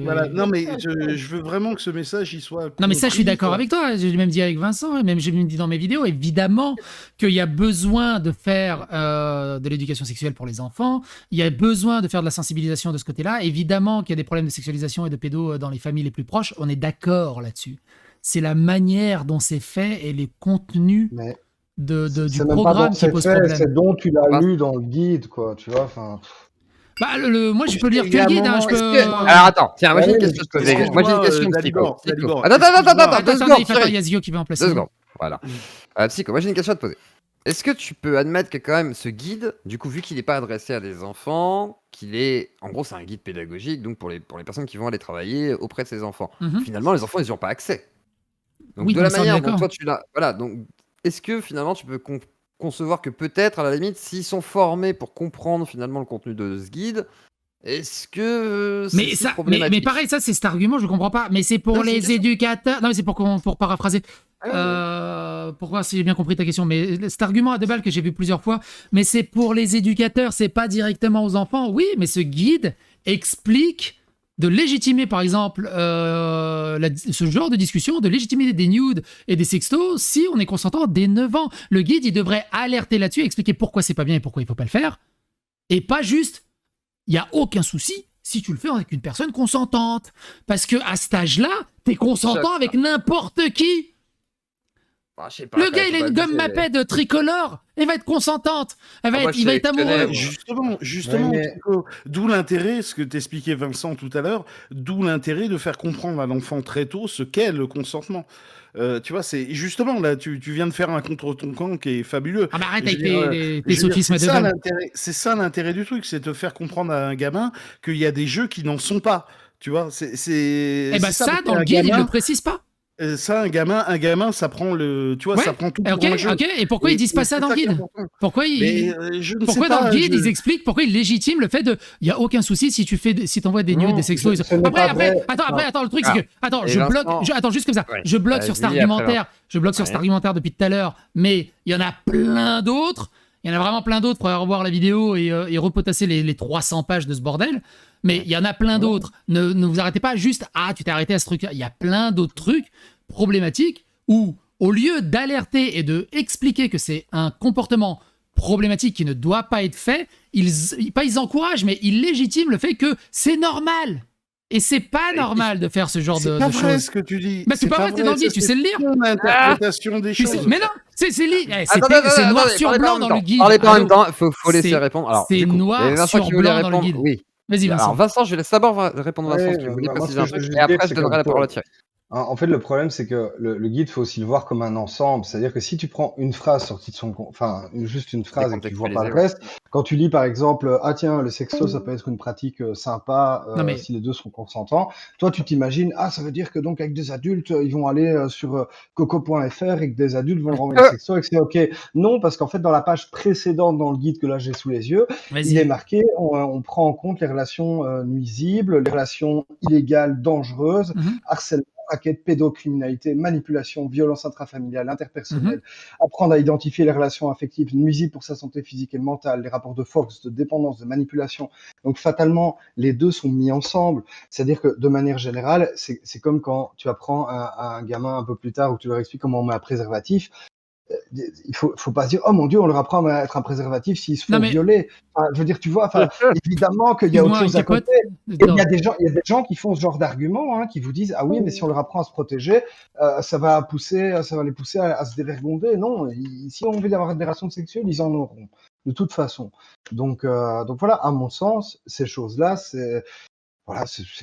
Voilà. Non, mais je veux vraiment que ce message il soit Non, mais ça, je suis compris. d'accord avec toi. J'ai même dit avec Vincent, et même j'ai même dit dans mes vidéos, évidemment qu'il y a besoin de faire de l'éducation sexuelle pour les enfants. Il y a besoin de faire de la sensibilisation de ce côté-là. Évidemment qu'il y a des problèmes de sexualisation et de pédo dans les familles les plus proches. On est d'accord là-dessus. C'est la manière dont c'est fait et les contenus Mais du c'est même pas dans programme qui ces pose faits, problème. c'est dont tu l'as Enfin, lu dans le guide, quoi, tu vois. Enfin, Bah, moi, je peux lire Il que y a le un guide. moment, je est-ce peux. que... Alors attends, tiens, moi bah j'ai oui, une mais question à te poser. justement. Moi j'ai une excuse-moi, question, Psycho. Dalibor, Psycho. Dalibor, Attends, excuse-moi. deux Attends, secondes, il fait pas Thierry. Yazio qui va en placer Deux une. secondes. Voilà. Psycho, moi j'ai une question à te poser. Est-ce que tu peux admettre que quand même ce guide, du coup, vu qu'il n'est pas adressé à des enfants, qu'il est, en gros, c'est un guide pédagogique, donc pour les personnes qui vont aller travailler auprès de ces enfants. Mhm. Finalement, les enfants, ils n'y ont pas accès. Donc Oui, de non, la mais ça, on est manière dont d'accord. toi tu l'as, voilà. Donc est-ce que finalement tu peux concevoir que peut-être à la limite, s'ils sont formés pour comprendre finalement le contenu de ce guide, est-ce que c'est Mais si ça, mais problématique? pareil, ça, c'est cet argument, je comprends pas. Mais c'est pour Non, c'est une les question. éducateurs. Non, mais c'est pour paraphraser. Ah ouais. Pour voir si j'ai bien compris ta question. Mais cet argument à deux balles que j'ai vu plusieurs fois, mais c'est pour les éducateurs, c'est pas directement aux enfants. Oui, mais ce guide explique de légitimer, par exemple, ce genre de discussion, de légitimer des nudes et des sextos si on est consentant dès 9 ans. Le guide, il devrait alerter là-dessus, expliquer pourquoi c'est pas bien et pourquoi il faut pas le faire. Et pas juste il n'y a aucun souci si tu le fais avec une personne consentante. Parce que à cet âge-là, t'es consentant avec n'importe qui. Bah, je sais pas, Le quand gars, même, il faut a pas une gomme abuser. Maped tricolore. Elle va être consentante. Ah, moi, Il va être amoureux. moi. Justement, Ouais, mais Psycho, d'où l'intérêt, ce que t'expliquait Vincent tout à l'heure, d'où l'intérêt de faire comprendre à l'enfant très tôt ce qu'est le consentement. Tu vois, c'est justement là, tu viens de faire un contre ton camp qui est fabuleux. Ah bah arrête Je veux avec dire, tes sophismes à deux balles. c'est ça l'intérêt du truc, c'est de faire comprendre à un gamin qu'il y a des jeux qui n'en sont pas. Tu vois, Eh ben ça ça, parce dans le qu'un guide, il le gamin, précise pas. ça, un gamin, ça prend le, tu vois, Ouais, ça prend tout ok, pour un jeu. ok. Et pourquoi ils disent pas ça C'est dans le ça qui est guide? important. Pourquoi Mais je ne sais Pourquoi dans le pas, guide, ils expliquent pourquoi ils légitiment le fait de. Il n'y a aucun souci si tu fais, si t'envoies des nudes, des non, sextos. ce n'est pas vrai. Attends, le truc, Ah, c'est que. Attends, et je bloque. Vincent, Attends, juste comme ça. ouais. Je bloque sur cet Vas-y, après argumentaire. Je bloque sur cet Ouais. argumentaire depuis tout à l'heure. Mais il y en a plein d'autres. Il y en a vraiment plein d'autres. Faudrait revoir la vidéo et repotasser les 300 pages de ce bordel. Mais il y en a plein d'autres. Ne vous arrêtez pas juste. Ah, tu t'es arrêté à ce truc-là. Il y a plein d'autres trucs problématiques où, au lieu d'alerter et de expliquer que c'est un comportement problématique qui ne doit pas être fait, ils encouragent, mais ils légitiment le fait que c'est normal. Et c'est pas normal de faire ce genre C'est de pas vrai choses. ce que tu dis. Bah, c'est pas vrai, c'est dans le guide, tu sais le lire. Ton interprétation des choses. Mais non, c'est Attendez, c'est noir attendez, sur parlez pas en blanc même dans le temps. guide. Parlez pas en même Allô. temps, faut laisser C'est- répondre. Alors, c'est du coup, noir il y avait Vincent sur qui voulait blanc dans le répondre. guide. Oui. Vas-y, Alors, Vincent. Vincent, je laisse d'abord répondre Vincent, Ouais, si tu voulais moi, préciser ce un que je truc, veux et juste dire, après, je c'est donnerai la qu'on parole à peut. Thierry. En fait, le problème, c'est que le guide, faut aussi le voir comme un ensemble. C'est-à-dire que si tu prends une phrase sortie de son, enfin, juste une phrase et que tu vois pas le Décontextualiser, ouais. reste, quand tu lis par exemple, ah tiens, le sexto, ça peut être une pratique sympa Non mais si les deux sont consentants. Toi, tu t'imagines, ah, ça veut dire que donc avec des adultes, ils vont aller sur coco.fr et que des adultes vont leur envoyer le sexto et que c'est ok. Non, parce qu'en fait, dans la page précédente dans le guide que là j'ai sous les yeux, il est vas-y. marqué, on prend en compte les relations nuisibles, les relations illégales, dangereuses, Mhm, harcèlement, raquette, pédocriminalité, manipulation, violence intrafamiliale, mhm. interpersonnelle, apprendre à identifier les relations affectives nuisibles pour sa santé physique et mentale, les rapports de force, de dépendance, de manipulation. Donc fatalement, les deux sont mis ensemble. C'est-à-dire que de manière générale, c'est comme quand tu apprends à un gamin un peu plus tard ou tu leur expliques comment on met un préservatif. Il faut pas se dire, oh mon Dieu, on leur apprend à être un préservatif s'ils se Non font mais violer. Enfin, je veux dire, tu vois, enfin, évidemment qu'il y a autre excuse-moi, chose à capote. côté. Et Non. il y a des gens qui font ce genre d'argument, hein, qui vous disent, ah oui, mais si on leur apprend à se protéger, ça va les pousser à se dévergonder. Non, si on veut avoir des relations sexuelles, ils en auront, de toute façon. Donc voilà, à mon sens, ces choses-là, c'est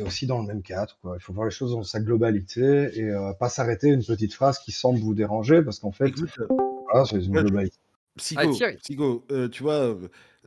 aussi dans le même cadre, quoi. Il faut voir les choses dans sa globalité et pas s'arrêter à une petite phrase qui semble vous déranger, parce qu'en fait, Écoute, voilà, c'est une moi, globalité. Allez, Psycho, Thierry. Psycho, tu vois,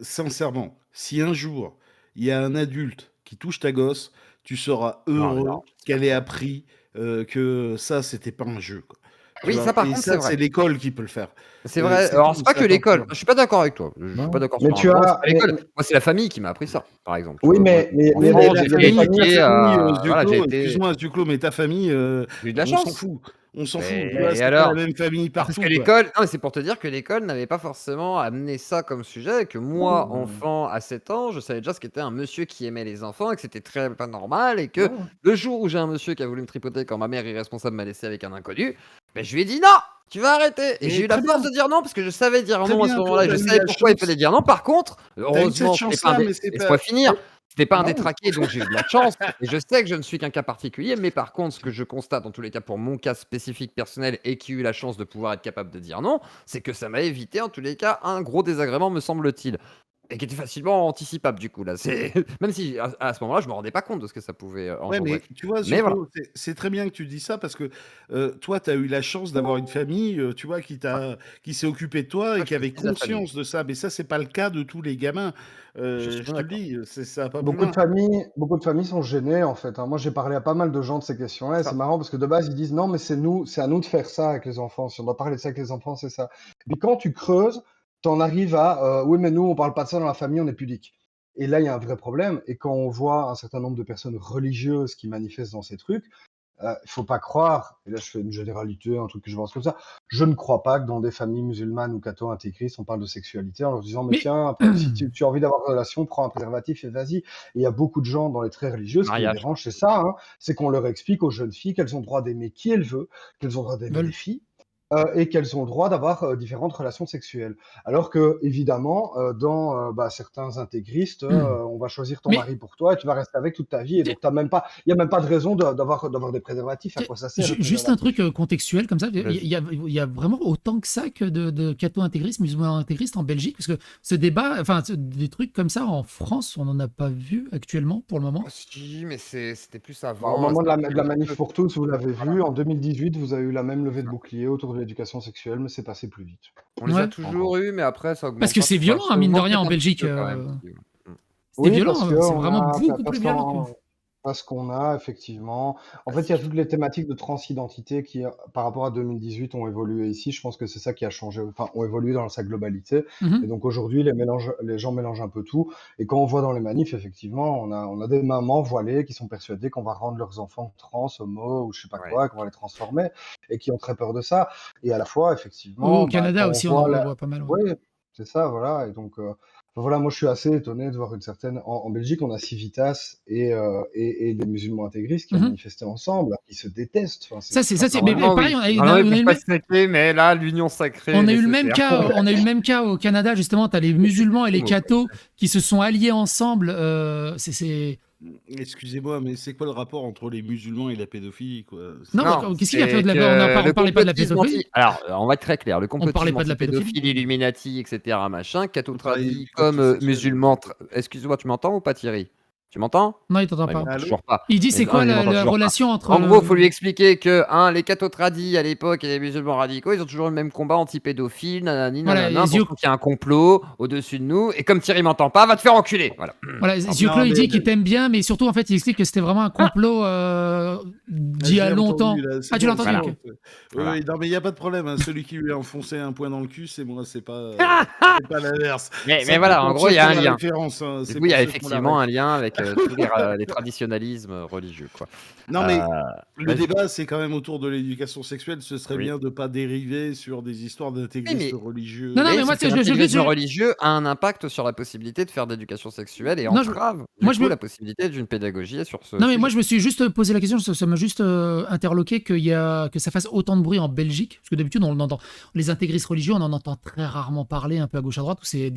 sincèrement, si un jour il y a un adulte qui touche ta gosse, tu seras Non, mais heureux non, qu'elle ait j'espère pas. appris que ça, c'était pas un jeu, quoi. tu Oui, vois. ça par Et contre, ça, c'est vrai. c'est l'école qui peut le faire. C'est vrai. C'est Alors, tout, c'est pas c'est que la l'école. culture. Je suis pas d'accord avec toi. Je suis Non. pas d'accord Mais sur un tu point. C'est as, pas l'école. Moi, c'est la famille qui m'a appris ça, par exemple. Tu oui, vois, moi, mais Oui, il y a mais enfant, des, la j'ai il y a des fait famille, familles. ta famille, voilà, j'ai Zioclo, été. excuse-moi, Zioclo, mais ta famille, J'ai eu de la on s'en chance. fout. On s'en fout. Mais Tu vois, et c'est pas la alors? même famille Parce que partout, quoi. l'école, non, mais c'est pour te dire que l'école n'avait pas forcément amené ça comme sujet, et que moi, enfant, à 7 ans, je savais déjà ce qu'était un monsieur qui aimait les enfants, et que c'était très pas normal, et que Ouais. le jour où j'ai un monsieur qui a voulu me tripoter quand ma mère irresponsable m'a laissé avec un inconnu, ben, je lui ai dit non, tu vas arrêter. Et Mais j'ai eu la très force bien, de dire non parce que je savais dire très non à ce bien. Toi, moment-là, et t'as je eu savais la pourquoi il chance. fallait dire non. Par contre, T'as eu cette heureusement, c'était pas chance-là, mais c'est laisse-moi pas. finir. C'était pas un Ah oui. détraqué, donc j'ai eu de la chance. Et je sais que je ne suis qu'un cas particulier, mais par contre, ce que je constate, en tous les cas, pour mon cas spécifique personnel et qui a eu la chance de pouvoir être capable de dire non, c'est que ça m'a évité, en tous les cas, un gros désagrément, me semble-t-il. Et qui était facilement anticipable, du coup, là. C'est... Même si, à ce moment-là, je me rendais pas compte de ce que ça pouvait Ouais, mais engendrer. tu vois, Mais voilà. Zioclo, c'est très bien que tu dis ça parce que toi, tu as eu la chance d'avoir une famille, tu vois, qui s'est occupée de toi et Moi, qui je avait précise la famille. conscience de ça. Mais ça, c'est pas le cas de tous les gamins. Je suis Je bien te le d'accord. dis, ça va pas plus loin. Beaucoup de familles sont gênées en fait, hein. Moi, j'ai parlé à pas mal de gens de ces questions-là, et c'est Ça. marrant parce que de base, ils disent non, mais c'est à nous de faire ça avec les enfants. Si on doit parler de ça avec les enfants, c'est ça. Puis quand tu creuses, t'en arrives à oui, mais nous, on parle pas de ça dans la famille, on est pudique. Et là, il y a un vrai problème. Et quand on voit un certain nombre de personnes religieuses qui manifestent dans ces trucs, il faut pas croire, et là je fais une généralité, un truc que je pense comme ça, je ne crois pas que dans des familles musulmanes ou catho-intégristes, on parle de sexualité en leur disant, mais Mais tiens, si tu as envie d'avoir une relation, prends un préservatif et vas-y. Et il y a beaucoup de gens dans les traits religieux, ce qui les Mariage, quoi. dérange, c'est ça, hein, c'est qu'on leur explique aux jeunes filles qu'elles ont le droit d'aimer qui elles veulent, qu'elles ont le droit d'aimer les veulent. filles, et qu'elles ont le droit d'avoir différentes relations sexuelles. Alors que, évidemment, dans certains intégristes, on va choisir ton Mais mari pour toi et tu vas rester avec toute ta vie. Et donc, il n'y a même pas de raison d'avoir des préservatifs. À quoi ça sert, le juste un truc préservatif? contextuel comme ça, Vas-y. il y a vraiment autant que ça que de catho-intégristes, musulmans intégristes en Belgique, parce que ce débat, enfin des trucs comme ça en France, on n'en a pas vu actuellement pour le moment. Oh, si, mais c'était plus Au avant. moment de C'était un de truc la un manif peu. pour tous, vous l'avez Voilà, vu, en 2018, vous avez eu la même levée c'est de ça. bouclier autour de l'éducation sexuelle, mais c'est passé plus vite. On les a Ouais. toujours Encore. eu, mais après, ça Parce augmente que pas c'est trop. Enfin, violent, ça hein, mine de augmente rien, peut-être en un petit Belgique. peu quand même. Si, ouais. C'était Oui, parce violent, que c'est on vraiment a, beaucoup plus parce violent. qu'on a effectivement. En Ah, fait, il c'est y a chaud. toutes les thématiques de transidentité qui, par rapport à 2018, ont évolué ici. Je pense que c'est ça qui a changé, enfin, ont évolué dans sa globalité. Et Mhm. donc aujourd'hui, les gens mélangent un peu tout. Et quand on voit dans les manifs, effectivement, on a des mamans voilées qui sont persuadées qu'on va rendre leurs enfants trans, homo ou je sais pas Ouais. quoi, qu'on va les transformer, et qui ont très peur de ça. Et à la fois, Au effectivement, Canada quand on aussi, on en voit revoit pas mal. Ouais. ouais, c'est ça, voilà. Et donc, voilà, moi je suis assez étonné de voir une certaine. En Belgique, on a Civitas et des musulmans intégristes qui ont Mhm. manifesté ensemble, qui se détestent. Enfin, Ça, mais Normalement, pareil, oui. Normalement, ils peuvent pas se traiter, mais là, l'union sacrée est on a eu le même nécessaire. cas, on a eu le même cas au Canada, justement. Tu as les musulmans et les Homo, quoi. cathos qui se sont alliés ensemble. Excusez-moi, mais c'est quoi le rapport entre les musulmans et la pédophilie, quoi? Non, Non, qu'est-ce qu'il a fait c'est au-delà que on le parlait pas de la complotisme pédophilie. Alors, on va être très clair, le On parlait complotisme pas de la pédophilie. anti-pédophile, Illuminati, etc., machin, On parlait catho-tradis d'éducation comme sexuelle. musulmans. Excuse-moi, tu m'entends ou pas, Thierry? Tu m'entends? Non, il t'entend Non, il pas. m'entend Allô? toujours pas. Il dit c'est Non, quoi il m'entend la toujours pas. relation entre En gros, il faut lui expliquer que les catho-tradis à l'époque et les musulmans radicaux, ils ont toujours le même combat anti-pédophile, nanani, Voilà, nanana, les pour yeux. qu'il y a un complot au-dessus de nous. Et comme Thierry m'entend pas, va te faire enculer. Voilà. Voilà, Alors, Zioclo, Non, il mais dit qu'il t'aime bien, mais surtout, en fait, il explique que c'était vraiment un complot d'il y je a l'ai longtemps. entendu, là, c'est Ah, tu l'as bon, entendu, c'est voilà. ok. bon. Oui, Voilà. oui, non, mais il n'y a pas de problème, hein. Celui qui lui a enfoncé un poing dans le cul, c'est moi, c'est pas l'inverse. Mais Ça, voilà, en pour gros, ceux il y qui a ont un la lien. référence, hein, Du c'est coup, il y pour a ceux qui ont la effectivement un ref. lien avec tous les traditionnalismes religieux, quoi. Non, mais le Vas-y. débat, c'est quand même autour de l'éducation sexuelle. Ce serait Oui. bien de ne pas dériver sur des histoires Oui, d'intégristes mais religieux. Non, non, oui, mais moi, sauf que je l'intégrisme veux. religieux a un impact sur la possibilité de faire d'éducation sexuelle et Non, entrave, du moi, je coup, me. la possibilité d'une pédagogie sur ce Non, mais moi, sujet. je me suis juste posé la question, ça m'a juste interloqué que ça fasse autant de bruit en Belgique, parce que d'habitude, on entend les intégristes religieux, on en entend très rarement parler, un peu à gauche à droite, où c'est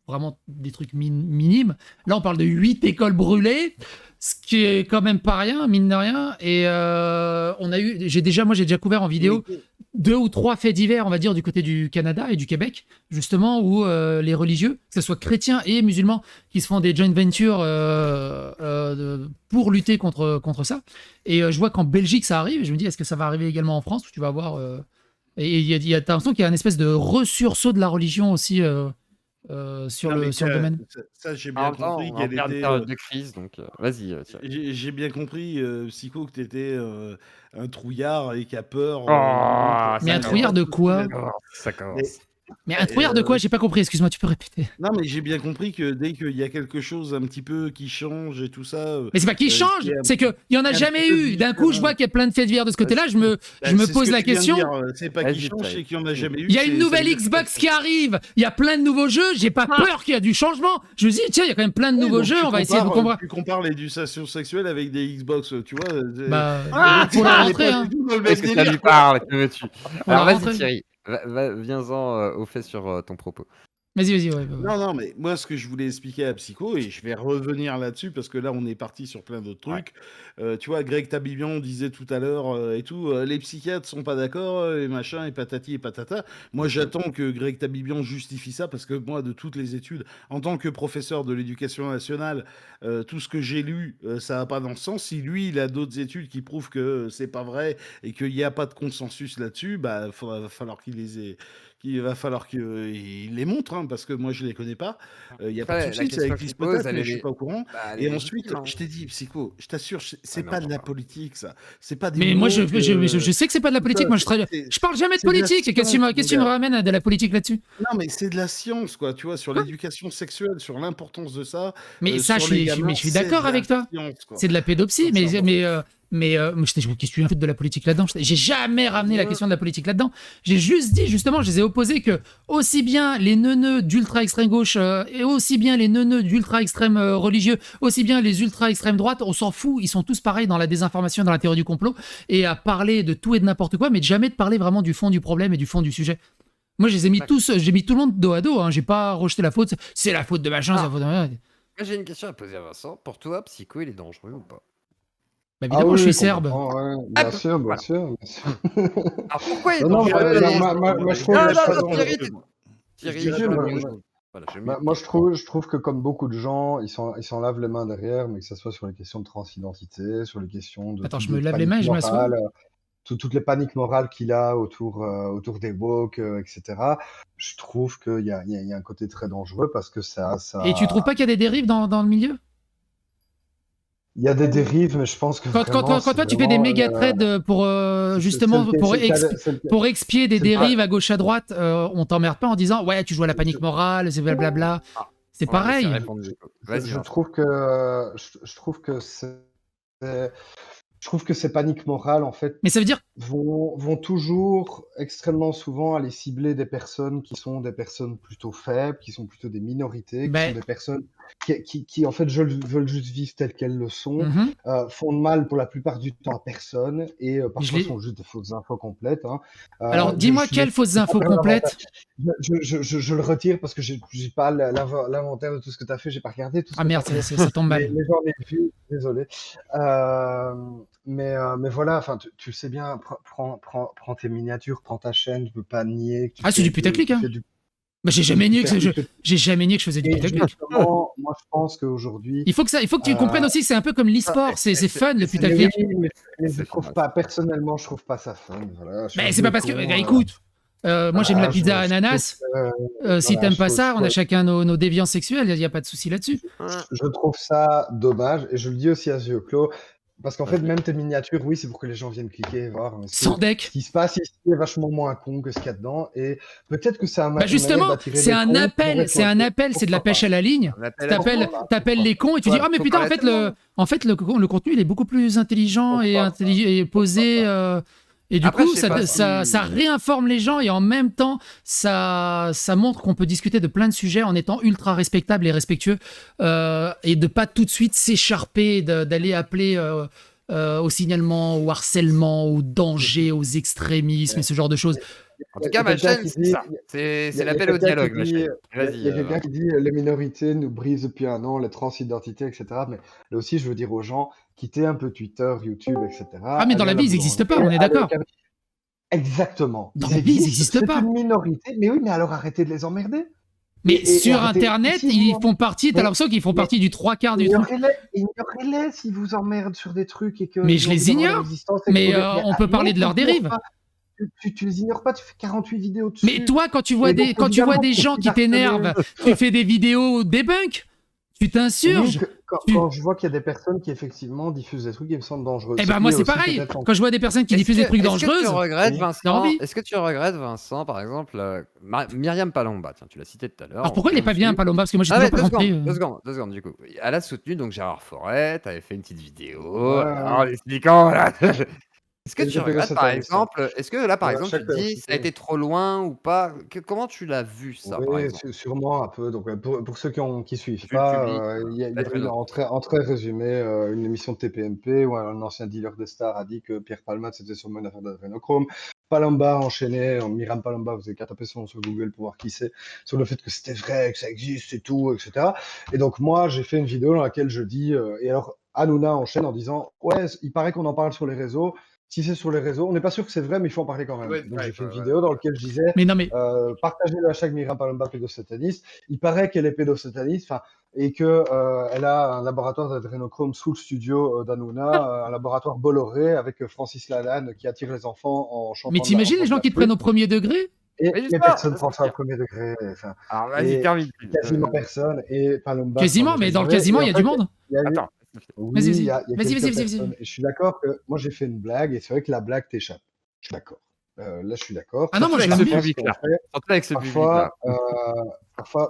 vraiment des trucs minimes. Là, on parle de 8 écoles brûlées, ce qui est quand même pas rien, mine de rien. Et j'ai déjà couvert en vidéo 2 ou 3 faits divers, on va dire, du côté du Canada et du Québec, justement, où les religieux, que ce soit chrétiens et musulmans, qui se font des joint ventures pour lutter contre ça. Et je vois qu'en Belgique, ça arrive, et je me dis, est-ce que ça va arriver également en France, où tu vas avoir... et t'as l'impression qu'il y a une espèce de ressursaut de la religion aussi sur Non, mais le domaine. ça, j'ai En bien même temps, compris on est en qu'elle pleine était. période de crise, donc vas-y, Thierry. J'ai bien compris, Psycho, que t'étais un trouillard et qui a peur. Oh, Mais Il un y a trouillard pas de souci quoi? là-dessus. Ça Mais, commence. Mais un trouillard de quoi? J'ai pas compris, excuse-moi, tu peux répéter. non, mais j'ai bien compris que dès qu'il y a quelque chose un petit peu qui change et tout ça, Mais c'est pas qu'il qui change, est un c'est qu'il y en a un jamais petit peu eu. D'un coup, je différent. vois qu'il y a plein de faits divers de ce côté-là, je me C'est ce pose que la tu viens de question. dire, c'est pas qui Vas-y, change, Thierry. c'est qu'il y en a jamais eu. Il y a une ça nouvelle veut dire que Xbox qui arrive, il y a plein de nouveaux jeux, j'ai pas peur qu'il y a du changement. Je me dis, tiens, il y a quand même plein de Ouais, nouveaux donc jeux, tu on va essayer de compares, comprendre. tu compares l'éducation sexuelle avec des Xbox, tu vois. Bah, on faut la est rentrer, pas hein. du tout dans le même Qu'est-ce que ça délire, lui quoi. parle? Que veux-tu? On la Alors vas-y, rentrer. Thierry. Viens-en au fait sur ton propos. Vas-y, ouais. Non, non, mais moi, ce que je voulais expliquer à Psycho, et je vais revenir là-dessus, parce que là, on est parti sur plein d'autres Ouais. trucs. Tu vois, Greg Tabibian disait tout à l'heure et tout, les psychiatres sont pas d'accord, et machin, et patati et patata. Moi, j'attends que Greg Tabibian justifie ça, parce que moi, de toutes les études, en tant que professeur de l'éducation nationale, tout ce que j'ai lu, ça va pas dans ce sens. Si lui, il a d'autres études qui prouvent que c'est pas vrai, et qu'il n'y a pas de consensus là-dessus, bah, va falloir qu'il les ait. Il va falloir qu'il les montre, hein, parce que moi je les connais pas. Il n'y a pas de Après, la souci, ça question existe qu'il pose, peut-être, elle mais est, je suis pas au courant. elle est Et ensuite, légitime. Hein. je t'ai dit, Psycho, je t'assure, c'est mais pas enfin, de la voilà. politique, ça. C'est pas des Mais moi, je mots sais que c'est pas de la tout politique. ça, Moi, je parle jamais de c'est de la politique. Et qu'est-ce que tu me science, mon gars. ramènes à de la politique là-dessus? Non, mais c'est de la science, quoi, tu vois, sur Quoi? l'éducation sexuelle, sur l'importance de ça, Mais ça, sur les gamins, mais je suis c'est d'accord de la avec toi. science, quoi. C'est de la pédopsie, Donc, c'est important. qu'est-ce que tu fous de la politique là-dedans? J'ai jamais ramené la question de la politique là-dedans. J'ai juste dit, justement, je les ai opposés que aussi bien les neuneux d'ultra-extrême gauche et aussi bien les neuneux d'ultra-extrême religieux, aussi bien les ultra-extrême droite, on s'en fout, ils sont tous pareils dans la désinformation, dans la théorie du complot, et à parler de tout et de n'importe quoi, mais de jamais de parler vraiment du fond du problème et du fond du sujet. Moi, je les ai mis tous, j'ai mis tout le monde dos à dos, hein, j'ai pas rejeté la faute, c'est la faute de machin, c'est la faute de... Moi, j'ai une question à poser à Vincent. Pour toi, Psycho, il est dangereux ou pas? Bah, évidemment, je suis serbe. Ouais, bien sûr, bien voilà. sûr. Alors pourquoi il est Non, dangereux? moi, je trouve Non, il est pas non, dangereux. Thierry, Je dirais je pas veux dangereux. bien. Voilà, je Moi, mets- je trouve que comme beaucoup de gens, ils s'en lavent les mains derrière, mais que ce soit sur les questions de transidentité, sur les questions de Attends, je toutes me les lave les mains et paniques je m'assois. morales, toutes les paniques morales qu'il a autour des woke, etc. Je trouve qu'il y a un côté très dangereux parce que Et tu trouves pas qu'il y a des dérives dans le milieu? il y a des dérives, mais je pense que Quand vraiment, toi, c'est tu fais des vraiment, méga trades pour justement pour expier des c'est le dérives à gauche à droite, on t'emmerde pas en disant ouais tu joues à la panique morale, c'est blablabla. C'est on va laisser pareil. répondre Nico. Vas-y, je Vincent. trouve que je trouve que ces paniques morales, en fait, Mais ça veut dire vont toujours extrêmement souvent aller cibler des personnes qui sont des personnes plutôt faibles, qui sont plutôt des minorités, qui sont des personnes qui en fait veulent juste vivre telles qu'elles le sont, font de mal pour la plupart du temps à personne et parfois sont juste des fausses infos complètes. Hein. Alors dis-moi quelles fausses infos complètes. Je le retire parce que j'ai pas l'inventaire de tout ce que tu as fait, j'ai pas regardé tout ce Ah que merde, t'as fait. ça tombe mal. Mais j'en ai vu, désolé. Mais voilà, enfin, tu le sais bien, prends tes miniatures, prends ta chaîne, je veux pas nier. Que tu c'est fais du putaclic, hein. Bah, j'ai jamais nié que je faisais du putaclic. Moi, je pense qu'aujourd'hui. Il faut que tu comprennes aussi que c'est un peu comme l'e-sport, c'est fun le putaclic. Mais je trouve pas, personnellement, je trouve pas ça fun. Voilà, mais c'est pas parce que, écoute, moi j'aime la pizza ananas. Si t'aimes pas ça, on a chacun nos déviances sexuelles, il n'y a pas de souci là-dessus. Je trouve ça dommage, et je le dis aussi à yeux clos, parce qu'en fait, même tes miniatures, oui, c'est pour que les gens viennent cliquer et voir. Sans deck. Ce qui se passe ici est vachement moins con que ce qu'il y a dedans, et peut-être que c'est un Bah justement, c'est un appel, c'est de la pêche à la ligne. T'appelles les cons et tu dis, ah mais putain, en fait, le contenu, il est beaucoup plus intelligent et posé. Et du coup, ça réinforme les gens et en même temps, ça montre qu'on peut discuter de plein de sujets en étant ultra respectable et respectueux et de pas tout de suite s'écharper, d'aller appeler au signalement, au harcèlement, au danger, aux extrémismes et ce genre de choses. En tout cas, ma chaîne, c'est ça. C'est l'appel au dialogue, ma chaîne. Il y a quelqu'un qui dit les minorités nous brisent depuis un an, les transidentités, etc. Mais là aussi, je veux dire aux gens, quittez un peu Twitter, YouTube, etc. Ah, mais dans la vie, ils n'existent pas, on est d'accord. Exactement. Dans la vie, ils n'existent pas. C'est une minorité, mais oui, mais alors arrêtez de les emmerder. Mais sur Internet, ils font partie, t'as l'impression qu'ils font partie du 3/4 du truc. Ignorez-les s'ils vous emmerdent sur des trucs et que. Mais je les ignore. Mais on peut parler de leurs dérives. tu les ignores pas, tu fais 48 vidéos dessus. Mais toi, quand tu vois Et donc, des évidemment, gens tu qui harcelé. t'énervent, tu fais des vidéos debunk, tu t'insurges. Oui, quand je vois qu'il y a des personnes qui effectivement diffusent des trucs qui me semblent dangereux. Eh Ce ben qui moi est c'est aussi pareil. peut-être en- Quand je vois des personnes qui diffusent des trucs dangereuses, j'ai envie. Est-ce que tu regrettes, Vincent, par exemple, Myriam Palomba, tiens, tu l'as cité tout à l'heure. Alors pourquoi il est pas bien Palomba? Parce que moi j'ai Ah toujours ouais, pas compris. deux secondes, du coup. Elle a soutenu donc Gérard Forêt, t'avais fait une petite vidéo, Ouais. en expliquant, voilà. Est-ce que Et tu j'ai fait regrettes, cette par année, exemple, est-ce que là, par Ouais, exemple, tu chaque te dis, ça a cité. été trop loin ou pas? Comment tu l'as vu, ça, par Oui, exemple? sûrement un peu. Donc, pour ceux qui suivent Vu le pas, public, il y a être eu une en très résumé une émission de TPMP où un ancien dealer de stars a dit que Pierre Palmade c'était sûrement une affaire d'adrénochrome. Palomba a enchaîné, Myriam Palomba, vous avez qu'à taper son nom sur Google pour voir qui c'est, sur le fait que c'était vrai, que ça existe et tout, etc. Et donc moi j'ai fait une vidéo dans laquelle je dis, et alors Hanouna enchaîne en disant, ouais, il paraît qu'on en parle sur les réseaux. Si c'est sur les réseaux, on n'est pas sûr que c'est vrai, mais il faut en parler quand même. Ouais, Donc ouais, j'ai fait une ouais, vidéo dans laquelle je disais, Mais non mais partagez le hashtag Myriam Palomba pédosataniste. Il paraît qu'elle est pédosataniste, et que elle a un laboratoire d'adrénochrome sous le studio d'Hanouna, un laboratoire Bolloré avec Francis Lalanne qui attire les enfants en chantant. mais t'imagines les gens qui te prennent au premier degré? Et Mais les justement, personnes c'est prennent ce ça que au premier degré. Alors, vas-y, Et termine. quasiment personne. Et Palomba. Quasiment, mais dans le quasiment il y a du monde. Il y a eu- Attends. Oui, Vas-y, il vas-y. y a Vas-y, quelques vas-y, vas-y, personnes. vas-y. Et je suis d'accord que moi j'ai fait une blague et c'est vrai que la blague t'échappe. Je suis d'accord. Là, je suis d'accord. Ah non, moi je Surtout l'aime avec ce bien. public-là. qu'on fait, Surtout avec ce public-là.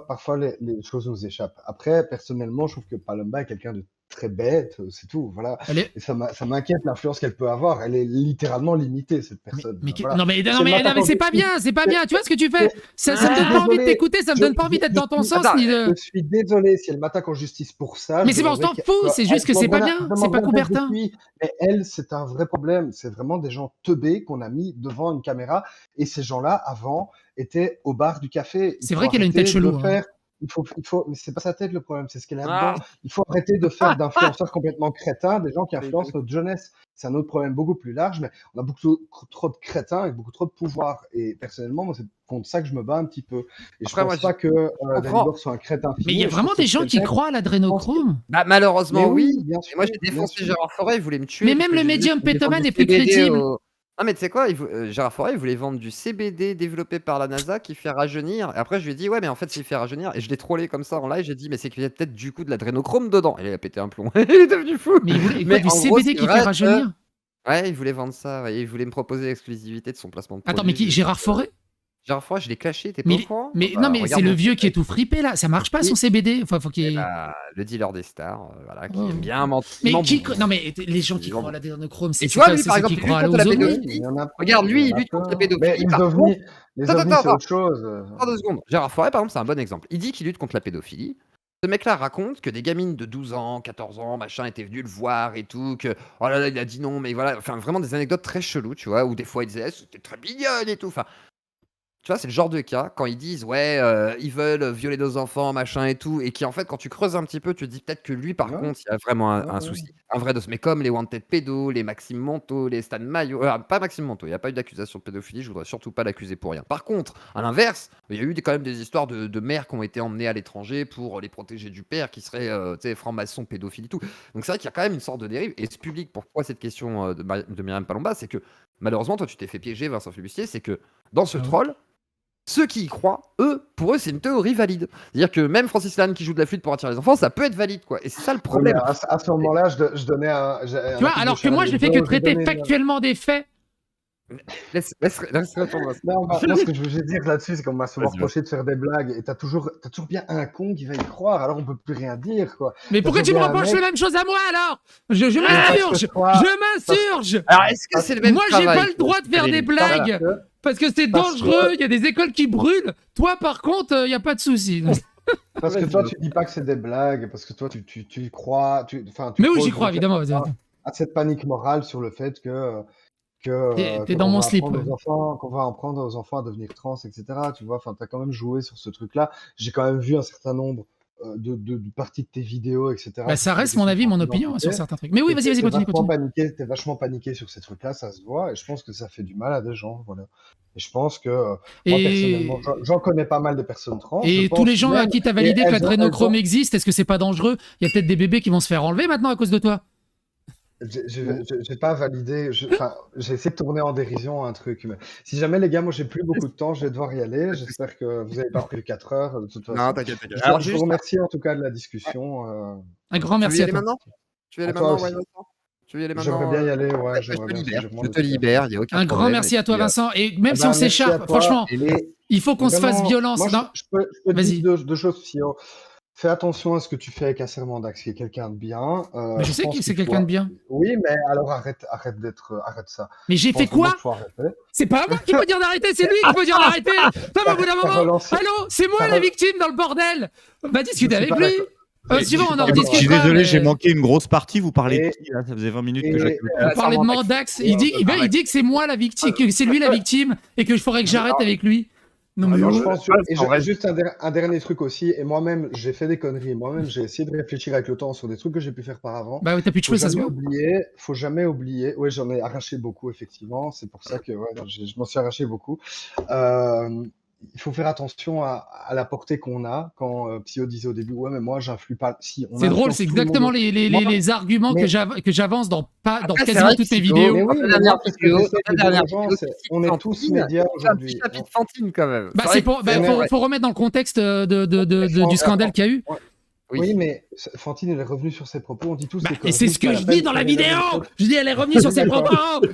parfois les choses nous échappent. Après, personnellement, je trouve que Palomba est quelqu'un de très bête, c'est tout. Voilà. Elle est- Et ça m'inquiète l'influence qu'elle peut avoir. Elle est littéralement limitée, cette personne. Voilà. Non mais Si elle m'attaque en c'est pas justice, bien, c'est pas bien. Tu vois ce que tu fais? Ça me donne pas envie de désolé. t'écouter, ça me donne pas envie d'être dans ton sens Attends, ni de. Je suis désolé si elle m'attaque en justice pour ça. Mais je c'est bon, on demanderai s'en fout, c'est juste que c'est pas bien, c'est pas Coubertin. Mais elle, c'est un vrai problème. C'est vraiment des gens teubés qu'on a mis devant une caméra. Et ces gens-là, avant, étaient au bar du café. C'est vrai qu'elle a une tête chelou. Mais c'est pas sa tête le problème, c'est ce qu'elle a Ah. dedans. Il faut arrêter de faire d'influenceurs complètement crétins, des gens qui influencent notre jeunesse. C'est un autre problème beaucoup plus large, mais on a beaucoup trop de crétins avec beaucoup trop de pouvoir. Et personnellement, moi, c'est contre ça que je me bats un petit peu. Et Après, je pense pas que Dalibor soit un crétin fini. Mais il y a vraiment des gens qui croient à l'adrénochrome. Bah, malheureusement, Mais oui. bien Et sûr, moi, j'ai bien défoncé sûr. Gérard Forêt, il voulait me tuer. Mais parce même que le j'ai dit médium qu'il voulait pétoman vendre est du plus CBD crédible. Non, mais tu sais quoi, Gérard Forêt, il voulait vendre du CBD développé par la NASA qui fait rajeunir. Et après, je lui ai dit, ouais, mais en fait, s'il fait rajeunir, et je l'ai trollé comme ça en live, j'ai dit, mais c'est qu'il y a peut-être du coup de l'adrénochrome dedans. Et il a pété un plomb. Il est devenu fou. Mais il voulait quoi, Mais du en gros, CBD c'est qui vrai fait rajeunir? Ouais, il voulait vendre ça. Ouais, il voulait me proposer l'exclusivité de son placement de produit. Attends, mais qui, Gérard Forêt? Gérard Forêt, je l'ai clashé, t'es pas au courant? Mais Bah, non, mais c'est regarde le mon vieux site. qui est tout fripé là, ça marche pas son CBD. Enfin, faut qu'il. Le dealer des stars, voilà, qui Oh. aime bien mentir. Mais il ment qui. beaucoup. Non, mais les gens qui Il ment croient à l'adrénochrome, c'est Et tu vois, lui, c'est par ceux exemple, qui il croient à lutte contre la l'ozone. pédophilie. Regarde, lui, il lutte contre la pédophilie. Mais Par contre, les Attends, ovnis, c'est attends. autre chose. Attends 2 secondes. Gérard Forêt, par exemple, c'est un bon exemple. Il dit qu'il lutte contre la pédophilie. Ce mec-là raconte que des gamines de 12 ans, 14 ans, machin, étaient venues le voir et tout, que oh là là, il a dit non, mais voilà, enfin vraiment des anecdotes très cheloues, tu vois, où des fois il disait c'était très mignonne et tout. Enfin, tu vois, c'est le genre de cas quand ils disent ouais, ils veulent violer nos enfants, machin et tout, et qui en fait, quand tu creuses un petit peu, tu te dis peut-être que lui, par Ouais. contre, il y a vraiment un Ouais. souci, un vrai dos. Mais comme les Wanted pédos, les Maxime Monto, les Stan Mayo, pas Maxime Monto, il n'y a pas eu d'accusation de pédophilie, je voudrais surtout pas l'accuser pour rien. Par contre, à l'inverse, il y a eu quand même des histoires de mères qui ont été emmenées à l'étranger pour les protéger du père qui serait franc-maçon, pédophile et tout. Donc c'est vrai qu'il y a quand même une sorte de dérive. Et ce public, pourquoi cette question de Myriam Palomba, c'est que malheureusement, toi tu t'es fait piéger, Vincent Flibustier, c'est que dans ce Ah ouais. troll, ceux qui y croient, pour eux, c'est une théorie valide. C'est-à-dire que même Francis Lalanne qui joue de la flûte pour attirer les enfants, ça peut être valide, quoi. Et c'est ça le Ouais, mais problème. à ce moment-là, je donnais un. Tu vois, alors que moi, je fais que traiter factuellement des faits. Laisse répondre. Non, moi, ce que je veux dire là-dessus, c'est qu'on m'a souvent Vas-y, reproché de faire des blagues et t'as toujours bien un con qui va y croire, alors on peut plus rien dire, quoi. Mais pourquoi tu me toujours bien un reproches mec- la même chose à moi alors? Je parce que m'insurge! toi- Je m'insurge! Alors, est-ce que c'est le même Moi, j'ai travail pas le droit de faire des blagues! Parce que c'est Parce dangereux, il y a des écoles qui brûlent. Toi, par contre, il n'y a pas de souci. Parce que toi, tu dis pas que c'est des blagues, parce que toi, tu crois. Mais oui, j'y crois, évidemment. À cette panique morale sur le fait que. T'es dans mon slip. Ouais. Qu'on va apprendre aux enfants à devenir trans, etc. Tu vois, enfin, t'as quand même joué sur ce truc-là. J'ai quand même vu un certain nombre de parties de tes vidéos, etc. Bah, ça reste mon avis, mon opinion sur certains trucs. Mais oui, vas-y, continue. T'es vachement paniqué sur ces trucs-là, ça se voit, et je pense que ça fait du mal à des gens, voilà. Et je pense que moi, personnellement, j'en connais pas mal de personnes trans. Et tous les gens à qui t'as validé que l'adrénochrome existe, est-ce que c'est pas dangereux? Il y a peut-être des bébés qui vont se faire enlever maintenant à cause de toi. J'ai pas validé. Enfin, j'ai essayé de tourner en dérision un truc. Mais si jamais, les gars, moi, j'ai plus beaucoup de temps, je vais devoir y aller. J'espère que vous avez pas pris 4 heures, de toute Non, façon. t'inquiète. Je je vous remercie en tout cas de la discussion. Un grand Tu veux merci y à aller toi. maintenant? Tu veux y À aller toi maintenant, aussi. Vincent? Tu veux y aller J'aimerais maintenant? bien y aller, ouais, Je j'aimerais te bien. libère, parce que je te libère, il n'y a aucun Un problème. grand merci Et à toi, puis, Vincent. Et même Eh si on ben, merci à s'écharpe, toi. franchement, Et il faut qu'on se fasse vraiment, violence. moi, Non, je peux te vas-y. dire deux choses, Sio. Fais attention à ce que tu fais avec Acerment Dax, qui est quelqu'un de bien. Mais je sais pense que c'est qu'il quelqu'un de faut. bien. Oui, mais alors arrête ça. Mais j'ai Je fait pense vraiment quoi? qu'il faut arrêter. C'est pas à moi qu'il faut dire d'arrêter, c'est lui qu'il faut dire d'arrêter. Tom, au bout d'un T'as moment, relancé. allô, c'est moi T'as la re- victime dans le bordel. Va Je discuter suis avec pas lui. d'accord. Si bon, on en Je suis Je suis rediscutera. désolé, mais j'ai manqué une grosse partie. Vous parlez de Et- qui là? Ça faisait 20 minutes que j'écoutais. On parlait de Acerment Mandax. Dax. Il dit, Ouais, il dit que c'est moi la victime, que c'est lui la victime et que je ferais que j'arrête avec lui. Non mais Alors, oh. je pense, et en vrai- juste un dernier truc aussi, et moi-même, j'ai fait des conneries. Moi-même, j'ai essayé de réfléchir avec le temps sur des trucs que j'ai pu faire par avant. Bah ouais, t'as plus de cheveux, ça se voit. Faut jamais oublier. Ouais, j'en ai arraché beaucoup, effectivement. C'est pour ça que ouais, je m'en suis arraché beaucoup. Il faut faire attention à la portée qu'on a. Quand Psyo disait au début, ouais, mais moi, j'influe pas. Si, on C'est drôle, influence c'est tout le monde. exactement les arguments Mais- que j'avance dans Après, c'est quasiment vrai toutes que mes Psycho, vidéos. Mais oui, Dans ta mais dernière moi, c'est ce que vidéo, j'essaie dans ta de dire dernière aux gens, vidéo, c'est tu on est cites tous Fantine, médias tu fais un aujourd'hui. petit chapitre Fantine quand même. Bah, C'est vrai que vrai. faut remettre dans le contexte du scandale qu'il y a eu. Oui, mais Fantine, elle est revenue sur ses propos. On dit tous Bah, des et conneries, c'est ce que pas je peine dis dans la de faire des vidéo. choses. Je dis, elle est revenue sur ses D'accord. propos.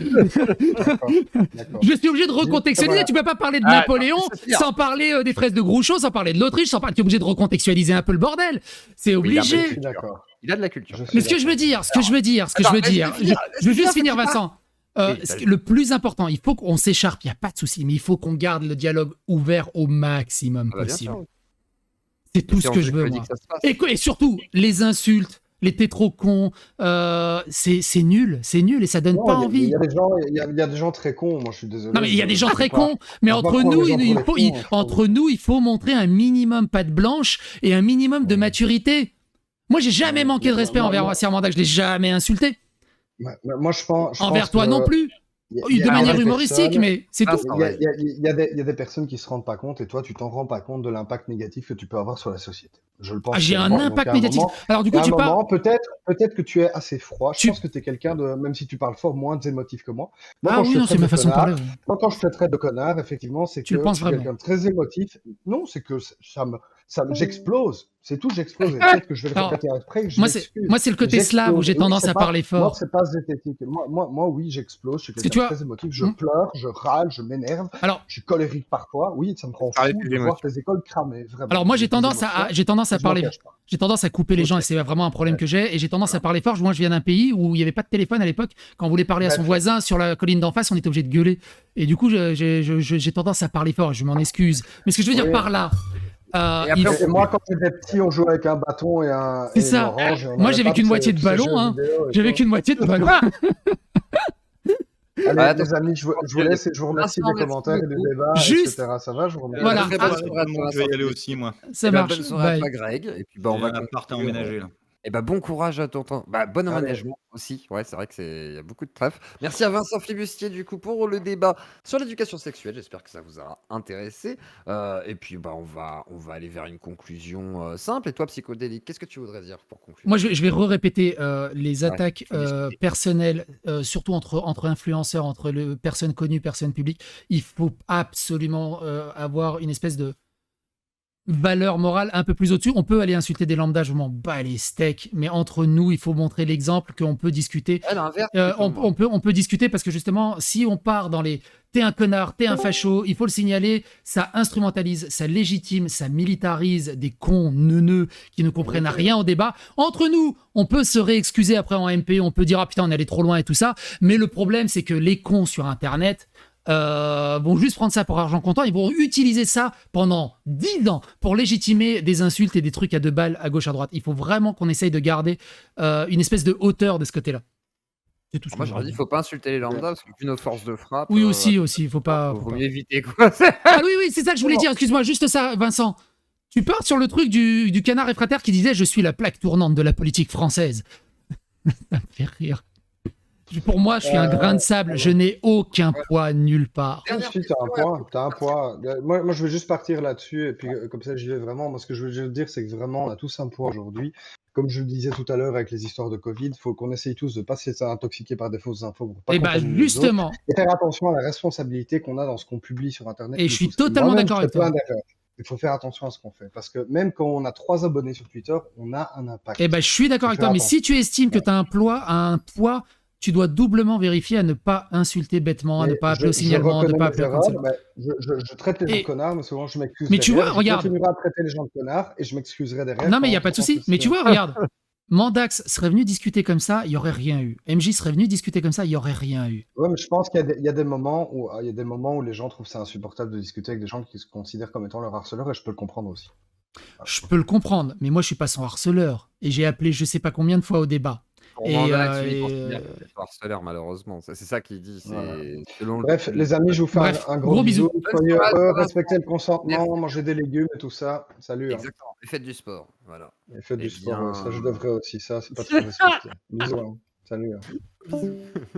D'accord. Je suis obligé de recontextualiser. Voilà. Tu peux pas parler de Ah, Napoléon non, c'est sûr. sans parler des fraises de Groucho, sans parler de l'Autriche, sans parler. Tu es obligé de recontextualiser un peu le bordel. C'est Oui, il a Je obligé. suis d'accord. Il a de la culture. Je suis Mais ce que je veux d'accord. dire, ce que je veux dire, Attends, laisse-le finir, je veux juste laisse-le finir, finir, Vincent. Oui, vas-y. Le plus important, il faut qu'on s'écharpe, il n'y a pas de souci, mais il faut qu'on garde le dialogue ouvert au maximum Ah bah, bien possible. sûr. C'est tout ce Séance que de je veux, crédit moi. que ça se passe. Et surtout, les insultes, les t'es trop con, c'est nul et ça donne Non, pas il envie. y a des gens, il y a des gens très cons. Moi, je suis désolé. Non mais il y a des gens je très peux pas- cons, mais on va entre prendre nous, les gens pour les cons, je entre trouve. nous, il faut montrer un minimum patte blanche et un minimum de maturité. Moi, j'ai jamais manqué de respect envers Acerment Dax, je l'ai jamais insulté. Moi, je pense Envers toi que non plus. il y a De manière des humoristique, personnes- mais c'est Ah, tout. c'est Il y a, il y a des personnes qui se rendent pas compte et toi, tu t'en rends pas compte de l'impact négatif que tu peux avoir sur la société. Je le pense. Ah, j'ai un clairement. Donc, impact à un négatif. moment- Alors du coup, à un tu parles. moment, peut-être que tu es assez froid. Je Tu- pense que tu es quelqu'un de, même si tu parles fort, moins émotif que moi. Moi, Ah quand je oui, te non, c'est traite ma de façon de connard, parler. moi, quand je te traite de connard, effectivement, c'est Tu que le penses je suis vraiment. quelqu'un de très émotif. Non, c'est que j'explose. C'est tout, j'explose. Et peut-être que je vais le Alors, répéter après. Je Moi, m'excuse. c'est le côté J'explose. slave où j'ai Oui, tendance c'est à pas- parler Moi, fort. c'est pas zététique. Moi, oui, j'explose. Je suis Parce que quelqu'un tu de très émotif. Je Hmm. pleure, je râle, je m'énerve. Alors, Je suis colérique parfois. Oui, ça me rend Parlez fou plus de voir d'émotions. tes écoles cramer. Vraiment. alors moi, j'ai Des tendance à émotions, je m'en parler. cache pas. J'ai tendance à couper les gens Ok. et c'est vraiment un problème que j'ai. Et j'ai tendance à parler fort. Moi, je viens d'un pays où il n'y avait pas de téléphone à l'époque. Quand on voulait parler à son Bref. voisin sur la colline d'en face, on était obligé de gueuler. Et du coup, j'ai tendance à parler fort. Je m'en excuse. Mais ce que je veux dire Oui. par là, Et après, il on- faut- Et moi, quand j'étais petit, on jouait avec un bâton et C'est une ça. orange. Et on Moi, avait j'ai pas vécu une de moitié de ces ballon, jeux hein. vidéo et j'ai tout. vécu une moitié de ballon. Allez, attends, les amis, je vous laisse et je vous remercie Vincent, des merci commentaires et des beaucoup. débats, Juste- etc. Ça va, je vous remercie. Voilà. Très Ah, bonne c'est soirée à bon, toi, je vais y aller Vincent. aussi, moi. Ça Eh ben, marche. bonne soirée à Bye. toi, Greg. Et puis, bah, on J'ai va un appart à conclure. emménager, là. Et bah, bon courage à ton temps. Bah, bon Allez. aménagement aussi. Ouais, c'est vrai que il y a beaucoup de trèfle. Merci à Vincent Flibustier du coup pour le débat sur l'éducation sexuelle. J'espère que ça vous aura intéressé. Et puis bah on va aller vers une conclusion simple. Et toi, Psychodélique, qu'est-ce que tu voudrais dire pour conclure? Moi, je vais répéter les attaques faut discuter. personnelles, surtout entre influenceurs, entre personnes connues, personnes publiques. Il faut absolument avoir une espèce de valeur morale un peu plus au-dessus. On peut aller insulter des lambdas, je m'en bats les steaks, mais entre nous, il faut montrer l'exemple qu'on peut discuter. Ah, l'inverse, On peut discuter parce que justement, si on part dans les t'es un connard, t'es un facho, il faut le signaler, ça instrumentalise, ça légitime, ça militarise des cons neuneux qui ne comprennent rien au débat. Entre nous, on peut se réexcuser après en MP, on peut dire ah putain on est allé trop loin et tout ça, mais le problème c'est que les cons sur Internet vont juste prendre ça pour argent comptant, ils vont utiliser ça pendant 10 ans pour légitimer des insultes et des trucs à 2 balles à gauche à droite. Il faut vraiment qu'on essaye de garder une espèce de hauteur de ce côté-là. C'est tout ce Moi, que j'aurais dit, je veux faut pas insulter les lambdas parce que vu nos forces de frappe. Oui, aussi, il faut pas. Vaut mieux éviter quoi. Ah oui, c'est ça que je voulais dire. Excuse-moi, juste ça, Vincent. Tu pars sur le truc du canard réfractaire qui disait je suis la plaque tournante de la politique française. Ça me fait rire. Pour moi, je suis un grain de sable. Je n'ai aucun poids nulle part. Si, t'as un poids. Moi, je vais juste partir là-dessus, et puis comme ça, j'y vais vraiment. Moi, ce que je veux dire, c'est que vraiment, on a tous un poids aujourd'hui. comme je le disais tout à l'heure avec les histoires de Covid, il faut qu'on essaye tous de ne pas se laisser intoxiquer par des fausses infos pour pas Et bah contaminer les autres justement, et faire attention à la responsabilité qu'on a dans ce qu'on publie sur Internet. et je Nous suis tous. totalement Moi-même, d'accord je avec fais plein toi. d'erreurs. Il faut faire attention à ce qu'on fait. Parce que même quand on a 3 abonnés sur Twitter, on a un impact. Et ben, je suis d'accord Faut avec faire toi, mais attention. si tu estimes que Ouais. tu as un poids, tu dois doublement vérifier à ne pas insulter bêtement, à ne Mais pas appeler au signalement, à ne reconnais pas mes appeler au erreurs, cancel. mais je traite les gens de Et, connards, mais souvent je m'excuse mais tu derrière. vois, Je regarde. continuerai à traiter les gens de connards et je m'excuserai derrière Non, mais il n'y a quand pas de je pense souci. que Mais c'est... tu vois, regarde. Mandax serait venu discuter comme ça, il n'y aurait rien eu. MJ serait venu discuter comme ça, il n'y aurait rien eu. Ouais, mais je pense qu'il y a des moments où il y a des moments où les gens trouvent ça insupportable de discuter avec des gens qui se considèrent comme étant leur harceleur et je peux le comprendre aussi. Voilà. Je peux le comprendre, mais moi, je suis pas son harceleur. Et j'ai appelé je sais pas combien de fois au débat. Pour Et, Mandax, lui, il considère que c'est harceleur, malheureusement. C'est ça qu'il dit. Voilà. Selon Bref, les amis, je vous fais Bref, un gros gros bisou. bisous. Soyez Bonne soirée heureux, pour l'instant. respectez le consentement, Merci. mangez des légumes et tout ça. Salut. Hein. Exactement. Et faites du sport. Voilà. Et faites Eh du sport, ouais, ça je bien. devrais aussi. Ça, c'est pas très respecté. Bisous. Hein. Salut. Hein.